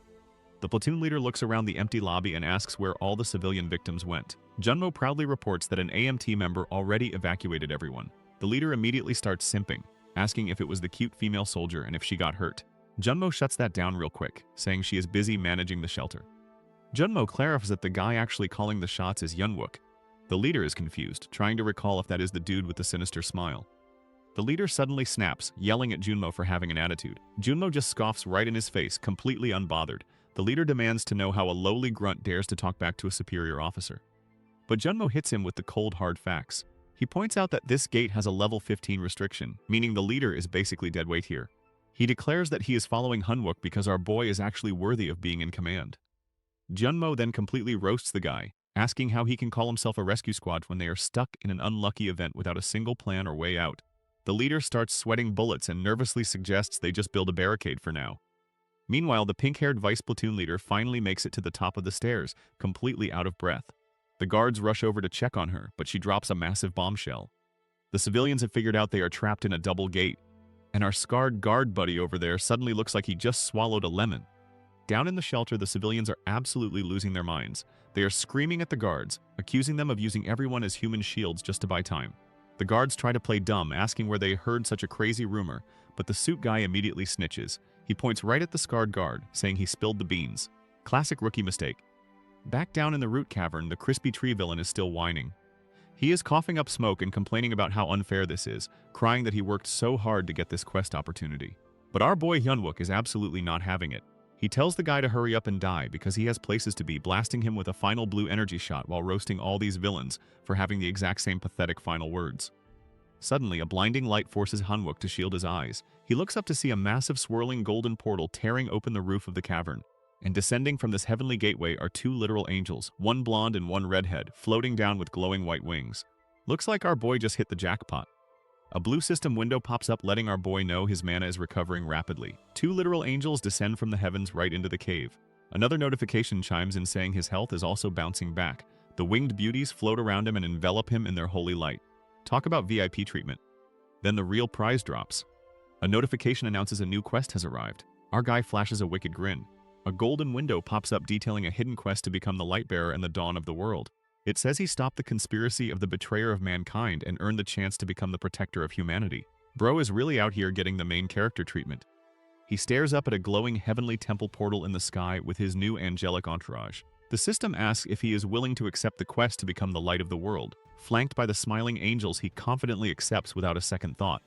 The platoon leader looks around the empty lobby and asks where all the civilian victims went. Junmo proudly reports that an AMT member already evacuated everyone. The leader immediately starts simping, asking if it was the cute female soldier and if she got hurt. Junmo shuts that down real quick, saying she is busy managing the shelter. Junmo clarifies that the guy actually calling the shots is Hyunwook. The leader is confused, trying to recall if that is the dude with the sinister smile. The leader suddenly snaps, yelling at Junmo for having an attitude. Junmo just scoffs right in his face, completely unbothered. The leader demands to know how a lowly grunt dares to talk back to a superior officer. But Junmo hits him with the cold hard facts. He points out that this gate has a level 15 restriction, meaning the leader is basically dead weight here. He declares that he is following Hyunwook because our boy is actually worthy of being in command. Junmo then completely roasts the guy, asking how he can call himself a rescue squad when they are stuck in an unlucky event without a single plan or way out. The leader starts sweating bullets and nervously suggests they just build a barricade for now. Meanwhile, the pink-haired vice platoon leader finally makes it to the top of the stairs, completely out of breath. The guards rush over to check on her, but she drops a massive bombshell. The civilians have figured out they are trapped in a double gate, and our scarred guard buddy over there suddenly looks like he just swallowed a lemon. Down in the shelter, the civilians are absolutely losing their minds. They are screaming at the guards, accusing them of using everyone as human shields just to buy time. The guards try to play dumb, asking where they heard such a crazy rumor, but the suit guy immediately snitches. He points right at the scarred guard, saying he spilled the beans. Classic rookie mistake. Back down in the root cavern, the crispy tree villain is still whining. He is coughing up smoke and complaining about how unfair this is, crying that he worked so hard to get this quest opportunity. But our boy Hyunwook is absolutely not having it. He tells the guy to hurry up and die because he has places to be, blasting him with a final blue energy shot while roasting all these villains for having the exact same pathetic final words. Suddenly, a blinding light forces Hyunwook to shield his eyes. He looks up to see a massive swirling golden portal tearing open the roof of the cavern. And descending from this heavenly gateway are two literal angels, one blonde and one redhead, floating down with glowing white wings. Looks like our boy just hit the jackpot. A blue system window pops up, letting our boy know his mana is recovering rapidly. Two literal angels descend from the heavens right into the cave. Another notification chimes in saying his health is also bouncing back. The winged beauties float around him and envelop him in their holy light. Talk about VIP treatment. Then the real prize drops. A notification announces a new quest has arrived. Our guy flashes a wicked grin. A golden window pops up detailing a hidden quest to become the Lightbearer and the dawn of the world. It says he stopped the conspiracy of the betrayer of mankind and earned the chance to become the protector of humanity. Bro is really out here getting the main character treatment. He stares up at a glowing heavenly temple portal in the sky with his new angelic entourage. The system asks if he is willing to accept the quest to become the light of the world. Flanked by the smiling angels, he confidently accepts without a second thought.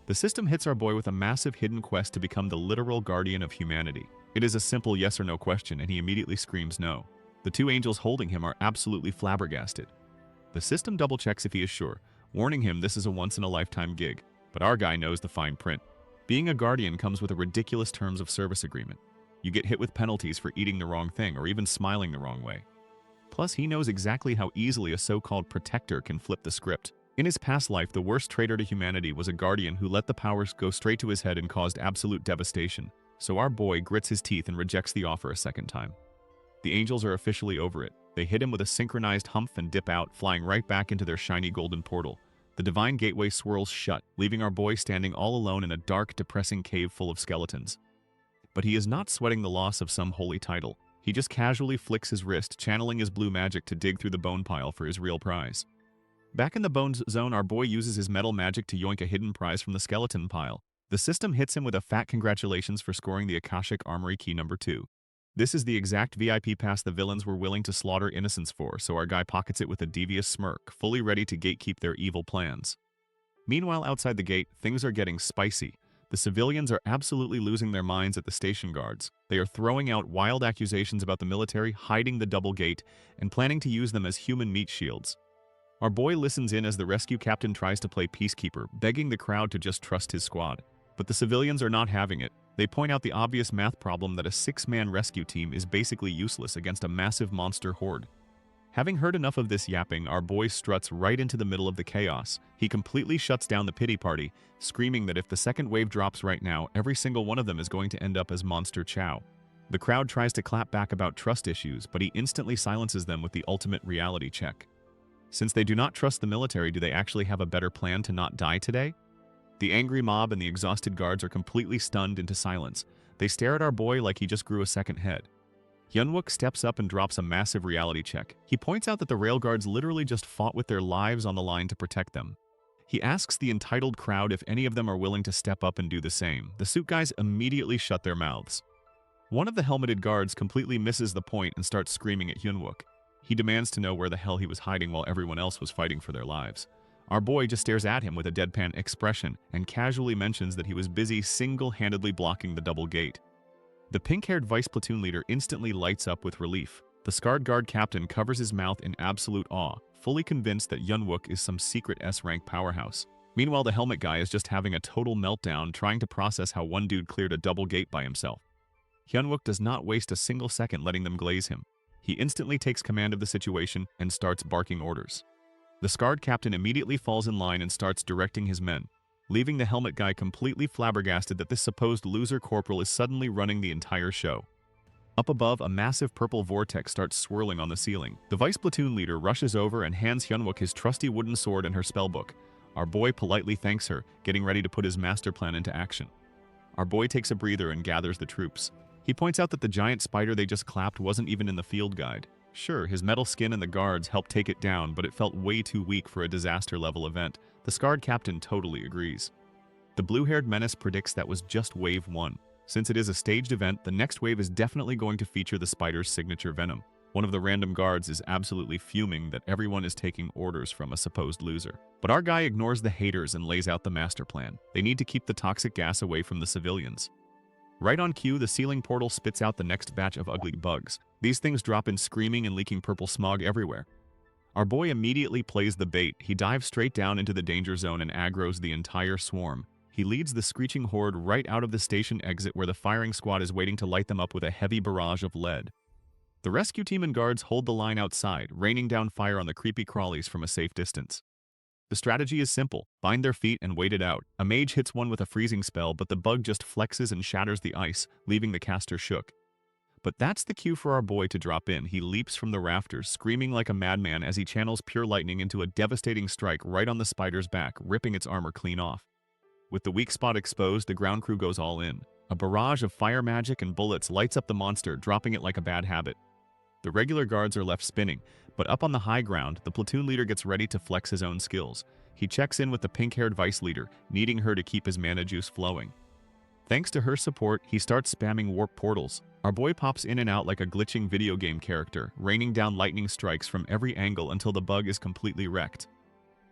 The system hits our boy with a massive hidden quest to become the literal guardian of humanity. It is a simple yes or no question, and he immediately screams no. The two angels holding him are absolutely flabbergasted. The system double-checks if he is sure, warning him this is a once-in-a-lifetime gig. But our guy knows the fine print. Being a guardian comes with a ridiculous terms of service agreement. You get hit with penalties for eating the wrong thing or even smiling the wrong way. Plus, he knows exactly how easily a so-called protector can flip the script. In his past life, the worst traitor to humanity was a guardian who let the powers go straight to his head and caused absolute devastation. So our boy grits his teeth and rejects the offer a second time. The angels are officially over it. They hit him with a synchronized humph and dip out, flying right back into their shiny golden portal. The divine gateway swirls shut, leaving our boy standing all alone in a dark, depressing cave full of skeletons. But he is not sweating the loss of some holy title. He just casually flicks his wrist, channeling his blue magic to dig through the bone pile for his real prize. Back in the bones zone, our boy uses his metal magic to yoink a hidden prize from the skeleton pile. The system hits him with a fat congratulations for scoring the Akashic Armory key number 2. This is the exact VIP pass the villains were willing to slaughter innocents for, so our guy pockets it with a devious smirk, fully ready to gatekeep their evil plans. Meanwhile, outside the gate, things are getting spicy. The civilians are absolutely losing their minds at the station guards. They are throwing out wild accusations about the military hiding the double gate and planning to use them as human meat shields. Our boy listens in as the rescue captain tries to play peacekeeper, begging the crowd to just trust his squad. But the civilians are not having it. They point out the obvious math problem that a 6-man rescue team is basically useless against a massive monster horde. Having heard enough of this yapping, our boy struts right into the middle of the chaos. He completely shuts down the pity party, screaming that if the second wave drops right now, every single one of them is going to end up as monster chow. The crowd tries to clap back about trust issues, but he instantly silences them with the ultimate reality check. Since they do not trust the military, do they actually have a better plan to not die today? The angry mob and the exhausted guards are completely stunned into silence. They stare at our boy like he just grew a second head. Hyunwook steps up and drops a massive reality check. He points out that the rail guards literally just fought with their lives on the line to protect them. He asks the entitled crowd if any of them are willing to step up and do the same. The suit guys immediately shut their mouths. One of the helmeted guards completely misses the point and starts screaming at Hyunwook. He demands to know where the hell he was hiding while everyone else was fighting for their lives. Our boy just stares at him with a deadpan expression and casually mentions that he was busy single-handedly blocking the double gate. The pink-haired vice platoon leader instantly lights up with relief. The scarred guard captain covers his mouth in absolute awe, fully convinced that Hyunwook is some secret S-rank powerhouse. Meanwhile, the helmet guy is just having a total meltdown trying to process how one dude cleared a double gate by himself. Hyunwook does not waste a single second letting them glaze him. He instantly takes command of the situation and starts barking orders. The scarred captain immediately falls in line and starts directing his men, leaving the helmet guy completely flabbergasted that this supposed loser corporal is suddenly running the entire show. Up above, a massive purple vortex starts swirling on the ceiling. The vice platoon leader rushes over and hands Hyunwook his trusty wooden sword and her spellbook. Our boy politely thanks her, getting ready to put his master plan into action. Our boy takes a breather and gathers the troops. He points out that the giant spider they just clapped wasn't even in the field guide. Sure, his metal skin and the guards helped take it down, but it felt way too weak for a disaster-level event. The scarred captain totally agrees. The blue-haired menace predicts that was just Wave 1. Since it is a staged event, the next wave is definitely going to feature the spider's signature venom. One of the random guards is absolutely fuming that everyone is taking orders from a supposed loser. But our guy ignores the haters and lays out the master plan. They need to keep the toxic gas away from the civilians. Right on cue, the ceiling portal spits out the next batch of ugly bugs. These things drop in screaming and leaking purple smog everywhere. Our boy immediately plays the bait. He dives straight down into the danger zone and aggroes the entire swarm. He leads the screeching horde right out of the station exit where the firing squad is waiting to light them up with a heavy barrage of lead. The rescue team and guards hold the line outside, raining down fire on the creepy crawlies from a safe distance. The strategy is simple. Bind their feet and wait it out. A mage hits one with a freezing spell, but the bug just flexes and shatters the ice, leaving the caster shook. But that's the cue for our boy to drop in. He leaps from the rafters, screaming like a madman as he channels pure lightning into a devastating strike right on the spider's back, ripping its armor clean off. With the weak spot exposed, the ground crew goes all in. A barrage of fire magic and bullets lights up the monster, dropping it like a bad habit. The regular guards are left spinning, but up on the high ground, the platoon leader gets ready to flex his own skills. He checks in with the pink-haired vice leader, needing her to keep his mana juice flowing. Thanks to her support, he starts spamming warp portals. Our boy pops in and out like a glitching video game character, raining down lightning strikes from every angle until the bug is completely wrecked.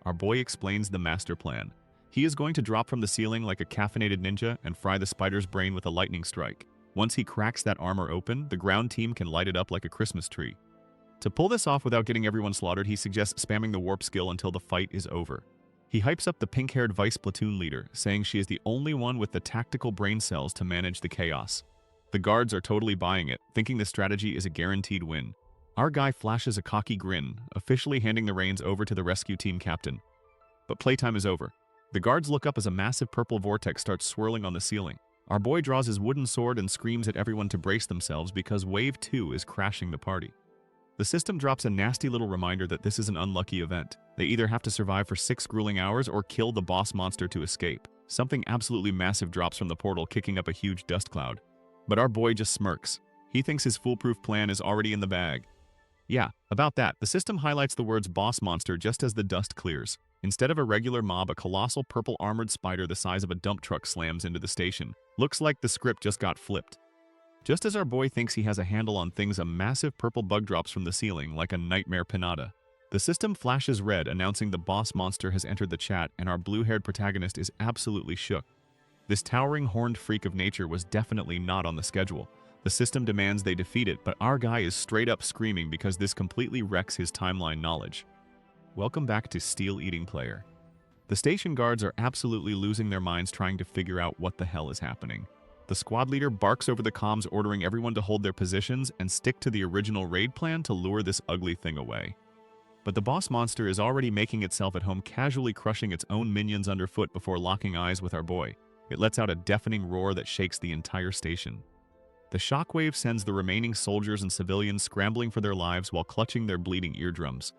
Our boy explains the master plan. He is going to drop from the ceiling like a caffeinated ninja and fry the spider's brain with a lightning strike. Once he cracks that armor open, the ground team can light it up like a Christmas tree. To pull this off without getting everyone slaughtered, he suggests spamming the warp skill until the fight is over. He hypes up the pink-haired vice platoon leader, saying she is the only one with the tactical brain cells to manage the chaos. The guards are totally buying it, thinking the strategy is a guaranteed win. Our guy flashes a cocky grin, officially handing the reins over to the rescue team captain. But playtime is over. The guards look up as a massive purple vortex starts swirling on the ceiling. Our boy draws his wooden sword and screams at everyone to brace themselves because Wave 2 is crashing the party. The system drops a nasty little reminder that this is an unlucky event. They either have to survive for 6 grueling hours or kill the boss monster to escape. Something absolutely massive drops from the portal, kicking up a huge dust cloud. But our boy just smirks. He thinks his foolproof plan is already in the bag. Yeah, about that, the system highlights the words boss monster just as the dust clears. Instead of a regular mob, a colossal purple armored spider the size of a dump truck slams into the station. Looks like the script just got flipped. Just as our boy thinks he has a handle on things, a massive purple bug drops from the ceiling like a nightmare pinata. The system flashes red, announcing the boss monster has entered the chat, and our blue-haired protagonist is absolutely shook. This towering horned freak of nature was definitely not on the schedule. The system demands they defeat it, but our guy is straight up screaming because this completely wrecks his timeline knowledge. Welcome back to Steel Eating Player. The station guards are absolutely losing their minds trying to figure out what the hell is happening. The squad leader barks over the comms, ordering everyone to hold their positions and stick to the original raid plan to lure this ugly thing away. But the boss monster is already making itself at home, casually crushing its own minions underfoot before locking eyes with our boy. It lets out a deafening roar that shakes the entire station. The shockwave sends the remaining soldiers and civilians scrambling for their lives while clutching their bleeding eardrums.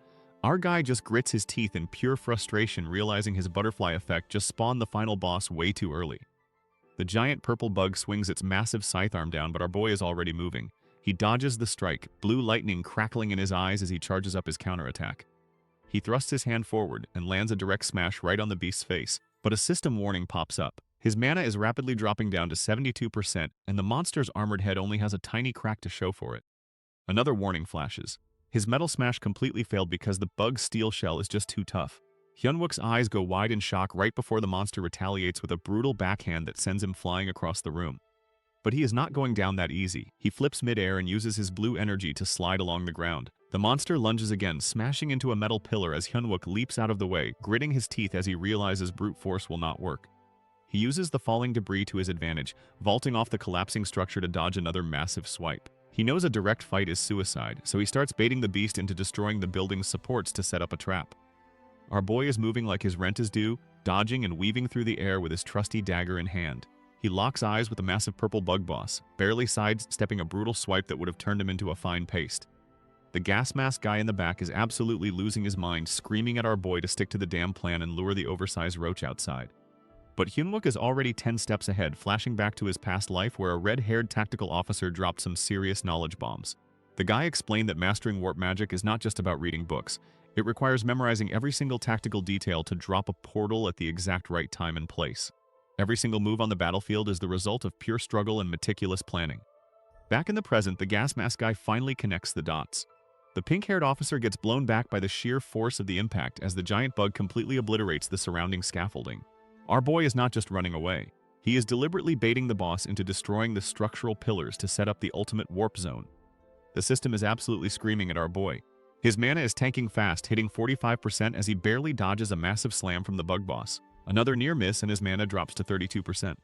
Our guy just grits his teeth in pure frustration, realizing his butterfly effect just spawned the final boss way too early. The giant purple bug swings its massive scythe arm down, but our boy is already moving. He dodges the strike, blue lightning crackling in his eyes as he charges up his counterattack. He thrusts his hand forward and lands a direct smash right on the beast's face, but a system warning pops up. His mana is rapidly dropping down to 72%, and the monster's armored head only has a tiny crack to show for it. Another warning flashes. His metal smash completely failed because the bug's steel shell is just too tough. Hyunwook's eyes go wide in shock right before the monster retaliates with a brutal backhand that sends him flying across the room. But he is not going down that easy. He flips midair and uses his blue energy to slide along the ground. The monster lunges again, smashing into a metal pillar as Hyunwook leaps out of the way, gritting his teeth as he realizes brute force will not work. He uses the falling debris to his advantage, vaulting off the collapsing structure to dodge another massive swipe. He knows a direct fight is suicide, so he starts baiting the beast into destroying the building's supports to set up a trap. Our boy is moving like his rent is due, dodging and weaving through the air with his trusty dagger in hand. He locks eyes with the massive purple bug boss, barely sidestepping a brutal swipe that would have turned him into a fine paste. The gas mask guy in the back is absolutely losing his mind, screaming at our boy to stick to the damn plan and lure the oversized roach outside. But Hyunwook is already 10 steps ahead, flashing back to his past life where a red-haired tactical officer dropped some serious knowledge bombs. The guy explained that mastering warp magic is not just about reading books. It requires memorizing every single tactical detail to drop a portal at the exact right time and place. Every single move on the battlefield is the result of pure struggle and meticulous planning. Back in the present, the gas mask guy finally connects the dots. The pink-haired officer gets blown back by the sheer force of the impact as the giant bug completely obliterates the surrounding scaffolding. Our boy is not just running away. He is deliberately baiting the boss into destroying the structural pillars to set up the ultimate warp zone. The system is absolutely screaming at our boy. His mana is tanking fast, hitting 45% as he barely dodges a massive slam from the bug boss. Another near miss and his mana drops to 32%.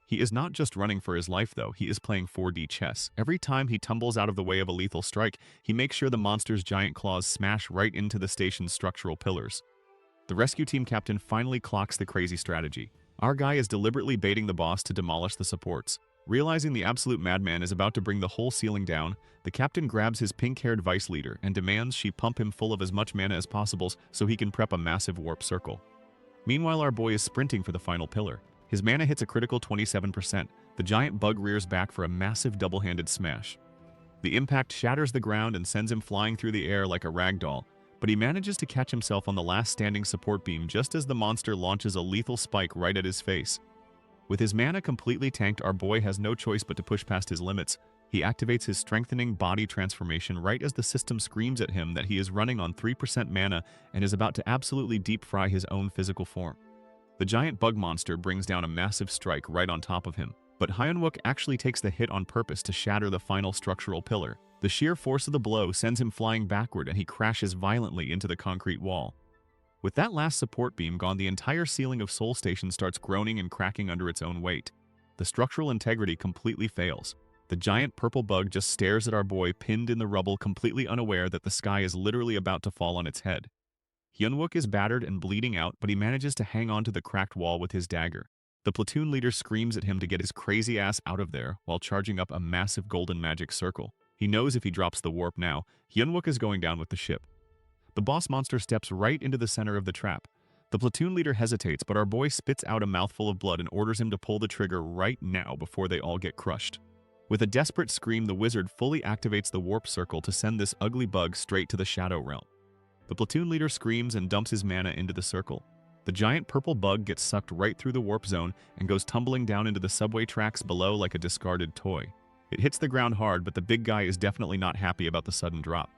He is not just running for his life though, he is playing 4D chess. Every time he tumbles out of the way of a lethal strike, he makes sure the monster's giant claws smash right into the station's structural pillars. The rescue team captain finally clocks the crazy strategy. Our guy is deliberately baiting the boss to demolish the supports. Realizing the absolute madman is about to bring the whole ceiling down, the captain grabs his pink-haired vice leader and demands she pump him full of as much mana as possible so he can prep a massive warp circle. Meanwhile, our boy is sprinting for the final pillar. His mana hits a critical 27%. The giant bug rears back for a massive double-handed smash. The impact shatters the ground and sends him flying through the air like a rag doll, but he manages to catch himself on the last standing support beam just as the monster launches a lethal spike right at his face. With his mana completely tanked, our boy has no choice but to push past his limits. He activates his strengthening body transformation right as the system screams at him that he is running on 3% mana and is about to absolutely deep fry his own physical form. The giant bug monster brings down a massive strike right on top of him, but Hyunwook actually takes the hit on purpose to shatter the final structural pillar. The sheer force of the blow sends him flying backward and he crashes violently into the concrete wall. With that last support beam gone, the entire ceiling of Seoul Station starts groaning and cracking under its own weight. The structural integrity completely fails. The giant purple bug just stares at our boy pinned in the rubble, completely unaware that the sky is literally about to fall on its head. Hyunwook is battered and bleeding out, but he manages to hang on to the cracked wall with his dagger. The platoon leader screams at him to get his crazy ass out of there while charging up a massive golden magic circle. He knows if he drops the warp now, Hyunwook is going down with the ship. The boss monster steps right into the center of the trap. The platoon leader hesitates, but our boy spits out a mouthful of blood and orders him to pull the trigger right now before they all get crushed. With a desperate scream, the wizard fully activates the warp circle to send this ugly bug straight to the Shadow Realm. The platoon leader screams and dumps his mana into the circle. The giant purple bug gets sucked right through the warp zone and goes tumbling down into the subway tracks below like a discarded toy. It hits the ground hard, but the big guy is definitely not happy about the sudden drop.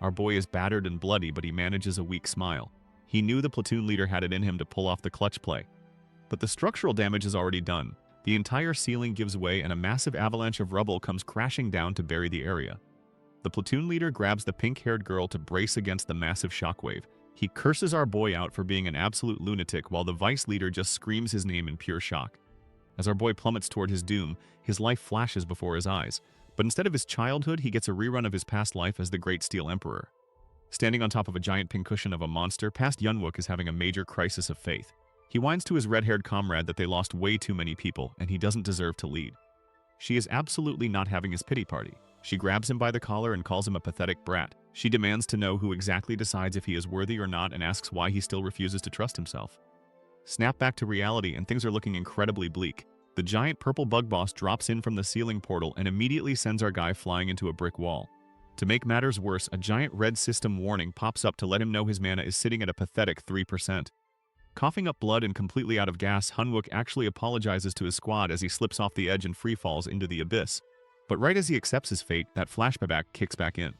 Our boy is battered and bloody, but he manages a weak smile. He knew the platoon leader had it in him to pull off the clutch play. But the structural damage is already done. The entire ceiling gives way and a massive avalanche of rubble comes crashing down to bury the area. The platoon leader grabs the pink-haired girl to brace against the massive shockwave. He curses our boy out for being an absolute lunatic while the vice leader just screams his name in pure shock. As our boy plummets toward his doom, his life flashes before his eyes. But instead of his childhood, he gets a rerun of his past life as the Great Steel Emperor. Standing on top of a giant pincushion of a monster, past Yunwook is having a major crisis of faith. He whines to his red-haired comrade that they lost way too many people and he doesn't deserve to lead. She is absolutely not having his pity party. She grabs him by the collar and calls him a pathetic brat. She demands to know who exactly decides if he is worthy or not and asks why he still refuses to trust himself. Snap back to reality and things are looking incredibly bleak. The giant purple bug boss drops in from the ceiling portal and immediately sends our guy flying into a brick wall. To make matters worse, a giant red system warning pops up to let him know his mana is sitting at a pathetic 3%. Coughing up blood and completely out of gas, Hunwook actually apologizes to his squad as he slips off the edge and free falls into the abyss. But right as he accepts his fate, that flashback kicks back in.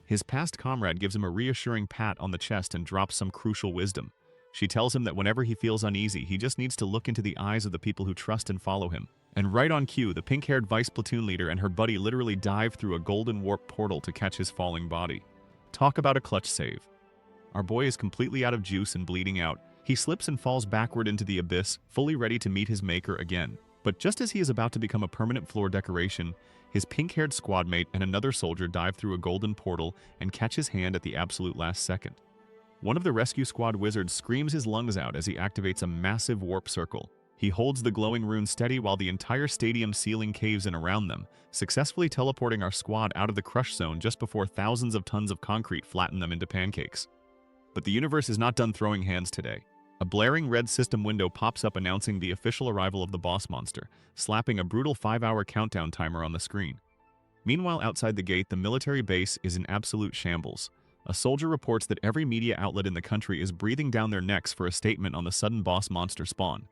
His past comrade gives him a reassuring pat on the chest and drops some crucial wisdom. She tells him that whenever he feels uneasy, he just needs to look into the eyes of the people who trust and follow him. And right on cue, the pink-haired vice platoon leader and her buddy literally dive through a golden warp portal to catch his falling body. Talk about a clutch save. Our boy is completely out of juice and bleeding out. He slips and falls backward into the abyss, fully ready to meet his maker again. But just as he is about to become a permanent floor decoration, his pink-haired squad mate and another soldier dive through a golden portal and catch his hand at the absolute last second. One of the rescue squad wizards screams his lungs out as he activates a massive warp circle. He holds the glowing rune steady while the entire stadium ceiling caves in around them, successfully teleporting our squad out of the crush zone just before thousands of tons of concrete flatten them into pancakes. But the universe is not done throwing hands today. A blaring red system window pops up announcing the official arrival of the boss monster, slapping a brutal 5-hour countdown timer on the screen. Meanwhile, outside the gate, the military base is in absolute shambles. A soldier reports that every media outlet in the country is breathing down their necks for a statement on the sudden boss monster spawn.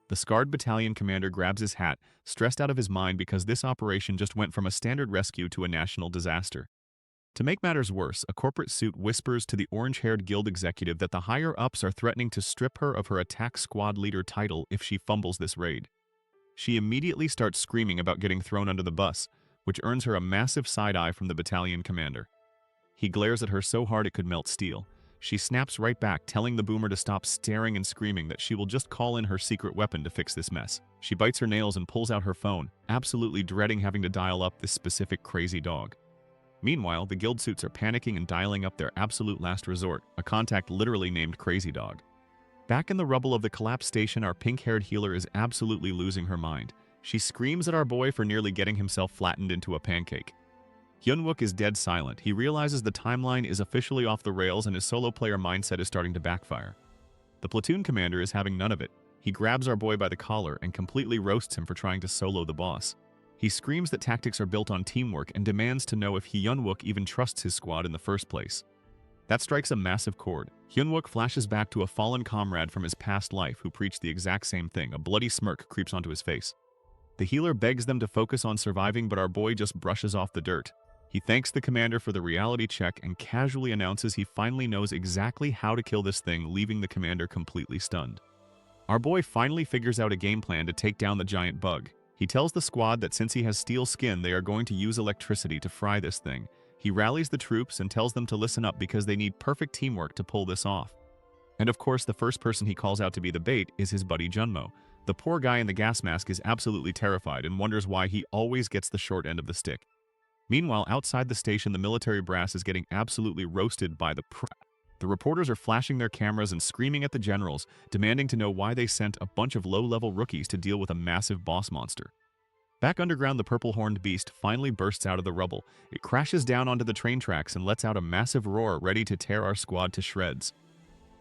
The scarred battalion commander grabs his hat, stressed out of his mind because this operation just went from a standard rescue to a national disaster. To make matters worse, a corporate suit whispers to the orange-haired guild executive that the higher-ups are threatening to strip her of her attack squad leader title if she fumbles this raid. She immediately starts screaming about getting thrown under the bus, which earns her a massive side-eye from the battalion commander. He glares at her so hard it could melt steel. She snaps right back, telling the boomer to stop staring and screaming that she will just call in her secret weapon to fix this mess. She bites her nails and pulls out her phone, absolutely dreading having to dial up this specific crazy dog. Meanwhile, the guild suits are panicking and dialing up their absolute last resort, a contact literally named Crazy Dog. Back in the rubble of the collapsed station, our pink-haired healer is absolutely losing her mind. She screams at our boy for nearly getting himself flattened into a pancake. Hyunwook is dead silent. He realizes the timeline is officially off the rails and his solo player mindset is starting to backfire. The platoon commander is having none of it. He grabs our boy by the collar and completely roasts him for trying to solo the boss. He screams that tactics are built on teamwork and demands to know if Hyunwook even trusts his squad in the first place. That strikes a massive chord. Hyunwook flashes back to a fallen comrade from his past life who preached the exact same thing. A bloody smirk creeps onto his face. The healer begs them to focus on surviving, but our boy just brushes off the dirt. He thanks the commander for the reality check and casually announces he finally knows exactly how to kill this thing, leaving the commander completely stunned. Our boy finally figures out a game plan to take down the giant bug. He tells the squad that since he has steel skin, they are going to use electricity to fry this thing. He rallies the troops and tells them to listen up because they need perfect teamwork to pull this off. And of course, the first person he calls out to be the bait is his buddy Junmo. The poor guy in the gas mask is absolutely terrified and wonders why he always gets the short end of the stick. Meanwhile, outside the station, the military brass is getting absolutely roasted by the reporters are flashing their cameras and screaming at the generals, demanding to know why they sent a bunch of low-level rookies to deal with a massive boss monster. Back underground, the purple-horned beast finally bursts out of the rubble. It crashes down onto the train tracks and lets out a massive roar ready to tear our squad to shreds.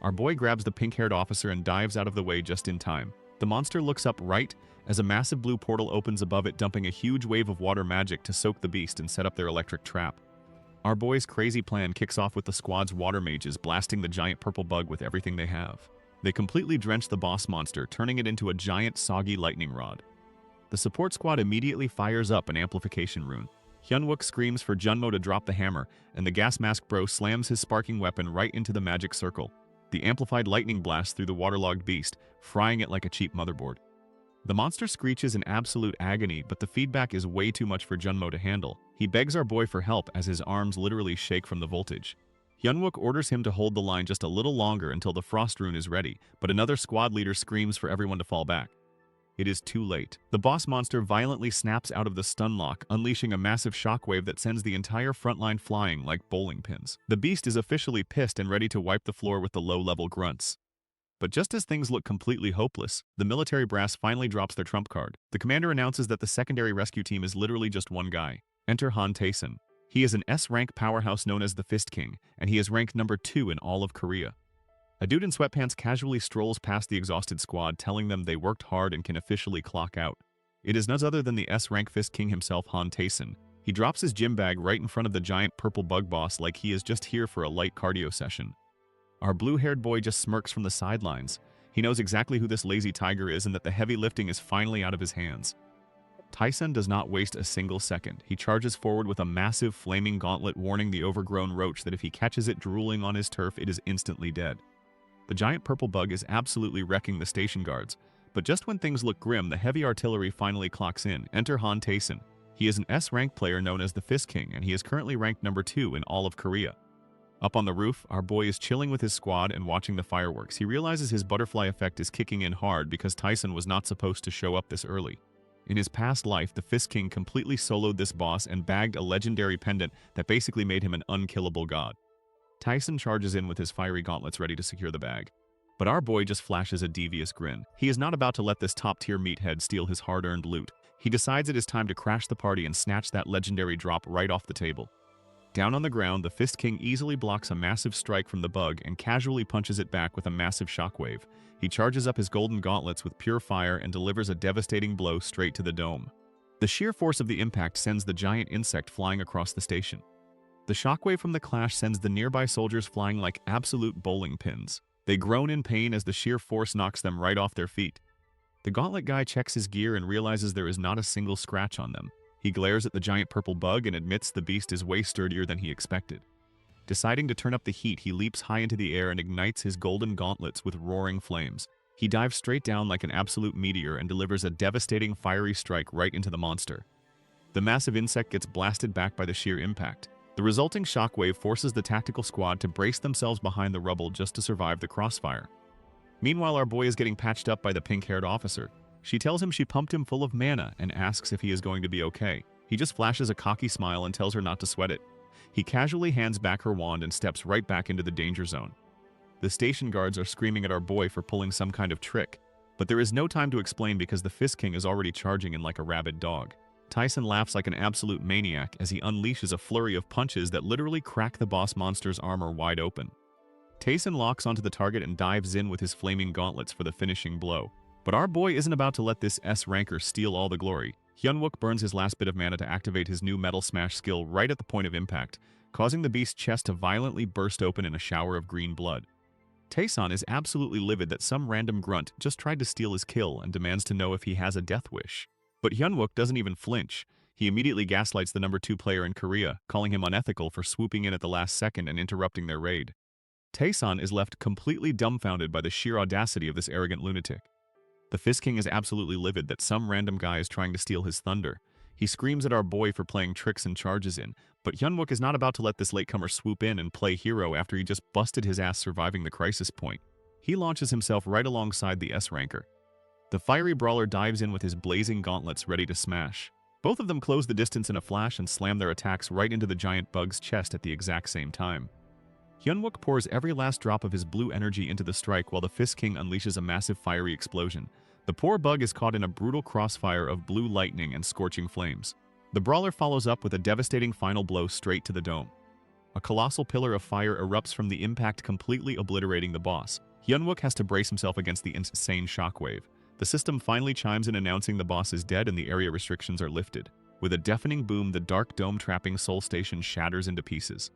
Our boy grabs the pink-haired officer and dives out of the way just in time. The monster looks up right as a massive blue portal opens above it, dumping a huge wave of water magic to soak the beast and set up their electric trap. Our boy's crazy plan kicks off with the squad's water mages blasting the giant purple bug with everything they have. They completely drench the boss monster, turning it into a giant soggy lightning rod. The support squad immediately fires up an amplification rune. Hyunwook screams for Junmo to drop the hammer, and the gas mask bro slams his sparking weapon right into the magic circle. The amplified lightning blasts through the waterlogged beast, frying it like a cheap motherboard. The monster screeches in absolute agony, but the feedback is way too much for Junmo to handle. He begs our boy for help as his arms literally shake from the voltage. Hyunwook orders him to hold the line just a little longer until the frost rune is ready, but another squad leader screams for everyone to fall back. It is too late. The boss monster violently snaps out of the stun lock, unleashing a massive shockwave that sends the entire front line flying like bowling pins. The beast is officially pissed and ready to wipe the floor with the low-level grunts. But just as things look completely hopeless, the military brass finally drops their trump card. The commander announces that the secondary rescue team is literally just one guy. Enter Han Taesun. He is an S-rank powerhouse known as the Fist King, and he is ranked number 2 in all of Korea. A dude in sweatpants casually strolls past the exhausted squad, telling them they worked hard and can officially clock out. It is none other than the S-rank Fist King himself, Han Taesun. He drops his gym bag right in front of the giant purple bug boss like he is just here for a light cardio session. Our blue-haired boy just smirks from the sidelines. He knows exactly who this lazy tiger is and that the heavy lifting is finally out of his hands. Taesun does not waste a single second. He charges forward with a massive flaming gauntlet, warning the overgrown roach that if he catches it drooling on his turf, it is instantly dead. The giant purple bug is absolutely wrecking the station guards, but just when things look grim, the heavy artillery finally clocks in. Enter Han Taesun. He is an S-rank player known as the Fist King, and he is currently ranked number 2 in all of Korea. Up on the roof, our boy is chilling with his squad and watching the fireworks. He realizes his butterfly effect is kicking in hard because Taesun was not supposed to show up this early. In his past life, the Fist King completely soloed this boss and bagged a legendary pendant that basically made him an unkillable god. Taesun charges in with his fiery gauntlets ready to secure the bag. But our boy just flashes a devious grin. He is not about to let this top-tier meathead steal his hard-earned loot. He decides it is time to crash the party and snatch that legendary drop right off the table. Down on the ground, the Fist King easily blocks a massive strike from the bug and casually punches it back with a massive shockwave. He charges up his golden gauntlets with pure fire and delivers a devastating blow straight to the dome. The sheer force of the impact sends the giant insect flying across the station. The shockwave from the clash sends the nearby soldiers flying like absolute bowling pins. They groan in pain as the sheer force knocks them right off their feet. The gauntlet guy checks his gear and realizes there is not a single scratch on them. He glares at the giant purple bug and admits the beast is way sturdier than he expected. Deciding to turn up the heat, he leaps high into the air and ignites his golden gauntlets with roaring flames. He dives straight down like an absolute meteor and delivers a devastating fiery strike right into the monster. The massive insect gets blasted back by the sheer impact. The resulting shockwave forces the tactical squad to brace themselves behind the rubble just to survive the crossfire. Meanwhile, our boy is getting patched up by the pink-haired officer. She tells him she pumped him full of mana and asks if he is going to be okay. He just flashes a cocky smile and tells her not to sweat it. He casually hands back her wand and steps right back into the danger zone. The station guards are screaming at our boy for pulling some kind of trick, but there is no time to explain because the Fist King is already charging in like a rabid dog. Taesun laughs like an absolute maniac as he unleashes a flurry of punches that literally crack the boss monster's armor wide open. Taesun locks onto the target and dives in with his flaming gauntlets for the finishing blow. But our boy isn't about to let this S-ranker steal all the glory. Hyunwook burns his last bit of mana to activate his new Metal Smash skill right at the point of impact, causing the beast's chest to violently burst open in a shower of green blood. Taesun is absolutely livid that some random grunt just tried to steal his kill and demands to know if he has a death wish. But Hyunwook doesn't even flinch. He immediately gaslights the number 2 player in Korea, calling him unethical for swooping in at the last second and interrupting their raid. Taesun is left completely dumbfounded by the sheer audacity of this arrogant lunatic. The Fist King is absolutely livid that some random guy is trying to steal his thunder. He screams at our boy for playing tricks and charges in, but Hyunwook is not about to let this latecomer swoop in and play hero after he just busted his ass surviving the crisis point. He launches himself right alongside the S-ranker. The fiery brawler dives in with his blazing gauntlets ready to smash. Both of them close the distance in a flash and slam their attacks right into the giant bug's chest at the exact same time. Hyunwook pours every last drop of his blue energy into the strike while the Fist King unleashes a massive fiery explosion. The poor bug is caught in a brutal crossfire of blue lightning and scorching flames. The brawler follows up with a devastating final blow straight to the dome. A colossal pillar of fire erupts from the impact, completely obliterating the boss. Hyunwook has to brace himself against the insane shockwave. The system finally chimes in announcing the boss is dead and the area restrictions are lifted. With a deafening boom, the dark dome trapping Seoul Station shatters into pieces.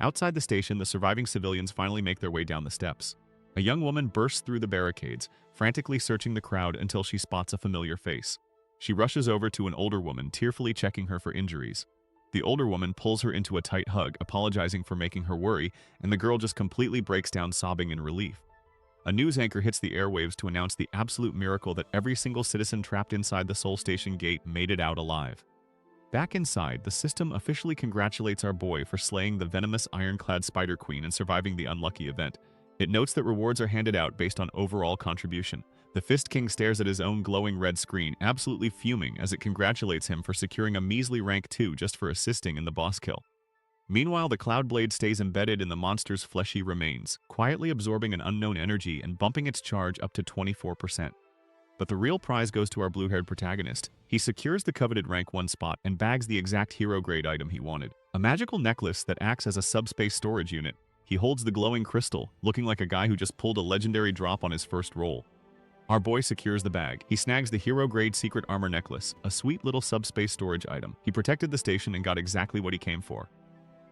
Outside the station, the surviving civilians finally make their way down the steps. A young woman bursts through the barricades, frantically searching the crowd until she spots a familiar face. She rushes over to an older woman, tearfully checking her for injuries. The older woman pulls her into a tight hug, apologizing for making her worry, and the girl just completely breaks down sobbing in relief. A news anchor hits the airwaves to announce the absolute miracle that every single citizen trapped inside the Seoul Station gate made it out alive. Back inside, the system officially congratulates our boy for slaying the venomous ironclad Spider Queen and surviving the unlucky event. It notes that rewards are handed out based on overall contribution. The Fist King stares at his own glowing red screen, absolutely fuming as it congratulates him for securing a measly rank 2 just for assisting in the boss kill. Meanwhile, the Cloud Blade stays embedded in the monster's fleshy remains, quietly absorbing an unknown energy and bumping its charge up to 24%. But the real prize goes to our blue-haired protagonist. He secures the coveted rank 1 spot and bags the exact hero-grade item he wanted, a magical necklace that acts as a subspace storage unit. He holds the glowing crystal, looking like a guy who just pulled a legendary drop on his first roll. Our boy secures the bag. He snags the hero-grade secret armor necklace, a sweet little subspace storage item. He protected the station and got exactly what he came for.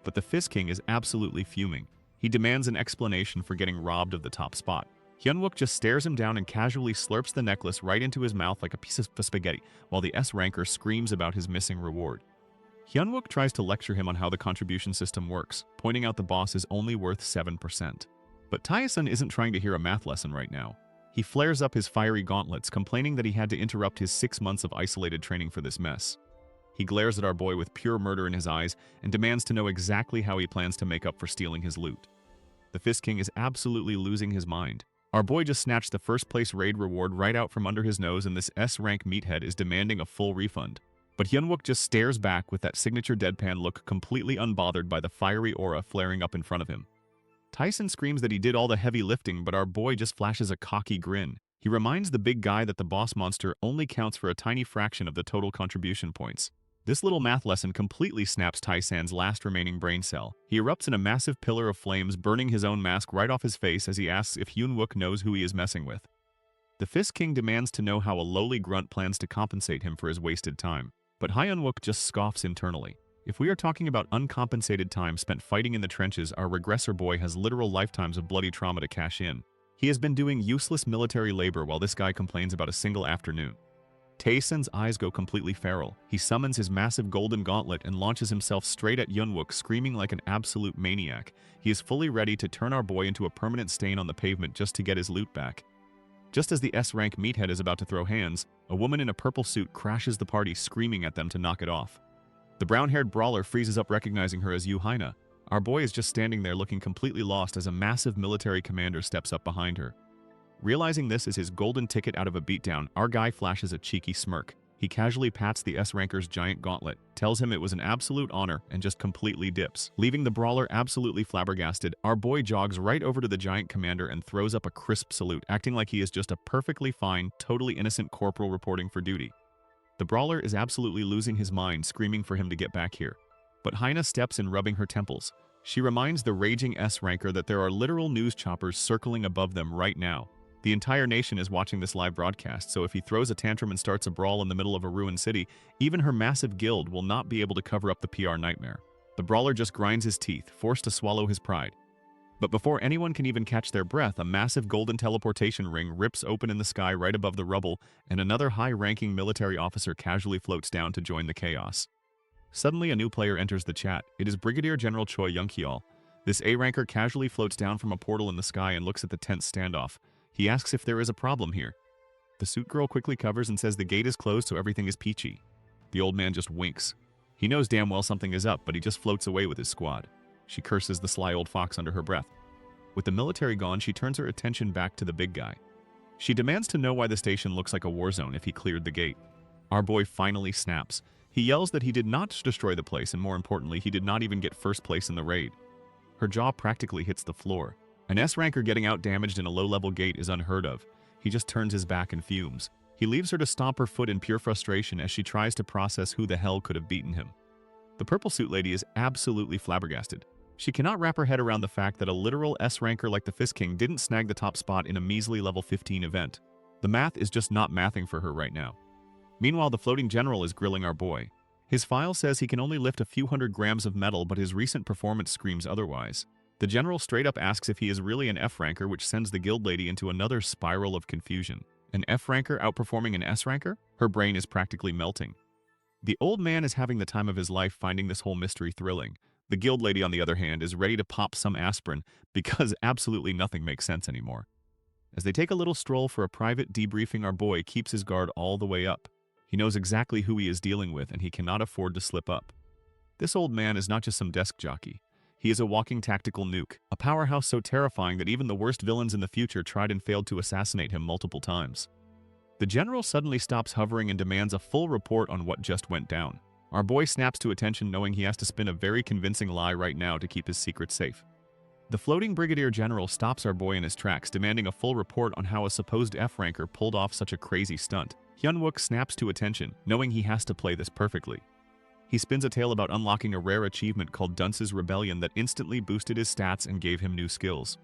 But the Fist King is absolutely fuming. He demands an explanation for getting robbed of the top spot. Hyunwook just stares him down and casually slurps the necklace right into his mouth like a piece of spaghetti, while the S-ranker screams about his missing reward. Hyunwook tries to lecture him on how the contribution system works, pointing out the boss is only worth 7%. But Tae-sun isn't trying to hear a math lesson right now. He flares up his fiery gauntlets, complaining that he had to interrupt his 6 months of isolated training for this mess. He glares at our boy with pure murder in his eyes and demands to know exactly how he plans to make up for stealing his loot. The Fist King is absolutely losing his mind. Our boy just snatched the first-place raid reward right out from under his nose, and this S-rank meathead is demanding a full refund. But Hyunwook just stares back with that signature deadpan look, completely unbothered by the fiery aura flaring up in front of him. Tyson screams that he did all the heavy lifting, but our boy just flashes a cocky grin. He reminds the big guy that the boss monster only counts for a tiny fraction of the total contribution points. This little math lesson completely snaps Tai-san's last remaining brain cell. He erupts in a massive pillar of flames, burning his own mask right off his face as he asks if Hyunwook knows who he is messing with. The Fist King demands to know how a lowly grunt plans to compensate him for his wasted time. But Hyunwook just scoffs internally. If we are talking about uncompensated time spent fighting in the trenches, our regressor boy has literal lifetimes of bloody trauma to cash in. He has been doing useless military labor while this guy complains about a single afternoon. Tae-sun's eyes go completely feral. He summons his massive golden gauntlet and launches himself straight at Hyunwook, screaming like an absolute maniac. He is fully ready to turn our boy into a permanent stain on the pavement just to get his loot back. Just as the S-rank meathead is about to throw hands, a woman in a purple suit crashes the party, screaming at them to knock it off. The brown-haired brawler freezes up, recognizing her as Yu Haina. Our boy is just standing there looking completely lost as a massive military commander steps up behind her. Realizing this is his golden ticket out of a beatdown, our guy flashes a cheeky smirk. He casually pats the S-ranker's giant gauntlet, tells him it was an absolute honor, and just completely dips. Leaving the brawler absolutely flabbergasted, our boy jogs right over to the giant commander and throws up a crisp salute, acting like he is just a perfectly fine, totally innocent corporal reporting for duty. The brawler is absolutely losing his mind, screaming for him to get back here. But Haina steps in, rubbing her temples. She reminds the raging S-ranker that there are literal news choppers circling above them right now. The entire nation is watching this live broadcast, so if he throws a tantrum and starts a brawl in the middle of a ruined city, even her massive guild will not be able to cover up the PR nightmare. The brawler just grinds his teeth, forced to swallow his pride. But before anyone can even catch their breath, a massive golden teleportation ring rips open in the sky right above the rubble, and another high-ranking military officer casually floats down to join the chaos. Suddenly, a new player enters the chat. It is Brigadier General Choi Young-kyeol. This A-ranker casually floats down from a portal in the sky and looks at the tense standoff. He asks if there is a problem here. The suit girl quickly covers and says the gate is closed, so everything is peachy. The old man just winks. He knows damn well something is up, but he just floats away with his squad. She curses the sly old fox under her breath. With the military gone, she turns her attention back to the big guy. She demands to know why the station looks like a war zone if he cleared the gate. Our boy finally snaps. He yells that he did not destroy the place, and more importantly, he did not even get first place in the raid. Her jaw practically hits the floor. An S-ranker getting out damaged in a low-level gate is unheard of. He just turns his back and fumes. He leaves her to stomp her foot in pure frustration as she tries to process who the hell could have beaten him. The purple suit lady is absolutely flabbergasted. She cannot wrap her head around the fact that a literal S-ranker like the Fist King didn't snag the top spot in a measly level 15 event. The math is just not mathing for her right now. Meanwhile, the floating general is grilling our boy. His file says he can only lift a few hundred grams of metal, but his recent performance screams otherwise. The general straight up asks if he is really an F-ranker, which sends the guild lady into another spiral of confusion. An F ranker outperforming an S ranker? Her brain is practically melting. The old man is having the time of his life finding this whole mystery thrilling. The guild lady, on the other hand, is ready to pop some aspirin because absolutely nothing makes sense anymore. As they take a little stroll for a private debriefing, our boy keeps his guard all the way up. He knows exactly who he is dealing with, and he cannot afford to slip up. This old man is not just some desk jockey. He is a walking tactical nuke, a powerhouse so terrifying that even the worst villains in the future tried and failed to assassinate him multiple times. The general suddenly stops hovering and demands a full report on what just went down. Our boy snaps to attention, knowing he has to spin a very convincing lie right now to keep his secret safe. The floating brigadier general stops our boy in his tracks, demanding a full report on how a supposed F-ranker pulled off such a crazy stunt. Hyunwook snaps to attention, knowing he has to play this perfectly. He spins a tale about unlocking a rare achievement called Dunce's Rebellion that instantly boosted his stats and gave him new skills.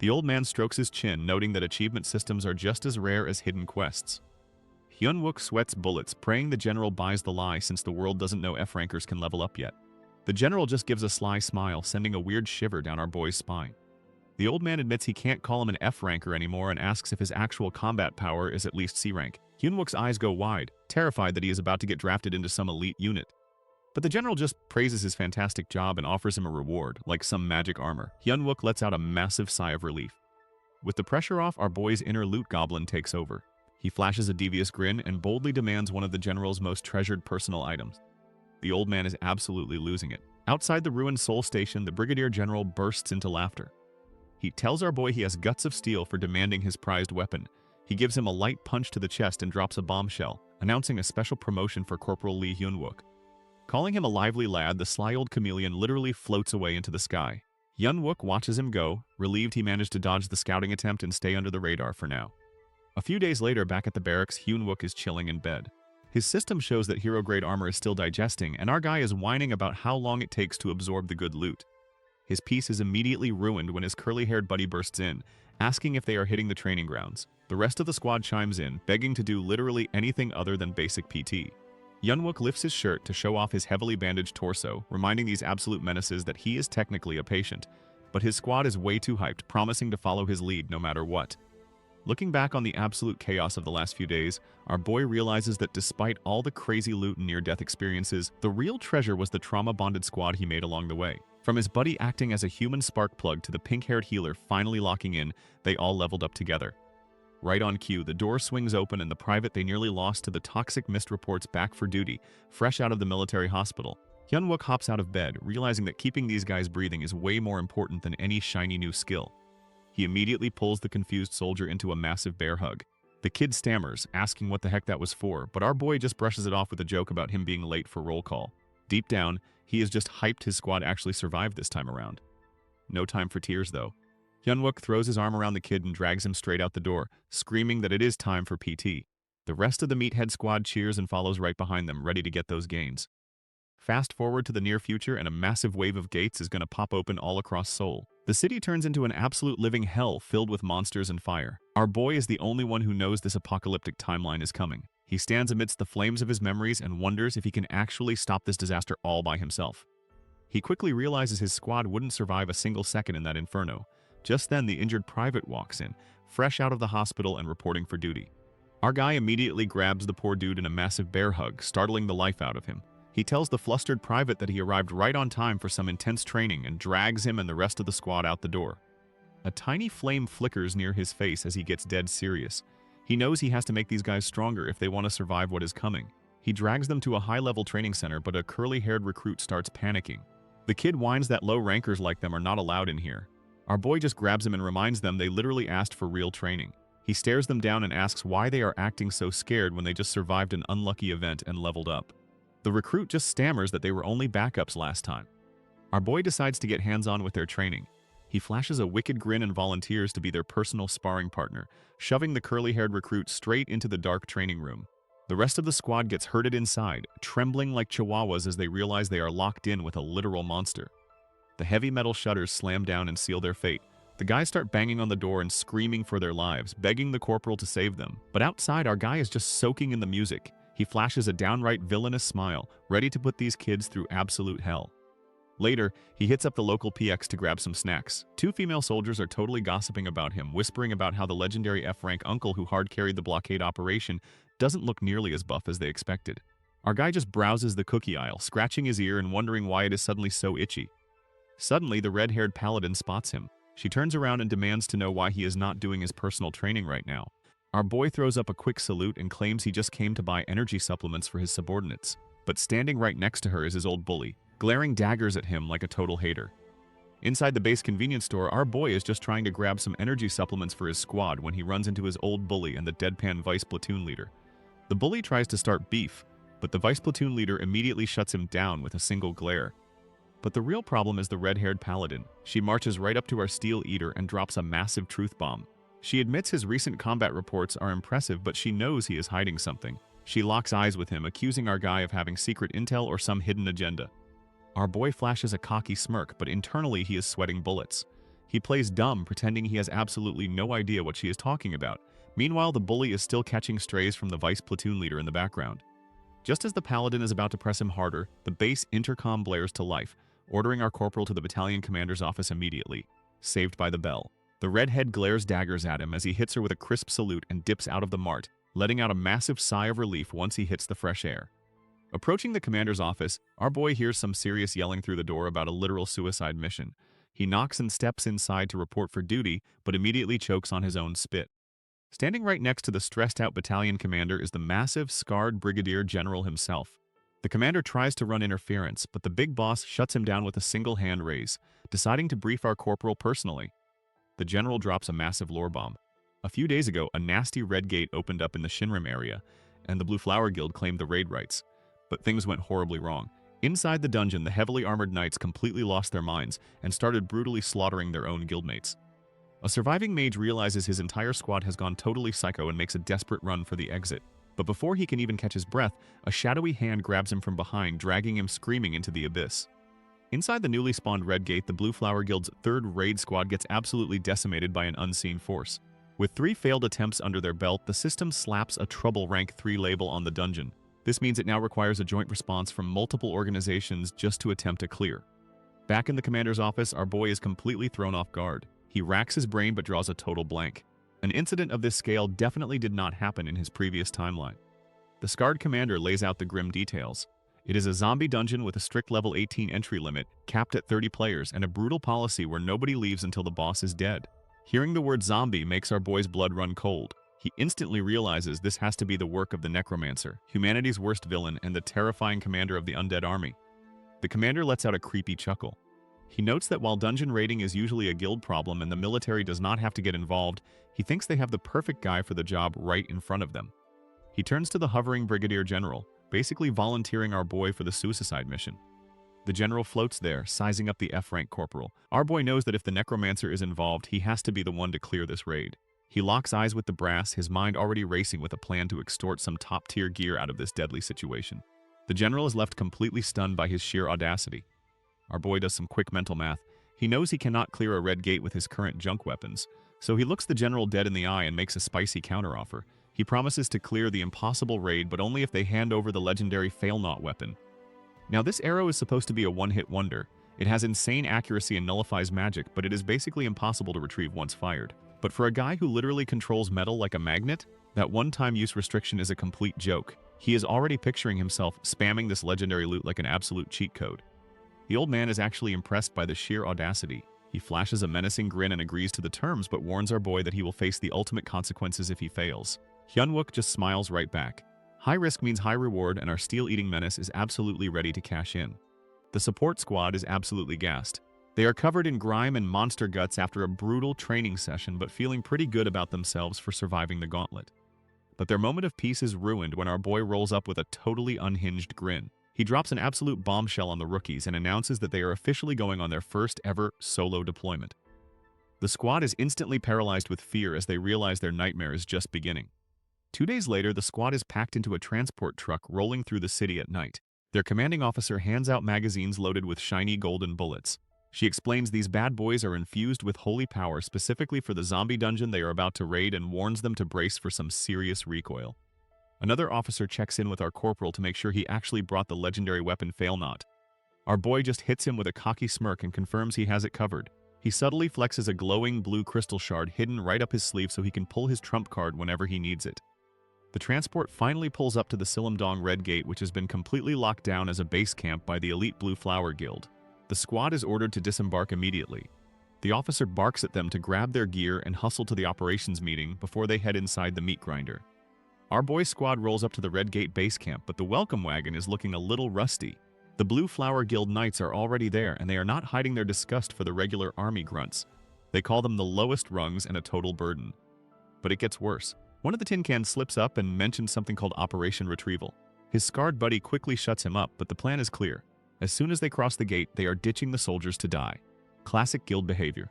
The old man strokes his chin, noting that achievement systems are just as rare as hidden quests. Hyunwook sweats bullets, praying the general buys the lie since the world doesn't know F-rankers can level up yet. The general just gives a sly smile, sending a weird shiver down our boy's spine. The old man admits he can't call him an F-ranker anymore and asks if his actual combat power is at least C-rank. Hyunwook's eyes go wide, terrified that he is about to get drafted into some elite unit. But the general just praises his fantastic job and offers him a reward, like some magic armor. Hyunwook lets out a massive sigh of relief. With the pressure off, our boy's inner loot goblin takes over. He flashes a devious grin and boldly demands one of the general's most treasured personal items. The old man is absolutely losing it. Outside the ruined Soul Station, the brigadier general bursts into laughter. He tells our boy he has guts of steel for demanding his prized weapon. He gives him a light punch to the chest and drops a bombshell, announcing a special promotion for Corporal Lee Hyunwook. Calling him a lively lad, the sly old chameleon literally floats away into the sky. Hyunwook watches him go, relieved he managed to dodge the scouting attempt and stay under the radar for now. A few days later, back at the barracks, Hyunwook is chilling in bed. His system shows that hero-grade armor is still digesting, and our guy is whining about how long it takes to absorb the good loot. His peace is immediately ruined when his curly-haired buddy bursts in, asking if they are hitting the training grounds. The rest of the squad chimes in, begging to do literally anything other than basic PT. Hyunwook lifts his shirt to show off his heavily bandaged torso, reminding these absolute menaces that he is technically a patient. But his squad is way too hyped, promising to follow his lead no matter what. Looking back on the absolute chaos of the last few days, our boy realizes that despite all the crazy loot and near-death experiences, the real treasure was the trauma-bonded squad he made along the way. From his buddy acting as a human spark plug to the pink-haired healer finally locking in, they all leveled up together. Right on cue, the door swings open and the private they nearly lost to the toxic mist reports back for duty, fresh out of the military hospital. Hyunwook hops out of bed, realizing that keeping these guys breathing is way more important than any shiny new skill. He immediately pulls the confused soldier into a massive bear hug. The kid stammers, asking what the heck that was for, but our boy just brushes it off with a joke about him being late for roll call. Deep down, he is just hyped his squad actually survived this time around. No time for tears, though. Hyunwook throws his arm around the kid and drags him straight out the door, screaming that it is time for PT. The rest of the meathead squad cheers and follows right behind them, ready to get those gains. Fast forward to the near future and a massive wave of gates is going to pop open all across Seoul. The city turns into an absolute living hell filled with monsters and fire. Our boy is the only one who knows this apocalyptic timeline is coming. He stands amidst the flames of his memories and wonders if he can actually stop this disaster all by himself. He quickly realizes his squad wouldn't survive a single second in that inferno. Just then, the injured private walks in, fresh out of the hospital and reporting for duty. Our guy immediately grabs the poor dude in a massive bear hug, startling the life out of him. He tells the flustered private that he arrived right on time for some intense training and drags him and the rest of the squad out the door. A tiny flame flickers near his face as he gets dead serious. He knows he has to make these guys stronger if they want to survive what is coming. He drags them to a high-level training center, but a curly-haired recruit starts panicking. The kid whines that low rankers like them are not allowed in here. Our boy just grabs him and reminds them they literally asked for real training. He stares them down and asks why they are acting so scared when they just survived an unlucky event and leveled up. The recruit just stammers that they were only backups last time. Our boy decides to get hands-on with their training. He flashes a wicked grin and volunteers to be their personal sparring partner, shoving the curly-haired recruit straight into the dark training room. The rest of the squad gets herded inside, trembling like chihuahuas as they realize they are locked in with a literal monster. The heavy metal shutters slam down and seal their fate. The guys start banging on the door and screaming for their lives, begging the corporal to save them. But outside, our guy is just soaking in the music. He flashes a downright villainous smile, ready to put these kids through absolute hell. Later, he hits up the local PX to grab some snacks. Two female soldiers are totally gossiping about him, whispering about how the legendary F-rank uncle who hard-carried the blockade operation doesn't look nearly as buff as they expected. Our guy just browses the cookie aisle, scratching his ear and wondering why it is suddenly so itchy. Suddenly, the red-haired paladin spots him. She turns around and demands to know why he is not doing his personal training right now. Our boy throws up a quick salute and claims he just came to buy energy supplements for his subordinates. But standing right next to her is his old bully, glaring daggers at him like a total hater. Inside the base convenience store, our boy is just trying to grab some energy supplements for his squad when he runs into his old bully and the deadpan vice platoon leader. The bully tries to start beef, but the vice platoon leader immediately shuts him down with a single glare. But the real problem is the red-haired paladin. She marches right up to our steel eater and drops a massive truth bomb. She admits his recent combat reports are impressive, but she knows he is hiding something. She locks eyes with him, accusing our guy of having secret intel or some hidden agenda. Our boy flashes a cocky smirk, but internally he is sweating bullets. He plays dumb, pretending he has absolutely no idea what she is talking about. Meanwhile, the bully is still catching strays from the vice platoon leader in the background. Just as the paladin is about to press him harder, the base intercom blares to life, ordering our corporal to the battalion commander's office immediately. Saved by the bell. The redhead glares daggers at him as he hits her with a crisp salute and dips out of the mart, letting out a massive sigh of relief once he hits the fresh air. Approaching the commander's office, our boy hears some serious yelling through the door about a literal suicide mission. He knocks and steps inside to report for duty, but immediately chokes on his own spit. Standing right next to the stressed-out battalion commander is the massive, scarred brigadier general himself. The commander tries to run interference, but the big boss shuts him down with a single hand raise, deciding to brief our corporal personally. The general drops a massive lore bomb. A few days ago, a nasty red gate opened up in the Shinrim area, and the Blue Flower Guild claimed the raid rights. But things went horribly wrong. Inside the dungeon, the heavily armored knights completely lost their minds and started brutally slaughtering their own guildmates. A surviving mage realizes his entire squad has gone totally psycho and makes a desperate run for the exit. But before he can even catch his breath, a shadowy hand grabs him from behind, dragging him screaming into the abyss. Inside the newly spawned Red Gate, the Blue Flower Guild's third raid squad gets absolutely decimated by an unseen force. With 3 failed attempts under their belt, the system slaps a Trouble Rank 3 label on the dungeon. This means it now requires a joint response from multiple organizations just to attempt a clear. Back in the commander's office, our boy is completely thrown off guard. He racks his brain but draws a total blank. An incident of this scale definitely did not happen in his previous timeline. The scarred commander lays out the grim details. It is a zombie dungeon with a strict level 18 entry limit, capped at 30 players, and a brutal policy where nobody leaves until the boss is dead. Hearing the word zombie makes our boy's blood run cold. He instantly realizes this has to be the work of the Necromancer, humanity's worst villain and the terrifying commander of the undead army. The commander lets out a creepy chuckle. He notes that while dungeon raiding is usually a guild problem and the military does not have to get involved, he thinks they have the perfect guy for the job right in front of them. He turns to the hovering brigadier general, basically volunteering our boy for the suicide mission. The general floats there, sizing up the F-rank corporal. Our boy knows that if the necromancer is involved, he has to be the one to clear this raid. He locks eyes with the brass, his mind already racing with a plan to extort some top-tier gear out of this deadly situation. The general is left completely stunned by his sheer audacity. Our boy does some quick mental math. He knows he cannot clear a red gate with his current junk weapons, so he looks the general dead in the eye and makes a spicy counteroffer. He promises to clear the impossible raid, but only if they hand over the legendary Fail-Not weapon. Now, this arrow is supposed to be a one-hit wonder. It has insane accuracy and nullifies magic, but it is basically impossible to retrieve once fired. But for a guy who literally controls metal like a magnet, that one-time use restriction is a complete joke. He is already picturing himself spamming this legendary loot like an absolute cheat code. The old man is actually impressed by the sheer audacity. He flashes a menacing grin and agrees to the terms, but warns our boy that he will face the ultimate consequences if he fails. Hyunwook just smiles right back. High risk means high reward, and our steel-eating menace is absolutely ready to cash in. The support squad is absolutely gassed. They are covered in grime and monster guts after a brutal training session, but feeling pretty good about themselves for surviving the gauntlet. But their moment of peace is ruined when our boy rolls up with a totally unhinged grin. He drops an absolute bombshell on the rookies and announces that they are officially going on their first ever solo deployment. The squad is instantly paralyzed with fear as they realize their nightmare is just beginning. 2 days later, the squad is packed into a transport truck rolling through the city at night. Their commanding officer hands out magazines loaded with shiny golden bullets. She explains these bad boys are infused with holy power specifically for the zombie dungeon they are about to raid and warns them to brace for some serious recoil. Another officer checks in with our corporal to make sure he actually brought the legendary weapon Fail-Not. Our boy just hits him with a cocky smirk and confirms he has it covered. He subtly flexes a glowing blue crystal shard hidden right up his sleeve so he can pull his trump card whenever he needs it. The transport finally pulls up to the Silumdong Red Gate, which has been completely locked down as a base camp by the elite Blue Flower Guild. The squad is ordered to disembark immediately. The officer barks at them to grab their gear and hustle to the operations meeting before they head inside the meat grinder. Our boy's squad rolls up to the Red Gate base camp, but the welcome wagon is looking a little rusty. The Blue Flower Guild Knights are already there, and they are not hiding their disgust for the regular army grunts. They call them the lowest rungs and a total burden. But it gets worse. One of the tin cans slips up and mentions something called Operation Retrieval. His scarred buddy quickly shuts him up, but the plan is clear. As soon as they cross the gate, they are ditching the soldiers to die. Classic guild behavior.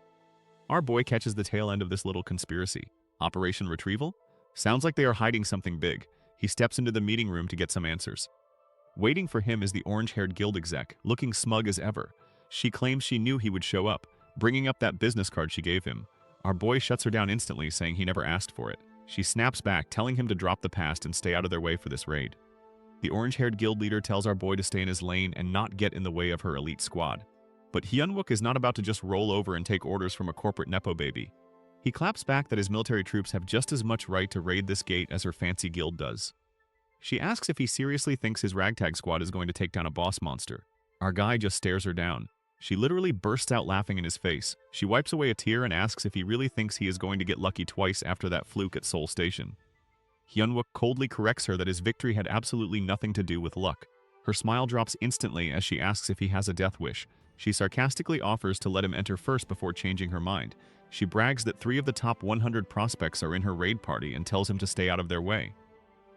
Our boy catches the tail end of this little conspiracy. Operation Retrieval? Sounds like they are hiding something big. He steps into the meeting room to get some answers. Waiting for him is the orange-haired guild exec, looking smug as ever. She claims she knew he would show up, bringing up that business card she gave him. Our boy shuts her down instantly, saying he never asked for it. She snaps back, telling him to drop the past and stay out of their way for this raid. The orange-haired guild leader tells our boy to stay in his lane and not get in the way of her elite squad. But Hyunwook is not about to just roll over and take orders from a corporate nepo baby. He claps back that his military troops have just as much right to raid this gate as her fancy guild does. She asks if he seriously thinks his ragtag squad is going to take down a boss monster. Our guy just stares her down. She literally bursts out laughing in his face. She wipes away a tear and asks if he really thinks he is going to get lucky twice after that fluke at Seoul Station. Hyunwook coldly corrects her that his victory had absolutely nothing to do with luck. Her smile drops instantly as she asks if he has a death wish. She sarcastically offers to let him enter first before changing her mind. She brags that 3 of the top 100 prospects are in her raid party and tells him to stay out of their way.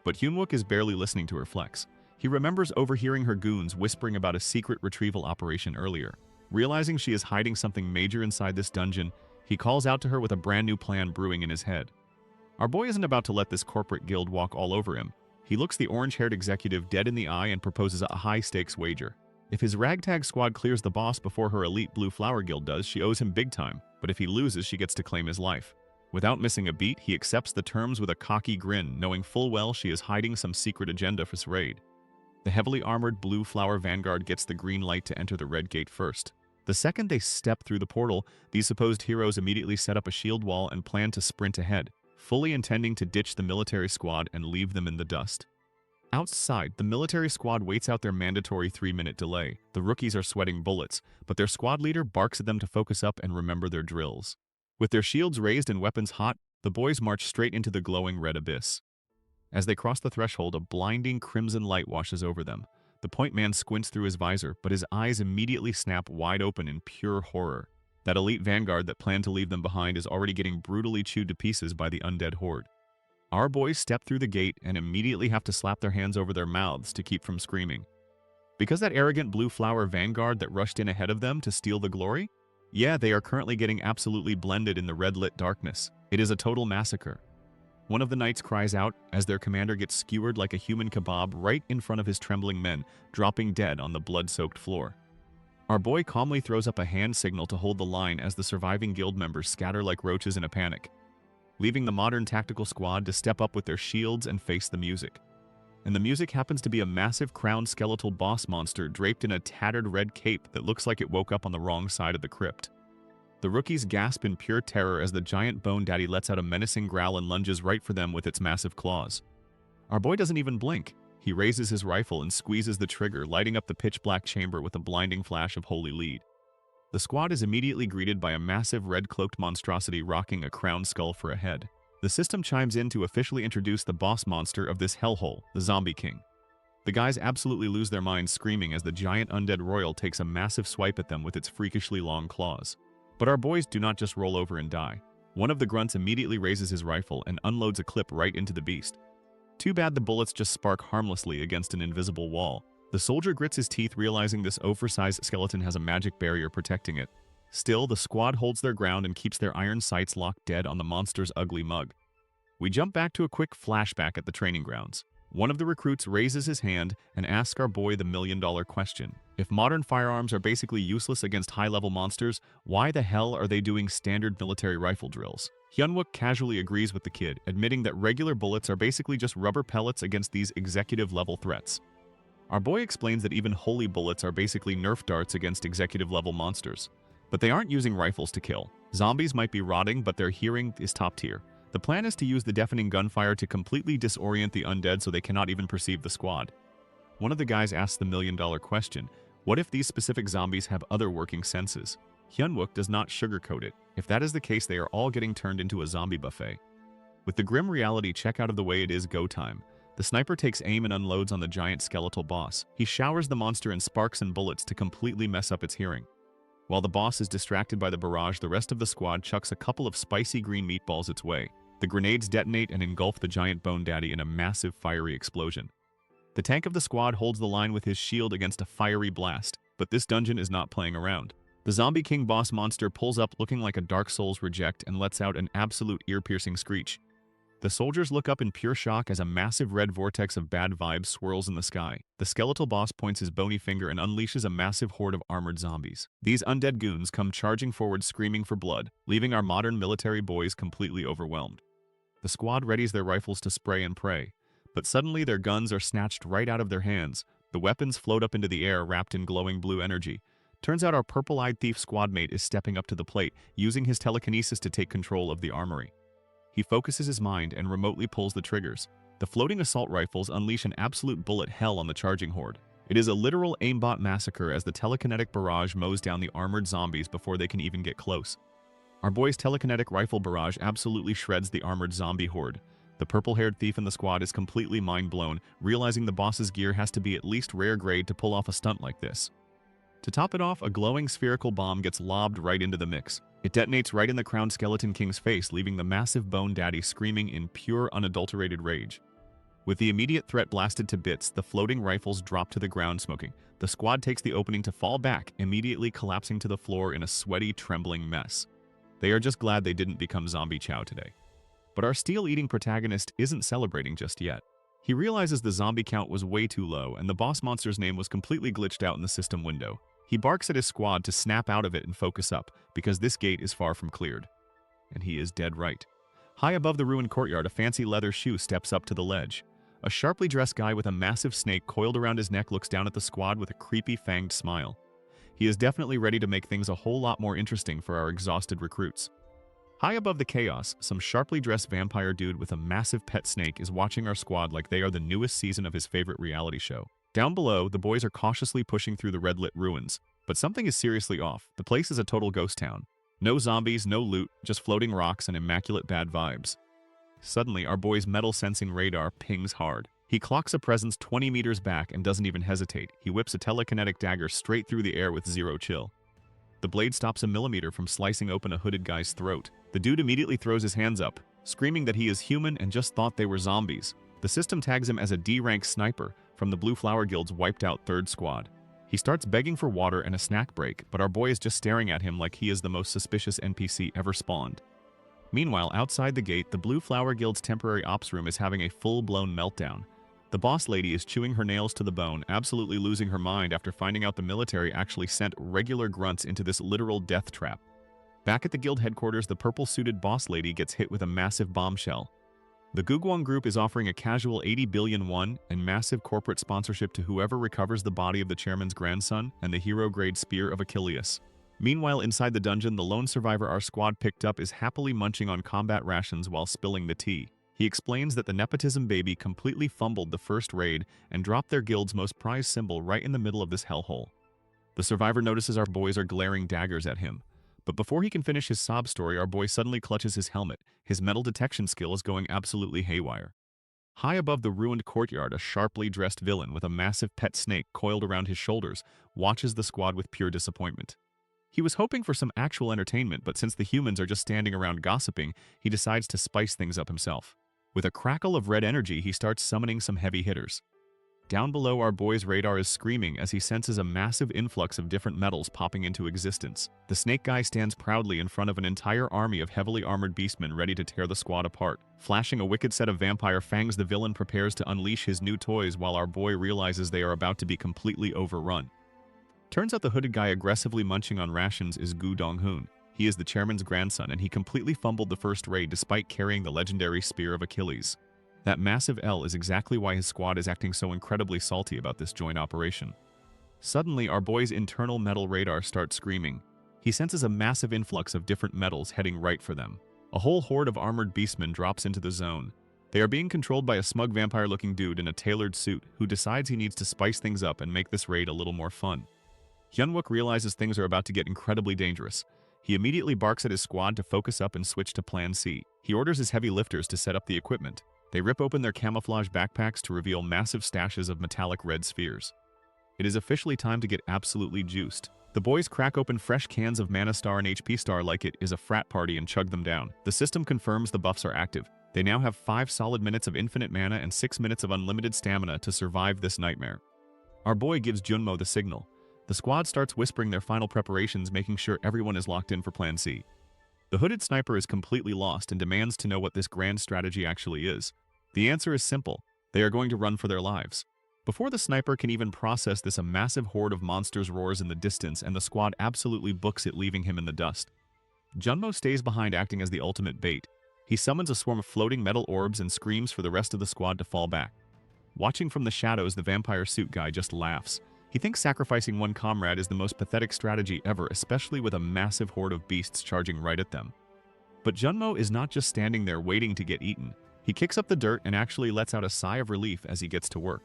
But Hyunwook is barely listening to her flex. He remembers overhearing her goons whispering about a secret retrieval operation earlier. Realizing she is hiding something major inside this dungeon, he calls out to her with a brand new plan brewing in his head. Our boy isn't about to let this corporate guild walk all over him. He looks the orange-haired executive dead in the eye and proposes a high-stakes wager. If his ragtag squad clears the boss before her elite Blue Flower Guild does, she owes him big time, but if he loses, she gets to claim his life. Without missing a beat, he accepts the terms with a cocky grin, knowing full well she is hiding some secret agenda for this raid. The heavily armored Blue Flower Vanguard gets the green light to enter the Red Gate first. The second they step through the portal, these supposed heroes immediately set up a shield wall and plan to sprint ahead, fully intending to ditch the military squad and leave them in the dust. Outside, the military squad waits out their mandatory 3-minute delay. The rookies are sweating bullets, but their squad leader barks at them to focus up and remember their drills. With their shields raised and weapons hot, the boys march straight into the glowing red abyss. As they cross the threshold, a blinding crimson light washes over them. The point man squints through his visor, but his eyes immediately snap wide open in pure horror. That elite vanguard that planned to leave them behind is already getting brutally chewed to pieces by the undead horde. Our boys step through the gate and immediately have to slap their hands over their mouths to keep from screaming. Because that arrogant Blue Flower Vanguard that rushed in ahead of them to steal the glory? Yeah, they are currently getting absolutely blended in the red-lit darkness. It is a total massacre. One of the knights cries out as their commander gets skewered like a human kebab right in front of his trembling men, dropping dead on the blood-soaked floor. Our boy calmly throws up a hand signal to hold the line as the surviving guild members scatter like roaches in a panic, leaving the modern tactical squad to step up with their shields and face the music. And the music happens to be a massive crowned skeletal boss monster draped in a tattered red cape that looks like it woke up on the wrong side of the crypt. The rookies gasp in pure terror as the giant bone daddy lets out a menacing growl and lunges right for them with its massive claws. Our boy doesn't even blink. He raises his rifle and squeezes the trigger, lighting up the pitch-black chamber with a blinding flash of holy lead. The squad is immediately greeted by a massive red-cloaked monstrosity rocking a crowned skull for a head. The system chimes in to officially introduce the boss monster of this hellhole, the Zombie King. The guys absolutely lose their minds screaming as the giant undead royal takes a massive swipe at them with its freakishly long claws. But our boys do not just roll over and die. One of the grunts immediately raises his rifle and unloads a clip right into the beast. Too bad the bullets just spark harmlessly against an invisible wall. The soldier grits his teeth, realizing this oversized skeleton has a magic barrier protecting it. Still, the squad holds their ground and keeps their iron sights locked dead on the monster's ugly mug. We jump back to a quick flashback at the training grounds. One of the recruits raises his hand and asks our boy the million-dollar question. If modern firearms are basically useless against high-level monsters, why the hell are they doing standard military rifle drills? Hyunwook casually agrees with the kid, admitting that regular bullets are basically just rubber pellets against these executive-level threats. Our boy explains that even holy bullets are basically Nerf darts against executive-level monsters. But they aren't using rifles to kill. Zombies might be rotting, but their hearing is top tier. The plan is to use the deafening gunfire to completely disorient the undead so they cannot even perceive the squad. One of the guys asks the million-dollar question, what if these specific zombies have other working senses? Hyunwook does not sugarcoat it. If that is the case, they are all getting turned into a zombie buffet. With the grim reality check out of the way, it is go time. The sniper takes aim and unloads on the giant skeletal boss. He showers the monster in sparks and bullets to completely mess up its hearing. While the boss is distracted by the barrage, the rest of the squad chucks a couple of spicy green meatballs its way. The grenades detonate and engulf the giant bone daddy in a massive fiery explosion. The tank of the squad holds the line with his shield against a fiery blast, but this dungeon is not playing around. The Zombie King boss monster pulls up looking like a Dark Souls reject and lets out an absolute ear-piercing screech. The soldiers look up in pure shock as a massive red vortex of bad vibes swirls in the sky. The skeletal boss points his bony finger and unleashes a massive horde of armored zombies. These undead goons come charging forward screaming for blood, leaving our modern military boys completely overwhelmed. The squad readies their rifles to spray and pray, but suddenly their guns are snatched right out of their hands. The weapons float up into the air wrapped in glowing blue energy. Turns out our purple-eyed thief squadmate is stepping up to the plate, using his telekinesis to take control of the armory. He focuses his mind and remotely pulls the triggers. The floating assault rifles unleash an absolute bullet hell on the charging horde. It is a literal aimbot massacre as the telekinetic barrage mows down the armored zombies before they can even get close. Our boy's telekinetic rifle barrage absolutely shreds the armored zombie horde. The purple-haired thief in the squad is completely mind-blown, realizing the boss's gear has to be at least rare grade to pull off a stunt like this. To top it off, a glowing spherical bomb gets lobbed right into the mix. It detonates right in the crowned skeleton king's face, leaving the massive bone daddy screaming in pure, unadulterated rage. With the immediate threat blasted to bits, the floating rifles drop to the ground smoking. The squad takes the opening to fall back, immediately collapsing to the floor in a sweaty, trembling mess. They are just glad they didn't become zombie chow today. But our steel-eating protagonist isn't celebrating just yet. He realizes the zombie count was way too low, and the boss monster's name was completely glitched out in the system window. He barks at his squad to snap out of it and focus up, because this gate is far from cleared. And he is dead right. High above the ruined courtyard, a fancy leather shoe steps up to the ledge. A sharply dressed guy with a massive snake coiled around his neck looks down at the squad with a creepy fanged smile. He is definitely ready to make things a whole lot more interesting for our exhausted recruits. High above the chaos, some sharply dressed vampire dude with a massive pet snake is watching our squad like they are the newest season of his favorite reality show. Down below, the boys are cautiously pushing through the red-lit ruins, but something is seriously off. The place is a total ghost town. No zombies, no loot, just floating rocks and immaculate bad vibes. Suddenly, our boy's metal-sensing radar pings hard. He clocks a presence 20 meters back and doesn't even hesitate. He whips a telekinetic dagger straight through the air with zero chill. The blade stops a millimeter from slicing open a hooded guy's throat. The dude immediately throws his hands up, screaming that he is human and just thought they were zombies. The system tags him as a D-rank sniper from the Blue Flower Guild's wiped-out 3rd Squad. He starts begging for water and a snack break, but our boy is just staring at him like he is the most suspicious NPC ever spawned. Meanwhile, outside the gate, the Blue Flower Guild's temporary ops room is having a full-blown meltdown. The boss lady is chewing her nails to the bone, absolutely losing her mind after finding out the military actually sent regular grunts into this literal death trap. Back at the guild headquarters, the purple-suited boss lady gets hit with a massive bombshell. The Gugwang Group is offering a casual 80 billion won and massive corporate sponsorship to whoever recovers the body of the chairman's grandson and the hero-grade spear of Achilles. Meanwhile, inside the dungeon, the lone survivor our squad picked up is happily munching on combat rations while spilling the tea. He explains that the nepotism baby completely fumbled the first raid and dropped their guild's most prized symbol right in the middle of this hellhole. The survivor notices our boys are glaring daggers at him. But before he can finish his sob story, our boy suddenly clutches his helmet. His metal detection skill is going absolutely haywire. High above the ruined courtyard, a sharply dressed villain with a massive pet snake coiled around his shoulders watches the squad with pure disappointment. He was hoping for some actual entertainment, but since the humans are just standing around gossiping, he decides to spice things up himself. With a crackle of red energy, he starts summoning some heavy hitters. Down below, our boy's radar is screaming as he senses a massive influx of different metals popping into existence. The snake guy stands proudly in front of an entire army of heavily armored beastmen ready to tear the squad apart. Flashing a wicked set of vampire fangs, the villain prepares to unleash his new toys while our boy realizes they are about to be completely overrun. Turns out the hooded guy aggressively munching on rations is Gu Donghoon. He is the chairman's grandson, and he completely fumbled the first raid despite carrying the legendary Spear of Achilles. That massive L is exactly why his squad is acting so incredibly salty about this joint operation. Suddenly, our boy's internal metal radar starts screaming. He senses a massive influx of different metals heading right for them. A whole horde of armored beastmen drops into the zone. They are being controlled by a smug vampire-looking dude in a tailored suit who decides he needs to spice things up and make this raid a little more fun. Hyunwook realizes things are about to get incredibly dangerous. He immediately barks at his squad to focus up and switch to Plan C. He orders his heavy lifters to set up the equipment. They rip open their camouflage backpacks to reveal massive stashes of metallic red spheres. It is officially time to get absolutely juiced. The boys crack open fresh cans of Mana Star and HP Star like it is a frat party and chug them down. The system confirms the buffs are active. They now have 5 solid minutes of infinite mana and 6 minutes of unlimited stamina to survive this nightmare. Our boy gives Junmo the signal. The squad starts whispering their final preparations, making sure everyone is locked in for Plan C. The hooded sniper is completely lost and demands to know what this grand strategy actually is. The answer is simple. They are going to run for their lives. Before the sniper can even process this, a massive horde of monsters roars in the distance and the squad absolutely books it, leaving him in the dust. Junmo stays behind, acting as the ultimate bait. He summons a swarm of floating metal orbs and screams for the rest of the squad to fall back. Watching from the shadows, the vampire suit guy just laughs. He thinks sacrificing one comrade is the most pathetic strategy ever, especially with a massive horde of beasts charging right at them. But Junmo is not just standing there waiting to get eaten. He kicks up the dirt and actually lets out a sigh of relief as he gets to work.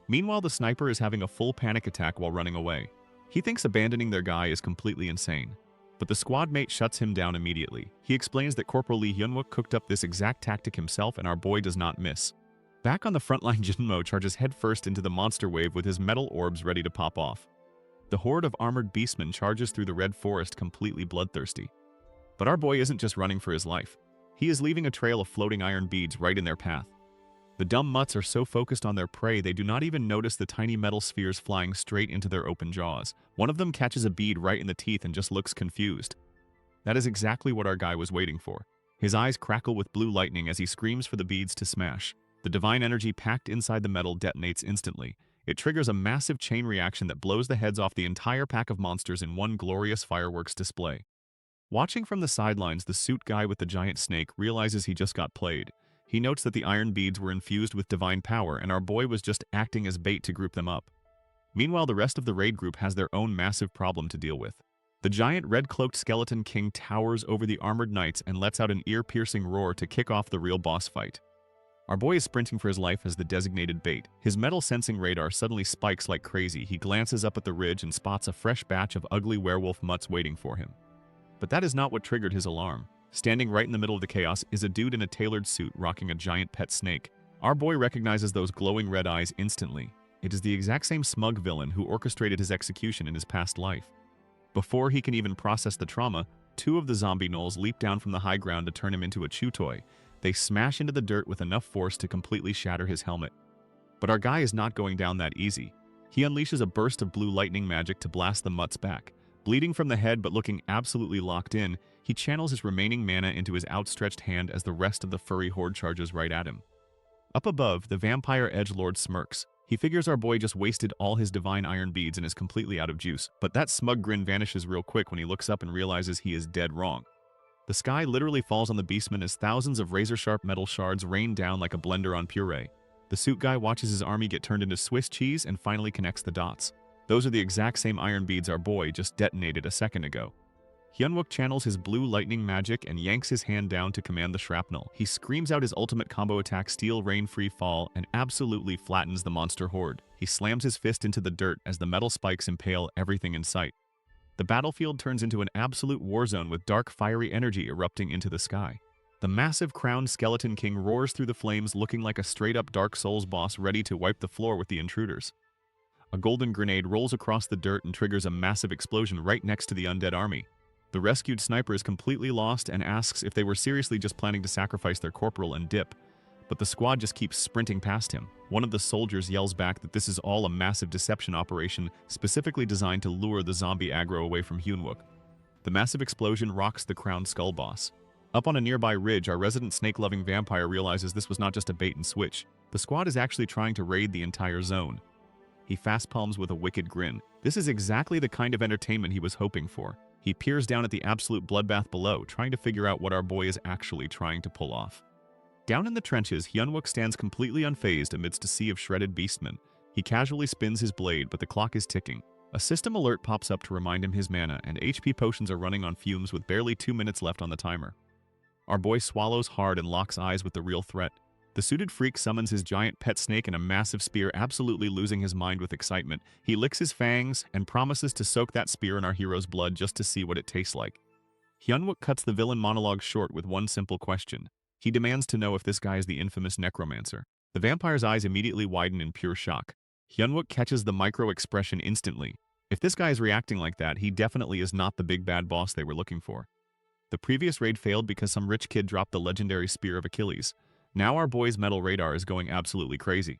Meanwhile, the sniper is having a full panic attack while running away. He thinks abandoning their guy is completely insane. But the squad mate shuts him down immediately. He explains that Corporal Lee Hyunwook cooked up this exact tactic himself and our boy does not miss. Back on the front line, Junmo charges headfirst into the monster wave with his metal orbs ready to pop off. The horde of armored beastmen charges through the red forest completely bloodthirsty. But our boy isn't just running for his life. He is leaving a trail of floating iron beads right in their path. The dumb mutts are so focused on their prey they do not even notice the tiny metal spheres flying straight into their open jaws. One of them catches a bead right in the teeth and just looks confused. That is exactly what our guy was waiting for. His eyes crackle with blue lightning as he screams for the beads to smash. The divine energy packed inside the metal detonates instantly. It triggers a massive chain reaction that blows the heads off the entire pack of monsters in one glorious fireworks display. Watching from the sidelines, the suit guy with the giant snake realizes he just got played. He notes that the iron beads were infused with divine power and our boy was just acting as bait to group them up. Meanwhile, the rest of the raid group has their own massive problem to deal with. The giant red-cloaked skeleton king towers over the armored knights and lets out an ear-piercing roar to kick off the real boss fight. Our boy is sprinting for his life as the designated bait. His metal sensing radar suddenly spikes like crazy. He glances up at the ridge and spots a fresh batch of ugly werewolf mutts waiting for him. But that is not what triggered his alarm. Standing right in the middle of the chaos is a dude in a tailored suit rocking a giant pet snake. Our boy recognizes those glowing red eyes instantly. It is the exact same smug villain who orchestrated his execution in his past life. Before he can even process the trauma, 2 of the zombie gnolls leap down from the high ground to turn him into a chew toy. They smash into the dirt with enough force to completely shatter his helmet. But our guy is not going down that easy. He unleashes a burst of blue lightning magic to blast the mutts back. Bleeding from the head but looking absolutely locked in, he channels his remaining mana into his outstretched hand as the rest of the furry horde charges right at him. Up above, the vampire edgelord smirks. He figures our boy just wasted all his divine iron beads and is completely out of juice, but that smug grin vanishes real quick when he looks up and realizes he is dead wrong. The sky literally falls on the beastmen as thousands of razor-sharp metal shards rain down like a blender on puree. The suit guy watches his army get turned into Swiss cheese and finally connects the dots. Those are the exact same iron beads our boy just detonated a second ago. Hyunwook channels his blue lightning magic and yanks his hand down to command the shrapnel. He screams out his ultimate combo attack, Steel Rain Free Fall, and absolutely flattens the monster horde. He slams his fist into the dirt as the metal spikes impale everything in sight. The battlefield turns into an absolute war zone with dark fiery energy erupting into the sky. The massive crowned skeleton king roars through the flames looking like a straight-up Dark Souls boss ready to wipe the floor with the intruders. A golden grenade rolls across the dirt and triggers a massive explosion right next to the undead army. The rescued sniper is completely lost and asks if they were seriously just planning to sacrifice their corporal and dip. But the squad just keeps sprinting past him. One of the soldiers yells back that this is all a massive deception operation specifically designed to lure the zombie aggro away from Hyunwook. The massive explosion rocks the crowned skull boss. Up on a nearby ridge, our resident snake-loving vampire realizes this was not just a bait and switch. The squad is actually trying to raid the entire zone. He fast palms with a wicked grin. This is exactly the kind of entertainment he was hoping for. He peers down at the absolute bloodbath below, trying to figure out what our boy is actually trying to pull off. Down in the trenches, Hyunwook stands completely unfazed amidst a sea of shredded beastmen. He casually spins his blade, but the clock is ticking. A system alert pops up to remind him his mana and HP potions are running on fumes with barely 2 minutes left on the timer. Our boy swallows hard and locks eyes with the real threat. The suited freak summons his giant pet snake and a massive spear, absolutely losing his mind with excitement. He licks his fangs and promises to soak that spear in our hero's blood just to see what it tastes like. Hyunwook cuts the villain monologue short with one simple question. He demands to know if this guy is the infamous necromancer. The vampire's eyes immediately widen in pure shock. Hyunwook catches the micro-expression instantly. If this guy is reacting like that, he definitely is not the big bad boss they were looking for. The previous raid failed because some rich kid dropped the legendary Spear of Achilles. Now our boy's metal radar is going absolutely crazy.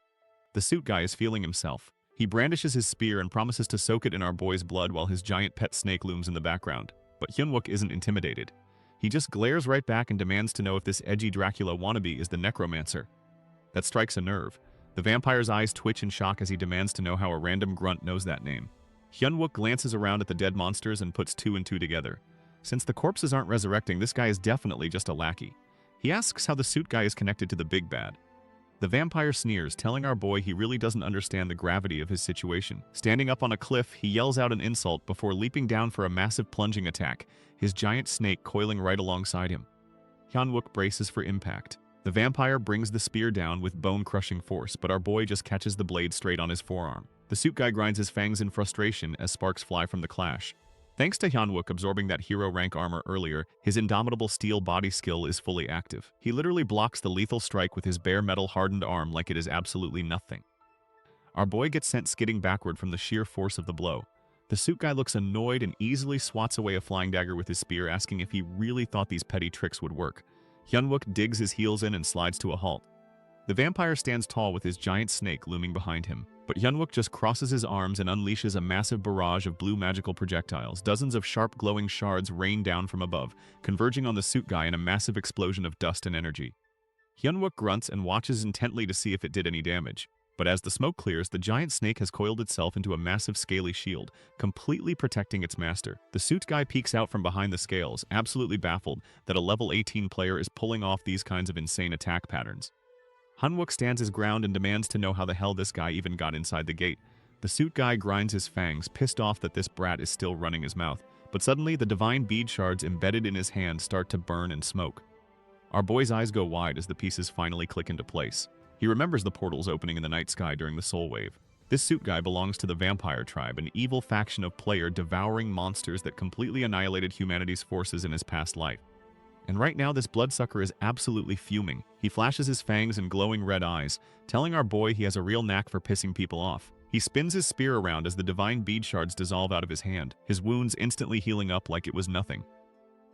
The suit guy is feeling himself. He brandishes his spear and promises to soak it in our boy's blood while his giant pet snake looms in the background. But Hyunwook isn't intimidated. He just glares right back and demands to know if this edgy Dracula wannabe is the necromancer. That strikes a nerve. The vampire's eyes twitch in shock as he demands to know how a random grunt knows that name. Hyunwook glances around at the dead monsters and puts 2 and 2 together. Since the corpses aren't resurrecting, this guy is definitely just a lackey. He asks how the suit guy is connected to the big bad. The vampire sneers, telling our boy he really doesn't understand the gravity of his situation. Standing up on a cliff, he yells out an insult before leaping down for a massive plunging attack, his giant snake coiling right alongside him. Hyunwook braces for impact. The vampire brings the spear down with bone-crushing force, but our boy just catches the blade straight on his forearm. The suit guy grinds his fangs in frustration as sparks fly from the clash. Thanks to Hyunwook absorbing that hero rank armor earlier, his indomitable steel body skill is fully active. He literally blocks the lethal strike with his bare metal hardened arm like it is absolutely nothing. Our boy gets sent skidding backward from the sheer force of the blow. The suit guy looks annoyed and easily swats away a flying dagger with his spear, asking if he really thought these petty tricks would work. Hyunwook digs his heels in and slides to a halt. The vampire stands tall with his giant snake looming behind him, but Hyunwook just crosses his arms and unleashes a massive barrage of blue magical projectiles. Dozens of sharp glowing shards rain down from above, converging on the suit guy in a massive explosion of dust and energy. Hyunwook grunts and watches intently to see if it did any damage, but as the smoke clears, the giant snake has coiled itself into a massive scaly shield, completely protecting its master. The suit guy peeks out from behind the scales, absolutely baffled that a level 18 player is pulling off these kinds of insane attack patterns. Hyunwook stands his ground and demands to know how the hell this guy even got inside the gate. The suit guy grinds his fangs, pissed off that this brat is still running his mouth, but suddenly the divine bead shards embedded in his hand start to burn and smoke. Our boy's eyes go wide as the pieces finally click into place. He remembers the portals opening in the night sky during the Soul Wave. This suit guy belongs to the Vampire Tribe, an evil faction of player devouring monsters that completely annihilated humanity's forces in his past life. And right now this bloodsucker is absolutely fuming. He flashes his fangs and glowing red eyes, telling our boy he has a real knack for pissing people off. He spins his spear around as the divine bead shards dissolve out of his hand, his wounds instantly healing up like it was nothing.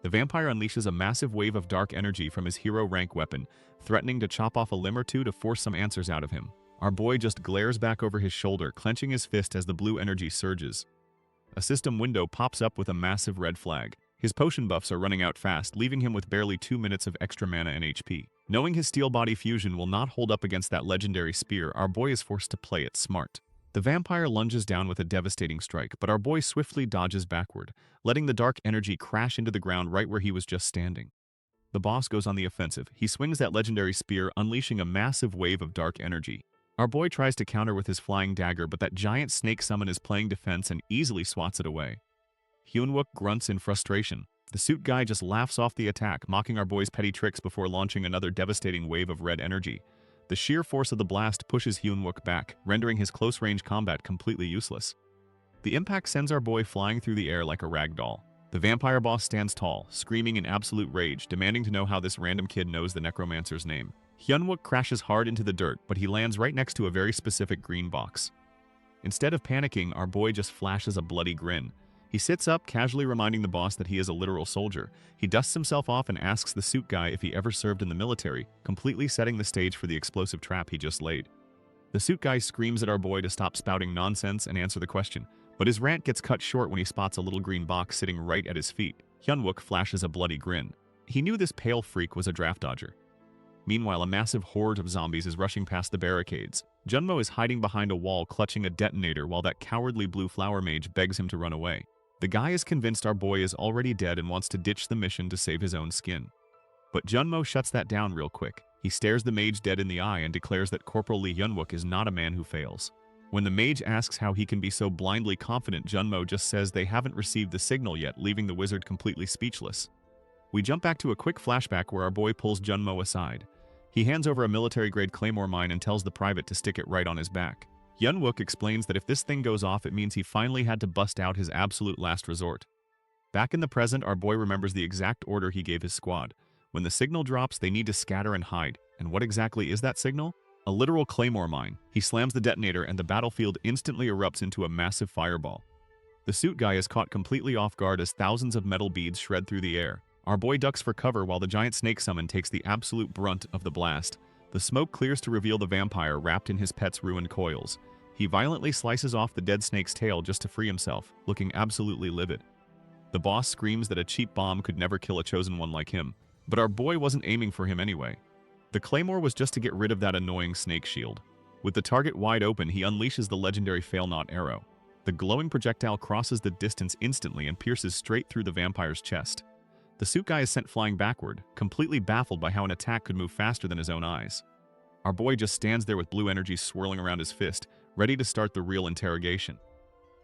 The vampire unleashes a massive wave of dark energy from his hero rank weapon, threatening to chop off a limb or two to force some answers out of him. Our boy just glares back over his shoulder, clenching his fist as the blue energy surges. A system window pops up with a massive red flag. His potion buffs are running out fast, leaving him with barely 2 minutes of extra mana and HP. Knowing his steel body fusion will not hold up against that legendary spear, our boy is forced to play it smart. The vampire lunges down with a devastating strike, but our boy swiftly dodges backward, letting the dark energy crash into the ground right where he was just standing. The boss goes on the offensive. He swings that legendary spear, unleashing a massive wave of dark energy. Our boy tries to counter with his flying dagger, but that giant snake summon is playing defense and easily swats it away. Hyunwook grunts in frustration. The suit guy just laughs off the attack, mocking our boy's petty tricks before launching another devastating wave of red energy. The sheer force of the blast pushes Hyunwook back, rendering his close-range combat completely useless. The impact sends our boy flying through the air like a rag doll. The vampire boss stands tall, screaming in absolute rage, demanding to know how this random kid knows the necromancer's name. Hyunwook crashes hard into the dirt, but he lands right next to a very specific green box. Instead of panicking, our boy just flashes a bloody grin. He sits up, casually reminding the boss that he is a literal soldier. He dusts himself off and asks the suit guy if he ever served in the military, completely setting the stage for the explosive trap he just laid. The suit guy screams at our boy to stop spouting nonsense and answer the question, but his rant gets cut short when he spots a little green box sitting right at his feet. Hyunwook flashes a bloody grin. He knew this pale freak was a draft dodger. Meanwhile, a massive horde of zombies is rushing past the barricades. Junmo is hiding behind a wall, clutching a detonator while that cowardly blue flower mage begs him to run away. The guy is convinced our boy is already dead and wants to ditch the mission to save his own skin. But Junmo shuts that down real quick. He stares the mage dead in the eye and declares that Corporal Lee Hyunwook is not a man who fails. When the mage asks how he can be so blindly confident, Junmo just says they haven't received the signal yet, leaving the wizard completely speechless. We jump back to a quick flashback where our boy pulls Junmo aside. He hands over a military-grade claymore mine and tells the private to stick it right on his back. Hyunwook explains that if this thing goes off, it means he finally had to bust out his absolute last resort. Back in the present, our boy remembers the exact order he gave his squad. When the signal drops, they need to scatter and hide. And what exactly is that signal? A literal claymore mine. He slams the detonator and the battlefield instantly erupts into a massive fireball. The suit guy is caught completely off guard as thousands of metal beads shred through the air. Our boy ducks for cover while the giant snake summon takes the absolute brunt of the blast. The smoke clears to reveal the vampire wrapped in his pet's ruined coils. He violently slices off the dead snake's tail just to free himself, looking absolutely livid. The boss screams that a cheap bomb could never kill a chosen one like him, but our boy wasn't aiming for him anyway. The claymore was just to get rid of that annoying snake shield. With the target wide open, he unleashes the legendary fail-not arrow. The glowing projectile crosses the distance instantly and pierces straight through the vampire's chest. The suit guy is sent flying backward, completely baffled by how an attack could move faster than his own eyes. Our boy just stands there with blue energy swirling around his fist, ready to start the real interrogation.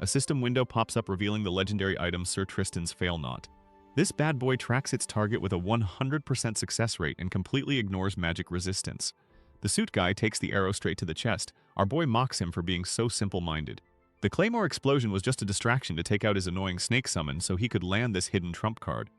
A system window pops up revealing the legendary item Sir Tristan's Fail-Not. This bad boy tracks its target with a 100% success rate and completely ignores magic resistance. The suit guy takes the arrow straight to the chest. Our boy mocks him for being so simple-minded. The claymore explosion was just a distraction to take out his annoying snake summon so he could land this hidden trump card.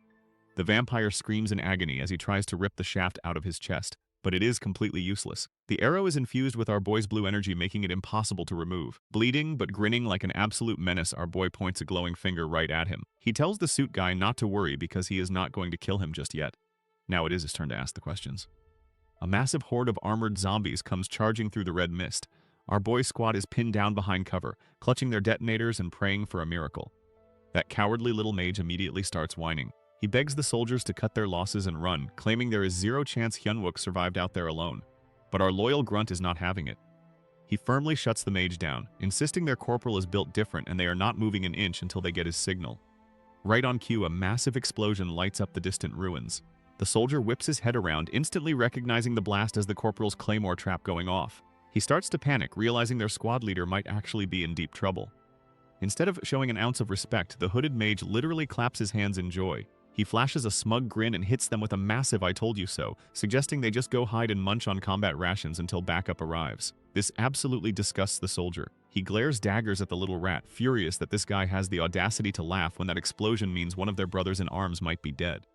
The vampire screams in agony as he tries to rip the shaft out of his chest, but it is completely useless. The arrow is infused with our boy's blue energy, making it impossible to remove. Bleeding but grinning like an absolute menace, our boy points a glowing finger right at him. He tells the suit guy not to worry because he is not going to kill him just yet. Now it is his turn to ask the questions. A massive horde of armored zombies comes charging through the red mist. Our boy's squad is pinned down behind cover, clutching their detonators and praying for a miracle. That cowardly little mage immediately starts whining. He begs the soldiers to cut their losses and run, claiming there is zero chance Hyunwook survived out there alone. But our loyal grunt is not having it. He firmly shuts the mage down, insisting their corporal is built different and they are not moving an inch until they get his signal. Right on cue, a massive explosion lights up the distant ruins. The soldier whips his head around, instantly recognizing the blast as the corporal's claymore trap going off. He starts to panic, realizing their squad leader might actually be in deep trouble. Instead of showing an ounce of respect, the hooded mage literally claps his hands in joy. He flashes a smug grin and hits them with a massive "I told you so," suggesting they just go hide and munch on combat rations until backup arrives. This absolutely disgusts the soldier. He glares daggers at the little rat, furious that this guy has the audacity to laugh when that explosion means one of their brothers in arms might be dead.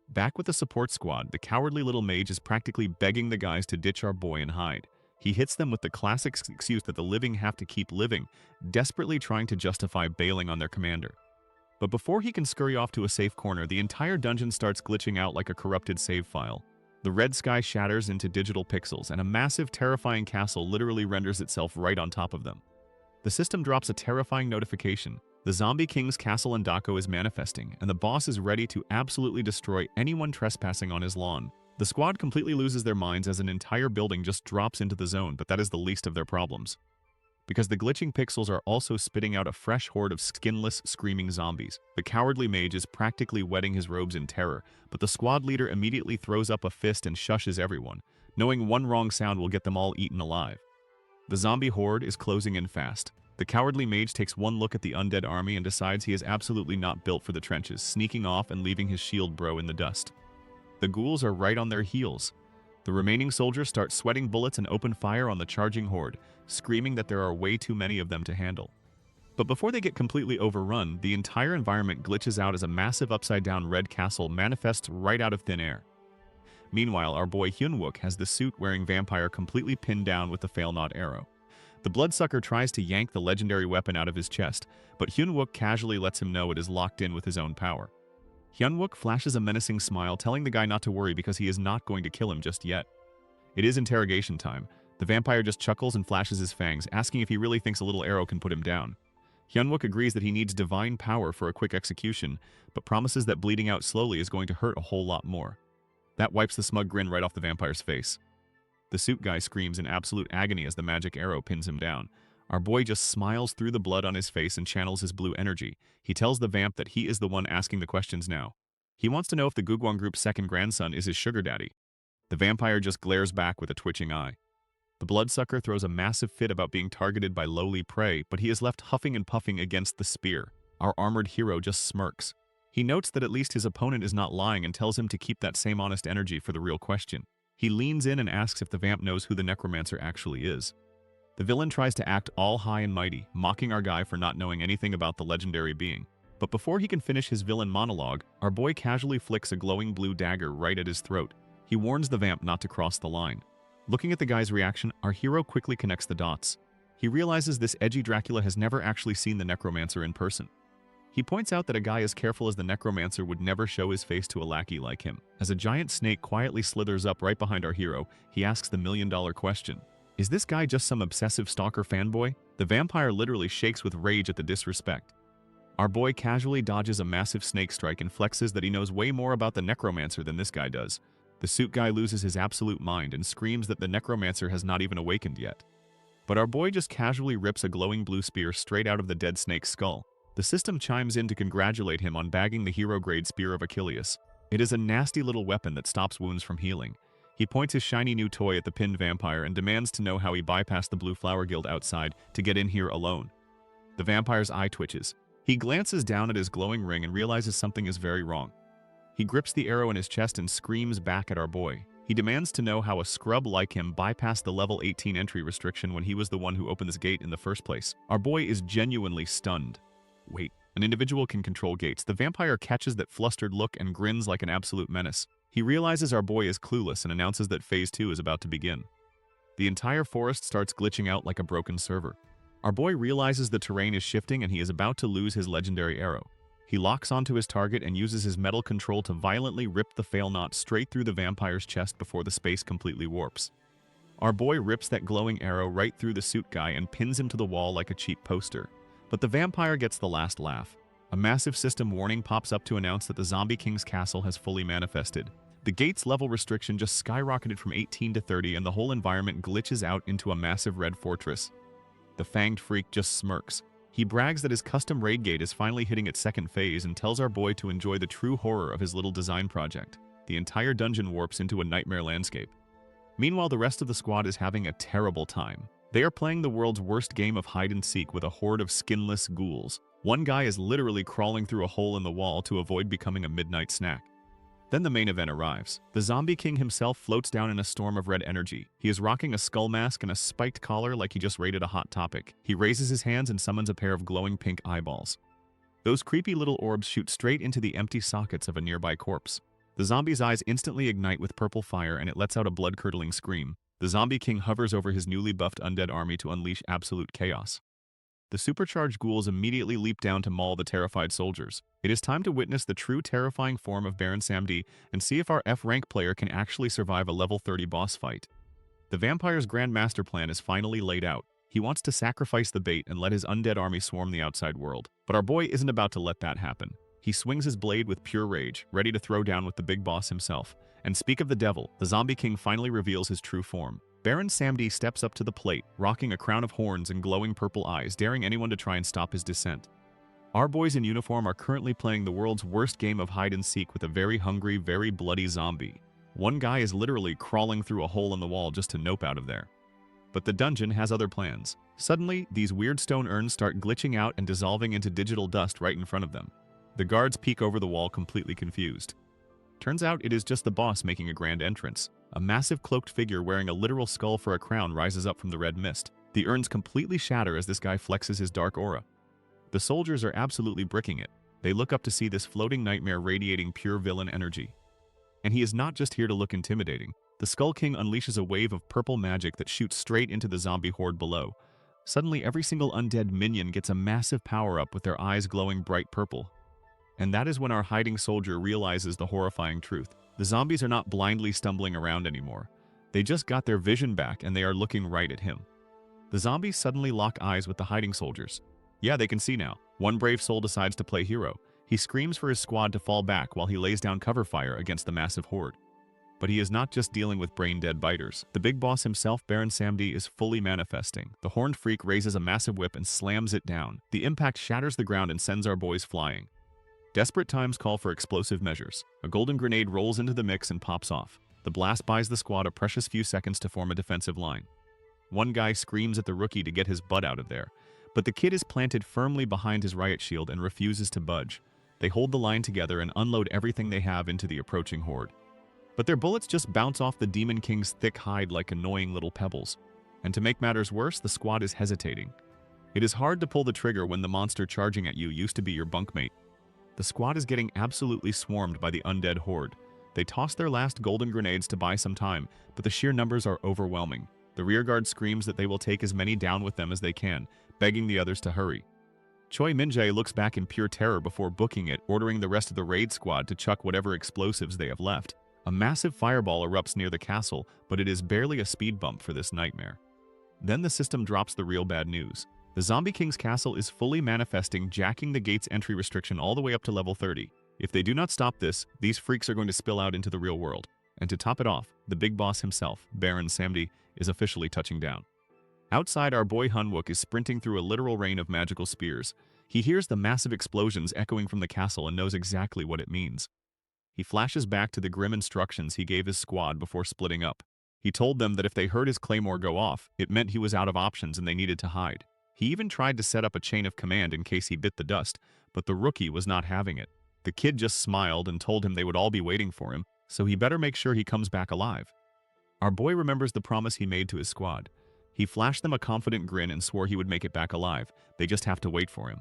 Back with the support squad, the cowardly little mage is practically begging the guys to ditch our boy and hide. He hits them with the classic excuse that the living have to keep living, desperately trying to justify bailing on their commander. But before he can scurry off to a safe corner, the entire dungeon starts glitching out like a corrupted save file. The red sky shatters into digital pixels, and a massive, terrifying castle literally renders itself right on top of them. The system drops a terrifying notification. The Zombie King's castle in Dako is manifesting, and the boss is ready to absolutely destroy anyone trespassing on his lawn. The squad completely loses their minds as an entire building just drops into the zone, but that is the least of their problems. Because the glitching pixels are also spitting out a fresh horde of skinless, screaming zombies. The cowardly mage is practically wetting his robes in terror, but the squad leader immediately throws up a fist and shushes everyone, knowing one wrong sound will get them all eaten alive. The zombie horde is closing in fast. The cowardly mage takes one look at the undead army and decides he is absolutely not built for the trenches, sneaking off and leaving his shield bro in the dust. The ghouls are right on their heels. The remaining soldiers start sweating bullets and open fire on the charging horde, screaming that there are way too many of them to handle. But before they get completely overrun, the entire environment glitches out as a massive upside-down red castle manifests right out of thin air. Meanwhile, our boy Hyunwook has the suit-wearing vampire completely pinned down with the fail-not arrow. The bloodsucker tries to yank the legendary weapon out of his chest, but Hyunwook casually lets him know it is locked in with his own power. Hyunwook flashes a menacing smile, telling the guy not to worry because he is not going to kill him just yet. It is interrogation time. The vampire just chuckles and flashes his fangs, asking if he really thinks a little arrow can put him down. Hyunwook agrees that he needs divine power for a quick execution, but promises that bleeding out slowly is going to hurt a whole lot more. That wipes the smug grin right off the vampire's face. The suit guy screams in absolute agony as the magic arrow pins him down. Our boy just smiles through the blood on his face and channels his blue energy. He tells the vamp that he is the one asking the questions now. He wants to know if the Gugwang group's second grandson is his sugar daddy. The vampire just glares back with a twitching eye. The bloodsucker throws a massive fit about being targeted by lowly prey, but he is left huffing and puffing against the spear. Our armored hero just smirks. He notes that at least his opponent is not lying and tells him to keep that same honest energy for the real question. He leans in and asks if the vamp knows who the necromancer actually is. The villain tries to act all high and mighty, mocking our guy for not knowing anything about the legendary being. But before he can finish his villain monologue, our boy casually flicks a glowing blue dagger right at his throat. He warns the vamp not to cross the line. Looking at the guy's reaction, our hero quickly connects the dots. He realizes this edgy Dracula has never actually seen the necromancer in person. He points out that a guy as careful as the necromancer would never show his face to a lackey like him. As a giant snake quietly slithers up right behind our hero, he asks the million-dollar question. Is this guy just some obsessive stalker fanboy? The vampire literally shakes with rage at the disrespect. Our boy casually dodges a massive snake strike and flexes that he knows way more about the necromancer than this guy does. The suit guy loses his absolute mind and screams that the necromancer has not even awakened yet. But our boy just casually rips a glowing blue spear straight out of the dead snake's skull. The system chimes in to congratulate him on bagging the hero-grade Spear of Achilles. It is a nasty little weapon that stops wounds from healing. He points his shiny new toy at the pinned vampire and demands to know how he bypassed the Blue Flower Guild outside to get in here alone. The vampire's eye twitches. He glances down at his glowing ring and realizes something is very wrong. He grips the arrow in his chest and screams back at our boy. He demands to know how a scrub like him bypassed the level 18 entry restriction when he was the one who opened this gate in the first place. Our boy is genuinely stunned. Wait, an individual can control gates. The vampire catches that flustered look and grins like an absolute menace. He realizes our boy is clueless and announces that Phase 2 is about to begin. The entire forest starts glitching out like a broken server. Our boy realizes the terrain is shifting and he is about to lose his legendary arrow. He locks onto his target and uses his metal control to violently rip the fail knot straight through the vampire's chest before the space completely warps. Our boy rips that glowing arrow right through the suit guy and pins him to the wall like a cheap poster. But the vampire gets the last laugh. A massive system warning pops up to announce that the Zombie King's castle has fully manifested. The gate's level restriction just skyrocketed from 18 to 30 and the whole environment glitches out into a massive red fortress. The fanged freak just smirks. He brags that his custom raid gate is finally hitting its second phase and tells our boy to enjoy the true horror of his little design project. The entire dungeon warps into a nightmare landscape. Meanwhile, the rest of the squad is having a terrible time. They are playing the world's worst game of hide-and-seek with a horde of skinless ghouls. One guy is literally crawling through a hole in the wall to avoid becoming a midnight snack. Then the main event arrives. The Zombie King himself floats down in a storm of red energy. He is rocking a skull mask and a spiked collar like he just raided a hot topic. He raises his hands and summons a pair of glowing pink eyeballs. Those creepy little orbs shoot straight into the empty sockets of a nearby corpse. The zombie's eyes instantly ignite with purple fire and it lets out a blood-curdling scream. The Zombie King hovers over his newly buffed undead army to unleash absolute chaos. The supercharged ghouls immediately leap down to maul the terrified soldiers. It is time to witness the true terrifying form of Baron Samedi and see if our F-rank player can actually survive a level 30 boss fight. The vampire's grand master plan is finally laid out. He wants to sacrifice the bait and let his undead army swarm the outside world. But our boy isn't about to let that happen. He swings his blade with pure rage, ready to throw down with the big boss himself. And speak of the devil, the Zombie King finally reveals his true form. Baron Samedi steps up to the plate, rocking a crown of horns and glowing purple eyes, daring anyone to try and stop his descent. Our boys in uniform are currently playing the world's worst game of hide-and-seek with a very hungry, very bloody zombie. One guy is literally crawling through a hole in the wall just to nope out of there. But the dungeon has other plans. Suddenly, these weird stone urns start glitching out and dissolving into digital dust right in front of them. The guards peek over the wall completely confused. Turns out it is just the boss making a grand entrance. A massive cloaked figure wearing a literal skull for a crown rises up from the red mist. The urns completely shatter as this guy flexes his dark aura. The soldiers are absolutely bricking it. They look up to see this floating nightmare radiating pure villain energy. And he is not just here to look intimidating. The Skull King unleashes a wave of purple magic that shoots straight into the zombie horde below. Suddenly, every single undead minion gets a massive power-up with their eyes glowing bright purple. And that is when our hiding soldier realizes the horrifying truth. The zombies are not blindly stumbling around anymore. They just got their vision back and they are looking right at him. The zombies suddenly lock eyes with the hiding soldiers. Yeah, they can see now. One brave soul decides to play hero. He screams for his squad to fall back while he lays down cover fire against the massive horde. But he is not just dealing with brain-dead biters. The big boss himself, Baron Samedi, is fully manifesting. The horned freak raises a massive whip and slams it down. The impact shatters the ground and sends our boys flying. Desperate times call for explosive measures. A golden grenade rolls into the mix and pops off. The The blast buys the squad a precious few seconds to form a defensive line. One guy screams at the rookie to get his butt out of there, but the kid is planted firmly behind his riot shield and refuses to budge. They hold the line together and unload everything they have into the approaching horde. But their bullets just bounce off the Demon King's thick hide like annoying little pebbles. And to make matters worse, the squad is hesitating. It is hard to pull the trigger when the monster charging at you used to be your bunkmate. The squad is getting absolutely swarmed by the undead horde. They toss their last golden grenades to buy some time, but the sheer numbers are overwhelming. The rearguard screams that they will take as many down with them as they can, begging the others to hurry. Choi Min-jae looks back in pure terror before booking it, ordering the rest of the raid squad to chuck whatever explosives they have left. A massive fireball erupts near the castle, but it is barely a speed bump for this nightmare. Then the system drops the real bad news. The Zombie King's castle is fully manifesting, jacking the gate's entry restriction all the way up to level 30. If they do not stop this, these freaks are going to spill out into the real world. And to top it off, the big boss himself, Baron Samdi, is officially touching down. Outside, our boy Hunwook is sprinting through a literal rain of magical spears. He hears the massive explosions echoing from the castle and knows exactly what it means. He flashes back to the grim instructions he gave his squad before splitting up. He told them that if they heard his claymore go off, it meant he was out of options and they needed to hide. He even tried to set up a chain of command in case he bit the dust, but the rookie was not having it. The kid just smiled and told him they would all be waiting for him, so he better make sure he comes back alive. Our boy remembers the promise he made to his squad. He flashed them a confident grin and swore he would make it back alive. They just have to wait for him.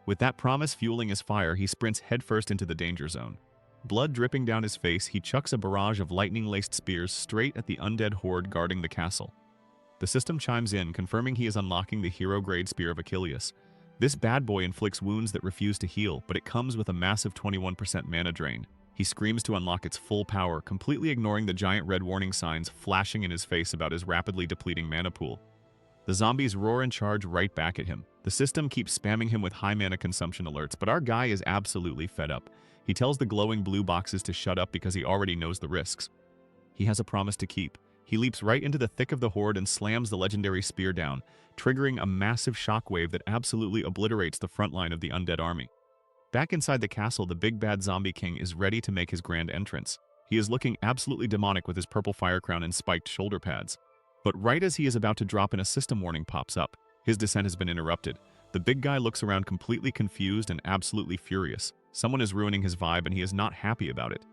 With that promise fueling his fire, he sprints headfirst into the danger zone. Blood dripping down his face, he chucks a barrage of lightning-laced spears straight at the undead horde guarding the castle. The system chimes in, confirming he is unlocking the hero-grade Spear of Achilles. This bad boy inflicts wounds that refuse to heal, but it comes with a massive 21% mana drain. He screams to unlock its full power, completely ignoring the giant red warning signs flashing in his face about his rapidly depleting mana pool. The zombies roar and charge right back at him. The system keeps spamming him with high mana consumption alerts, but our guy is absolutely fed up. He tells the glowing blue boxes to shut up because he already knows the risks. He has a promise to keep. He leaps right into the thick of the horde and slams the legendary spear down, triggering a massive shockwave that absolutely obliterates the front line of the undead army. Back inside the castle, the big bad zombie king is ready to make his grand entrance. He is looking absolutely demonic with his purple fire crown and spiked shoulder pads. But right as he is about to drop in, a system warning pops up. His descent has been interrupted. The big guy looks around completely confused and absolutely furious. Someone is ruining his vibe and he is not happy about it.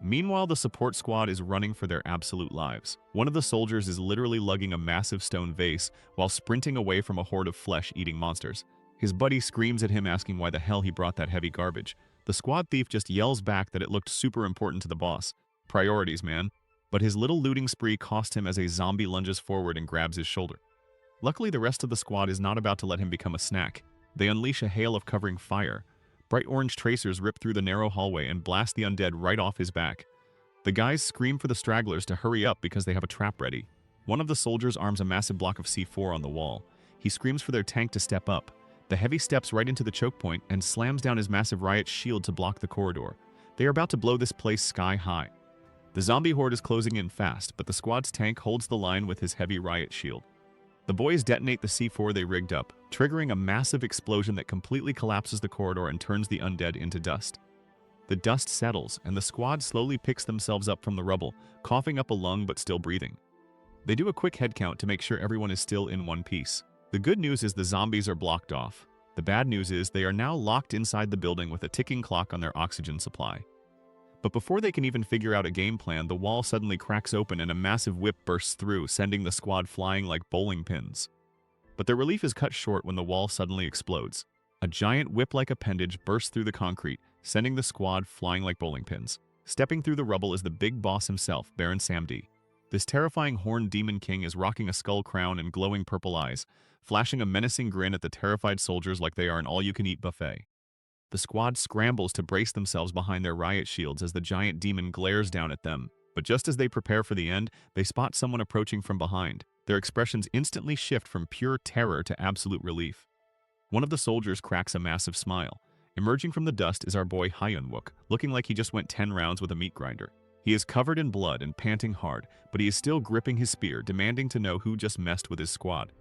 Meanwhile, the support squad is running for their absolute lives. One of the soldiers is literally lugging a massive stone vase while sprinting away from a horde of flesh-eating monsters. His buddy screams at him asking why the hell he brought that heavy garbage. The squad thief just yells back that it looked super important to the boss. Priorities, man. But his little looting spree cost him as a zombie lunges forward and grabs his shoulder. Luckily, the rest of the squad is not about to let him become a snack. They unleash a hail of covering fire. Bright orange tracers rip through the narrow hallway and blast the undead right off his back. The guys scream for the stragglers to hurry up because they have a trap ready. One of the soldiers arms a massive block of C4 on the wall. He screams for their tank to step up. The heavy steps right into the choke point and slams down his massive riot shield to block the corridor. They are about to blow this place sky high. The zombie horde is closing in fast, but the squad's tank holds the line with his heavy riot shield. The boys detonate the C4 they rigged up, triggering a massive explosion that completely collapses the corridor and turns the undead into dust. The dust settles, and the squad slowly picks themselves up from the rubble, coughing up a lung but still breathing. They do a quick head count to make sure everyone is still in one piece. The good news is the zombies are blocked off. The bad news is they are now locked inside the building with a ticking clock on their oxygen supply. But before they can even figure out a game plan, the wall suddenly cracks open and a massive whip bursts through, sending the squad flying like bowling pins. But their relief is cut short when the wall suddenly explodes. A giant whip-like appendage bursts through the concrete, sending the squad flying like bowling pins. Stepping through the rubble is the big boss himself, Baron Samdi. This terrifying horned demon king is rocking a skull crown and glowing purple eyes, flashing a menacing grin at the terrified soldiers like they are an all-you-can-eat buffet. The squad scrambles to brace themselves behind their riot shields as the giant demon glares down at them. But just as they prepare for the end, they spot someone approaching from behind. Their expressions instantly shift from pure terror to absolute relief. One of the soldiers cracks a massive smile. Emerging from the dust is our boy Hyunwook, looking like he just went 10 rounds with a meat grinder. He is covered in blood and panting hard, but he is still gripping his spear, demanding to know who just messed with his squad.